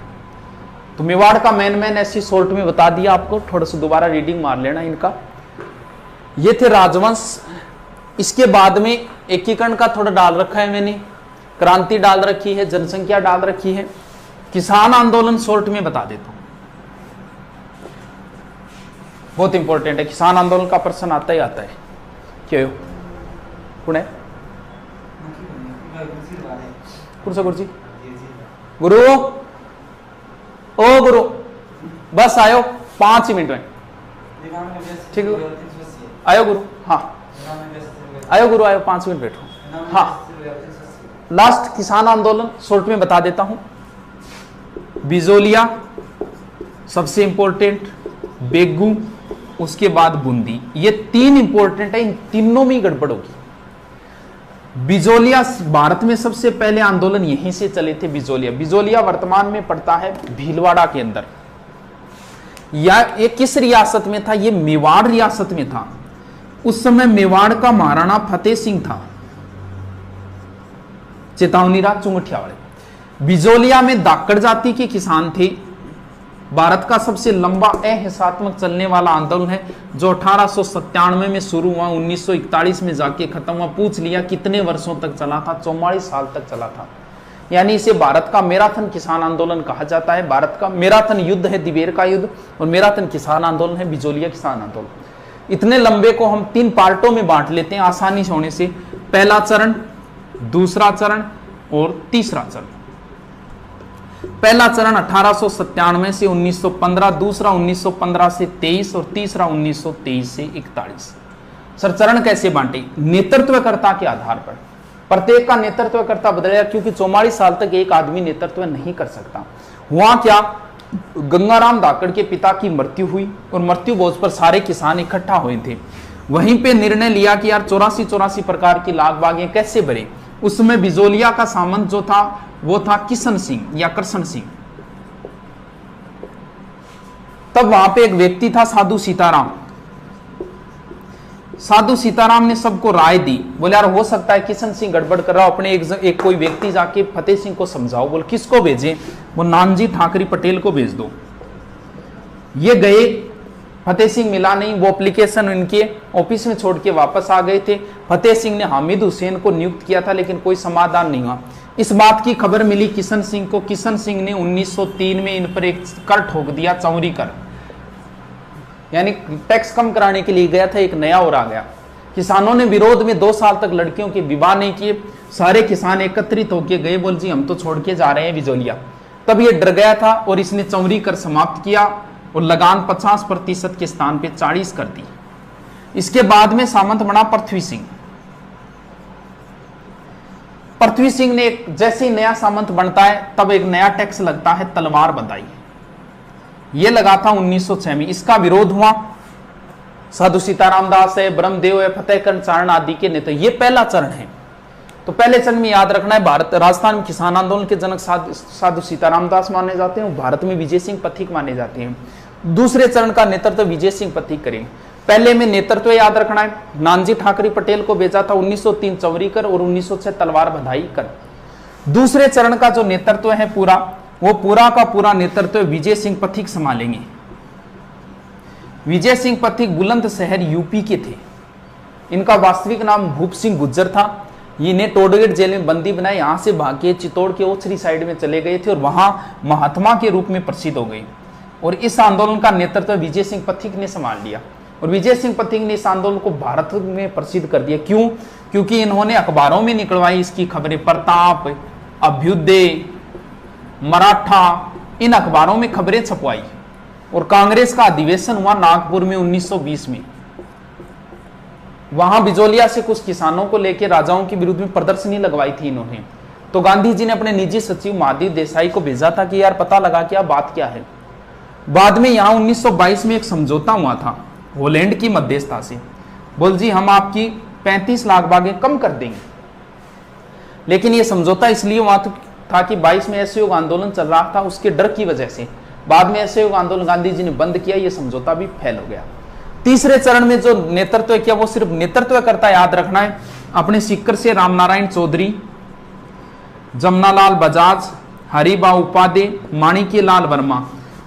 Speaker 1: तो मेवाड़ का मैन ऐसी शॉर्ट में बता दिया आपको, थोड़ा सा दोबारा रीडिंग मार लेना इनका। ये थे राजवंश। इसके बाद में एकीकरण का थोड़ा डाल रखा है मैंने, क्रांति डाल रखी है, जनसंख्या डाल रखी है। किसान आंदोलन शॉर्ट में बता देता हूं, बहुत इंपॉर्टेंट है। किसान आंदोलन का प्रश्न आता ही आता है। क्यों कौन है गुरु? गुरु ओ गुरु, बस आयो 5 मिनट में, ठीक है आयो गुरु। हाँ आयो गुरु, आयो 5 मिनट बैठो। हाँ लास्ट किसान आंदोलन शॉर्ट में बता देता हूं। बिजोलिया सबसे इंपॉर्टेंट, बेगू, उसके बाद बूंदी, ये 3 इंपॉर्टेंट है। इन तीनों में ही गड़बड़ होगी। बिजोलिया भारत में सबसे पहले आंदोलन यहीं से चले थे। बिजोलिया वर्तमान में पड़ता है भीलवाड़ा के अंदर। या ये किस रियासत में था? ये मेवाड़ रियासत में था। उस समय मेवाड़ का महाराणा फतेह सिंह था, चेतावनी राज चुंगठिया वाले। बिजोलिया में दाकड़ जाति के किसान थे। भारत का सबसे लंबा अहिंसात्मक चलने वाला आंदोलन है, जो 1897 में शुरू हुआ, 1941 में जाके खत्म हुआ। पूछ लिया कितने वर्षों तक चला था? 44 साल तक चला था। यानी इसे भारत का मैराथन किसान आंदोलन कहा जाता है। भारत का मैराथन युद्ध है दिवेर का युद्ध, और मैराथन किसान आंदोलन है बिजोलिया किसान आंदोलन। इतने लंबे को हम 3 पार्टों में बांट लेते हैं आसानी से होने से। पहला चरण, दूसरा चरण और तीसरा चरण। पहला चरण 1897 से 1915, दूसरा 1915 से 23 और तीसरा 1923 से 41। सर चरण कैसे बांटे? नेतृत्वकर्ता के आधार पर। प्रत्येक का नेतृत्वकर्ता बदलेगा, क्योंकि 44 साल तक एक आदमी नेतृत्व नहीं कर सकता। हुआ क्या, गंगाराम धाकड़ के पिता की मृत्यु हुई और मृत्यु भोज पर सारे किसान इकट्ठा हुए थे। वहीं पे निर्णय लिया कि यार 84 प्रकार की लाग बागें कैसे भरे। उसमें बिजोलिया का सामंत जो था वो था किशन सिंह या कृष्ण सिंह। तब वहां पे एक व्यक्ति था साधु सीताराम। साधु सीताराम ने सबको राय दी, बोले यार हो सकता है किशन सिंह गड़बड़ कर रहा हो, अपने एक कोई व्यक्ति जाके फतेह सिंह को समझाओ। बोले किसको भेजें? वो नानजी ठाकरी पटेल को भेज दो। ये गए, फतेह सिंह मिला नहीं। वो एप्लीकेशन उनके ऑफिस में छोड़ के वापस आ गए थे। फतेह सिंह ने हामिद हुसैन को नियुक्त किया था, लेकिन कोई समाधान नहीं हुआ। इस बात की खबर मिली किशन सिंह को। किशन सिंह ने 1903 में इन पर एक कर ठोक दिया, चौरी कर, यानी टैक्स कम कराने के लिए गया था, एक नया और आ गया। किसानों ने विरोध में 2 साल तक लड़कियों के विवाह नहीं किए। सारे किसान एकत्रित होके गए, बोल जी हम तो छोड़ के जा रहे हैं बिजोलिया। तब ये डर गया था और इसने चौरी कर समाप्त किया और लगान 50% के स्थान पे 40 कर दी। इसके बाद में सामंत बना पृथ्वी सिंह। पृथ्वी सिंह ने जैसे ही नया सामंत बनता है तब एक नया टैक्स लगता है तलवार बंधाई। यह लगा था 1906 में। इसका विरोध हुआ। साधु सीताराम दास है, ब्रह्मदेव है, फतेहकरण चारण आदि के नेता। ये पहला चरण है। तो पहले चरण में याद रखना है, भारत राजस्थान में किसान आंदोलन के जनक साधु सीताराम दास माने जाते हैं, भारत में विजय सिंह पथिक माने जाते हैं। दूसरे चरण का नेतृत्व विजय सिंह पथिक करेंगे। पहले में नेतृत्व याद रखना है, नानजी ठाकरे पटेल को भेजा था 1903 चौरी कर और 1906 तलवार बंधाई कर। दूसरे चरण का जो नेतृत्व है पूरा, वो पूरा का पूरा नेतृत्व विजय सिंह पथिक संभालेंगे। विजय सिंह पथिक बुलंदशहर यूपी के थे। इनका वास्तविक नाम भूप सिंह गुज्जर था। इन्हें टोडगेट जेल में बंदी बनाए, यहां से भागे चित्तौड़ के ओछरी साइड में चले गए थे और वहां महात्मा के रूप में प्रसिद्ध हो गए। और इस आंदोलन का नेतृत्व विजय सिंह पथिक ने संभाल लिया। और विजय सिंह पथिक ने इस आंदोलन को भारत में प्रसिद्ध कर दिया। क्यों? क्योंकि इन्होंने अखबारों में निकलवाई इसकी खबरें। प्रताप, अभ्युदय, मराठा, इन अखबारों में खबरें छपवाई। और कांग्रेस का अधिवेशन हुआ नागपुर में 1920 में। वहां बिजोलिया से कुछ किसानों को लेकर राजाओं के विरुद्ध में प्रदर्शनी लगवाई थी इन्होंने। तो गांधी जी ने अपने निजी सचिव महादेव देसाई को भेजा था कि यार पता लगा क्या बात क्या है। बाद में यहां 1922 में एक समझौता हुआ था हॉलैंड की मध्यस्थता से। बोल जी हम आपकी 35 लाख बागें कम कर देंगे। लेकिन यह समझौता इसलिए हुआ था कि 22 में असहयोग आंदोलन चल रहा था, उसके डर की वजह से। बाद में असहयोग आंदोलन गांधी जी ने बंद किया, यह समझौता भी फेल हो गया। तीसरे चरण में जो नेतृत्व किया वो सिर्फ नेतृत्व करता, याद रखना है, अपने सीकर से रामनारायण चौधरी, जमनालाल बजाज, हरिबा उपाध्याय, माणिक्यलाल वर्मा।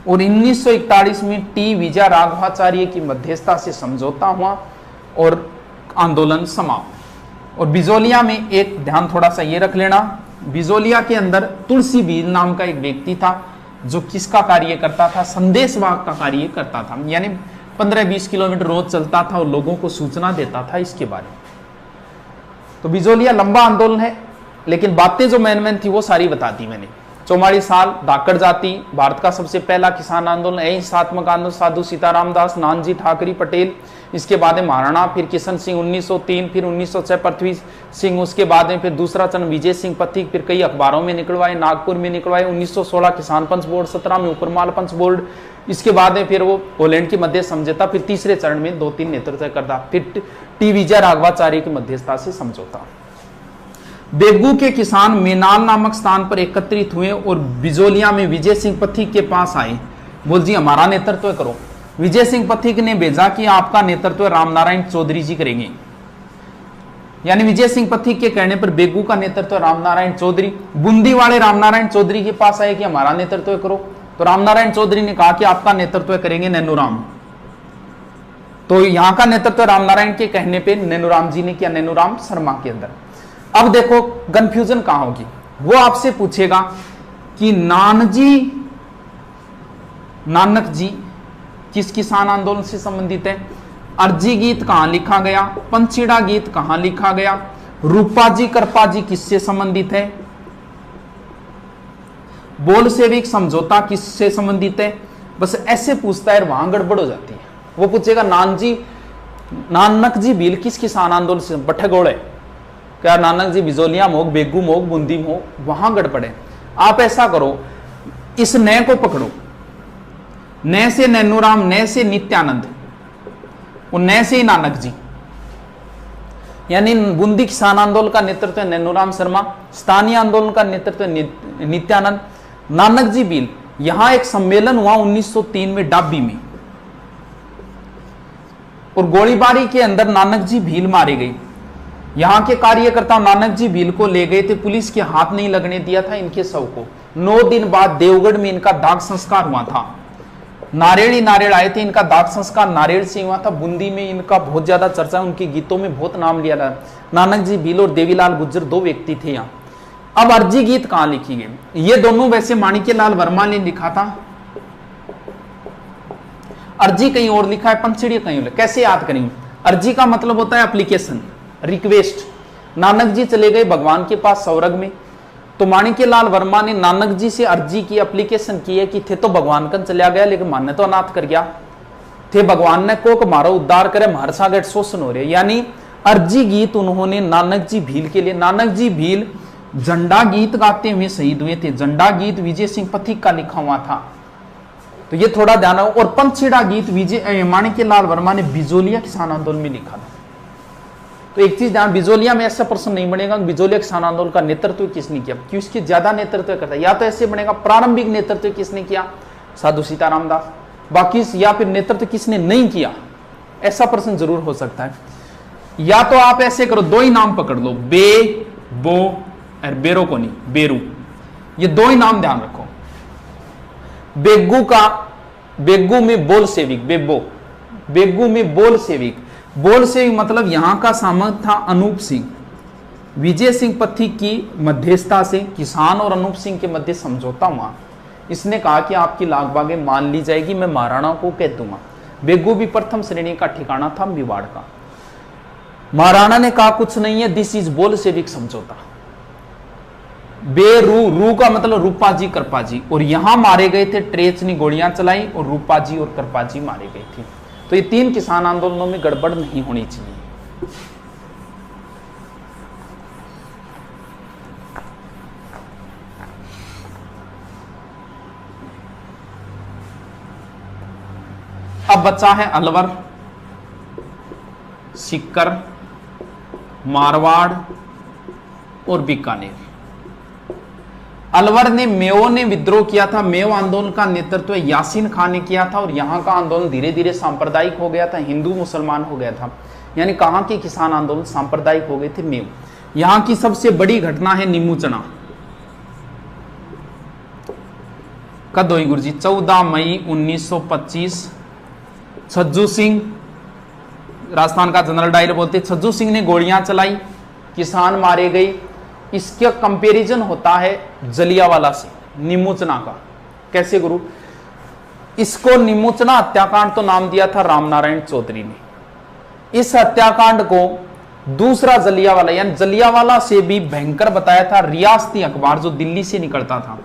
Speaker 1: और 1941 में टी विजय राघवाचार्य की मध्यस्थता से समझौता हुआ और आंदोलन समाप्त। और बिजोलिया में एक ध्यान थोड़ा सा ये रख लेना, बिजोलिया के अंदर तुलसी भील नाम का एक व्यक्ति था जो किसका कार्य करता था? संदेशवाहक का कार्य करता था। यानी 15-20 किलोमीटर रोज चलता था और लोगों को सूचना देता था इसके बारे में। तो बिजोलिया लंबा आंदोलन है, लेकिन बातें जो मेन थी वो सारी बता दी मैंने। 44 साल, धाकड़ जाति, भारत का सबसे पहला किसान आंदोलन, अहिंसात्मक आंदोलन, साधु सीताराम दास, नानजी ठाकरे पटेल, इसके बाद में महाराणा, फिर किशन सिंह 1903, फिर 1906 पृथ्वी सिंह, उसके बाद में फिर दूसरा चरण विजय सिंह पथिक, फिर कई अखबारों में निकलवाए, नागपुर में निकलवाए, 1916 किसान पंच बोर्ड, 17 में उपरमाल पंच बोर्ड, इसके बाद में फिर वो हॉलैंड की मध्य समझौता, फिर तीसरे चरण में 2-3 नेतृत्व करता, फिर टी विजय राघवाचार्य की मध्यस्थता से समझौता। बेगू के किसान मेनाल नामक स्थान पर एकत्रित हुए और बिजोलिया में विजय सिंह पथिक के पास आए। बोल जी हमारा नेतृत्व करो। विजय सिंह पथिक ने भेजा कि आपका नेतृत्व रामनारायण चौधरी जी करेंगे। यानी विजय सिंह पथिक के कहने पर बेगू का नेतृत्व रामनारायण चौधरी, बूंदी वाले रामनारायण चौधरी के पास आए कि हमारा नेतृत्व करो। तो रामनारायण चौधरी ने कहा कि आपका नेतृत्व करेंगे नैनूराम। तो यहां का नेतृत्व रामनारायण के कहने पर नैनूराम जी ने किया, नैनूराम शर्मा के अंदर। अब देखो कंफ्यूजन कहां होगी, वो आपसे पूछेगा कि नानक जी किस किसान आंदोलन से संबंधित है, अर्जी गीत कहां लिखा गया, पंचीड़ा गीत कहां लिखा गया, रूपा जी कृपा जी किससे संबंधित है, बोलशेविक समझौता किससे संबंधित है। बस ऐसे पूछता है, वहां गड़बड़ हो जाती है। वो पूछेगा नानक जी भील किस किसान आंदोलन से, बठगोड़े, क्या नानक जी बिजोलिया मोग, बेगू मोग, बूंदी मोग, वहां गड़बड़े। आप ऐसा करो, इस नए को पकड़ो, नए से नैनूराम, नए से नित्यानंद और नए से ही नानक जी। यानी बूंदी किसान आंदोलन का नेतृत्व नैनूराम शर्मा, स्थानीय आंदोलन का नेतृत्व नित्यानंद, नानक जी भील। यहां एक सम्मेलन हुआ 1903 में डाबी में, और गोलीबारी के अंदर नानक जी भील मारे गए। यहां के कार्यकर्ता नानक जी भील को ले गए थे, पुलिस के हाथ नहीं लगने दिया था इनके शव को। 9 दिन बाद देवगढ़ में इनका दाग संस्कार हुआ था। नारेड़ आए थे, इनका दाग संस्कार नारेड़ से हुआ था। बूंदी में इनका बहुत ज्यादा चर्चा, उनके गीतों में बहुत नाम लिया था। नानक जी भील और देवीलाल गुज्जर 2 व्यक्ति थे यहाँ। अब अर्जी गीत कहां लिखी गई? ये दोनों वैसे माणिक्यलाल वर्मा ने लिखा था, अर्जी कहीं और लिखा है, पंचड़ी कहीं और। कैसे याद करेंगे? अर्जी का मतलब होता है एप्लीकेशन, रिक्वेस्ट। नानक जी चले गए भगवान के पास सौरग में, तो माणिक्यलाल वर्मा ने नानक जी से अर्जी की, एप्लीकेशन की है कि थे तो भगवान कन चला गया लेकिन माने तो अनाथ कर गया, थे भगवान ने को मारो उद्धार करे, हमारे साथ शोषण हो रहे। यानी अर्जी गीत उन्होंने नानक जी भील के लिए, नानक जी भील झंडा गीत गाते हुए शहीद हुए थे। झंडा गीत विजय सिंह पथिक का लिखा हुआ था, तो ये थोड़ा ध्यान रखो। और पंचछेड़ा गीत विजय माणिक्यलाल वर्मा ने बिजोलिया किसान आंदोलन में लिखा था। तो एक चीज ध्यान, बिजोलिया में ऐसा प्रश्न नहीं बनेगा बिजोलिया किसान आंदोलन का नेतृत्व किसने किया, क्यों इसकी ज्यादा नेतृत्व करता है। या तो ऐसे बनेगा प्रारंभिक नेतृत्व किसने किया, साधु सीताराम दास, बाकी या फिर नेतृत्व किसने नहीं किया, ऐसा प्रश्न जरूर हो सकता है। या तो आप ऐसे करो, दो ही नाम पकड़ लो, बे बो और बेरो को नहीं, बेरू, ये दो ही नाम ध्यान रखो। बेगू का, बेगू में बोल सेविक, बेबो, बेगू में बोल सेविक, बोल सेविक मतलब यहां का सामंत था अनूप सिंह। विजय सिंह पथिक की मध्यस्थता से किसान और अनूप सिंह के मध्य समझौता हुआ। इसने कहा कि आपकी लागबागे मान ली जाएगी, मैं महाराणा को कह दूंगा। बेगू भी प्रथम श्रेणी का ठिकाना था मेवाड़ का। महाराणा ने कहा कुछ नहीं है, दिस इज बोल सेविक समझौता। बेरू, रू का मतलब रूपा जी कृपा जी, और यहां मारे गए थे, ट्रेच ने गोलियां चलाई और रूपा जी और कृपा जी मारे गए थे। तो ये तीन किसान आंदोलनों में गड़बड़ नहीं होनी चाहिए। अब बचा है अलवर, सीकर, मारवाड़ और बीकानेर। अलवर ने मेयो ने विद्रोह किया था, मेयो आंदोलन का नेतृत्व यासीन खान ने किया था और यहां का आंदोलन धीरे धीरे सांप्रदायिक हो गया था, हिंदू मुसलमान हो गया था। यानी कहां के किसान आंदोलन सांप्रदायिक हो गए थे, मेयो। यहां की सबसे बड़ी घटना है निमुचना। कद हुई गुरुजी, 14 मई 1925। छज्जू सिंह, राजस्थान का जनरल डायर बोलते, छज्जू सिंह ने गोलियां चलाई, किसान मारे गए। इसका कंपैरिजन होता है जलियावाला से, निमुचना का। कैसे गुरु, इसको निमुचना हत्याकांड तो नाम दिया था रामनारायण चौधरी ने। इस हत्याकांड को दूसरा जलियावाला, यानी जलियावाला से भी भयंकर बताया था रियासती अखबार जो दिल्ली से निकलता था,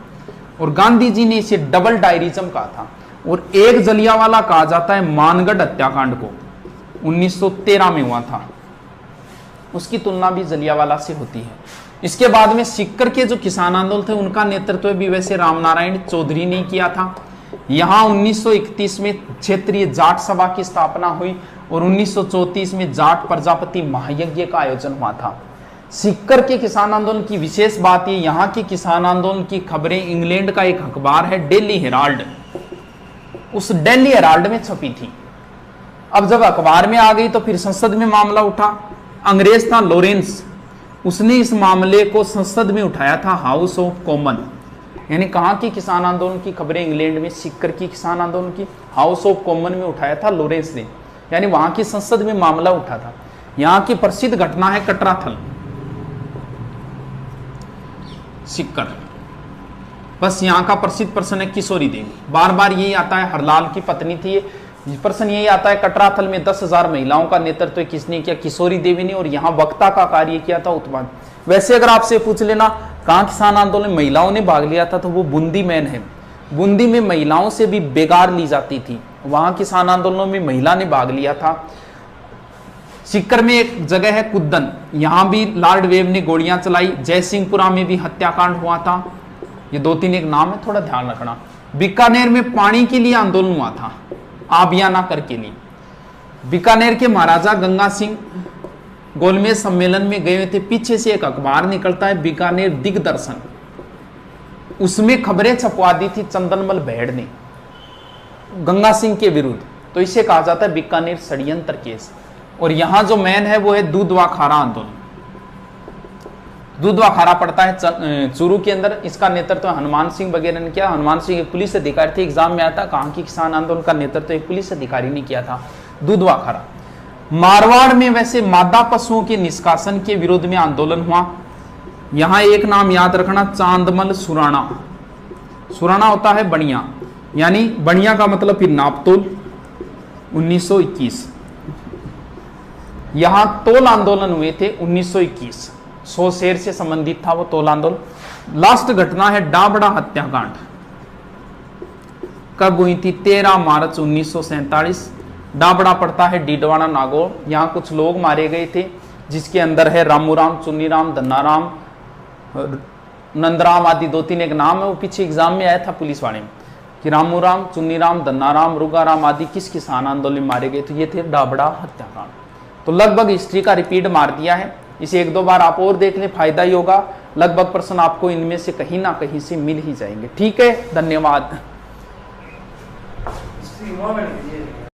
Speaker 1: और गांधी जी ने इसे डबल डायरिज्म कहा था। और एक जलियावाला कहा जाता है मानगढ़ हत्याकांड को, 1913 में हुआ था, उसकी तुलना भी जलियावाला से होती है। इसके बाद में सीकर के जो किसान आंदोलन थे उनका नेतृत्व भी वैसे रामनारायण चौधरी ने किया था। यहां 1931 में क्षेत्रीय जाट सभा की स्थापना हुई और 1934 में जाट प्रजापति महायज्ञ का आयोजन हुआ था। सीकर के किसान आंदोलन की विशेष बात ये, यहां के किसान आंदोलन की खबरें इंग्लैंड का एक अखबार है डेली हेराल्ड, उस डेली हेराल्ड में छपी थी। अब जब अखबार में आ गई तो फिर संसद में मामला उठा। अंग्रेज था लॉरेंस, उसने इस मामले को संसद में उठाया था, हाउस ऑफ कॉमन। यानी कहां की किसान आंदोलन की खबरें इंग्लैंड में, सीकर की किसान आंदोलन की हाउस ऑफ कॉमन में उठाया था लॉरेंस ने, यानी वहां की संसद में मामला उठा था। यहां की प्रसिद्ध घटना है कटराथल, सीकर। बस यहां का प्रसिद्ध प्रश्न है किशोरी देवी, बार बार यही आता है, हरलाल की पत्नी थी। प्रश्न यही आता है कटराथल में 10,000 महिलाओं का नेतृत्व किसने किया, किशोरी देवी ने, और यहां वक्ता का कार्य किया था उत्तम। वैसे अगर आपसे पूछ लेना कहां किसान आंदोलन में महिलाओं ने भाग लिया था, तो वो बूंदी में है। बूंदी में महिलाओं से भी बेगार ली जाती थी, वहां किसान आंदोलनों में महिला ने भाग लिया था। सीकर में एक जगह है कुद्दन, यहां भी लॉर्ड वेव ने गोलियां चलाई। जयसिंहपुरा में भी हत्याकांड हुआ था। ये 2-3 एक नाम है, थोड़ा ध्यान रखना। बीकानेर में पानी के लिए आंदोलन हुआ था, आबियाना कर के लिए। बीकानेर के महाराजा गंगा सिंह गोलमेज सम्मेलन में गए थे। पीछे से एक अखबार निकलता है बीकानेर दिग्दर्शन, उसमें खबरें छपवा दी थी चंदनमल भेड़ ने गंगा सिंह के विरुद्ध। तो इसे कहा जाता है बीकानेर षड्यंत्र केस। और यहां जो मैन है वो है दूधवा खारा आंदोलन। दूधवा खारा पड़ता है चूरू के अंदर। इसका नेतृत्व हनुमान सिंह वगैरह ने किया। हनुमान सिंह एक पुलिस अधिकारी थे, एग्जाम में आता कहां की किसान आंदोलन का नेतृत्व एक पुलिस अधिकारी ने किया था, दूधवा खारा। मारवाड़ में वैसे मादा पशुओं के निष्कासन के विरोध में आंदोलन हुआ। यहां एक नाम याद रखना, चांदमल सुराणा। सुराणा होता है बनिया, यानी बनिया का मतलब फिर नापतोल, 1921। यहां तोल आंदोलन हुए थे 1921। 100 शेर से संबंधित था वो तोलांदोल। लास्ट घटना है डाबड़ा हत्याकांड। कब हुई थी? 13 मार्च 1947। डाबड़ा पड़ता है डीडवाना नागौर। यहाँ कुछ लोग मारे गए थे, जिसके अंदर है रामूराम, चुन्नीराम, धन्नाराम, नंदराम आदि 2-3 एक नाम है। वो पीछे एग्जाम में आया था पुलिस वाले में कि रामूराम, चुन्नीराम, धन्नाराम, रुगाराम आदि किस किसान आंदोलन में मारे गए थे। ये थे डाबड़ा हत्याकांड। तो लगभग हिस्ट्री का रिपीट मार दिया है। इसे 1-2 बार आप और देख लें, फायदा ही होगा। लगभग प्रश्न आपको इनमें से कहीं ना कहीं से मिल ही जाएंगे। ठीक है, धन्यवाद।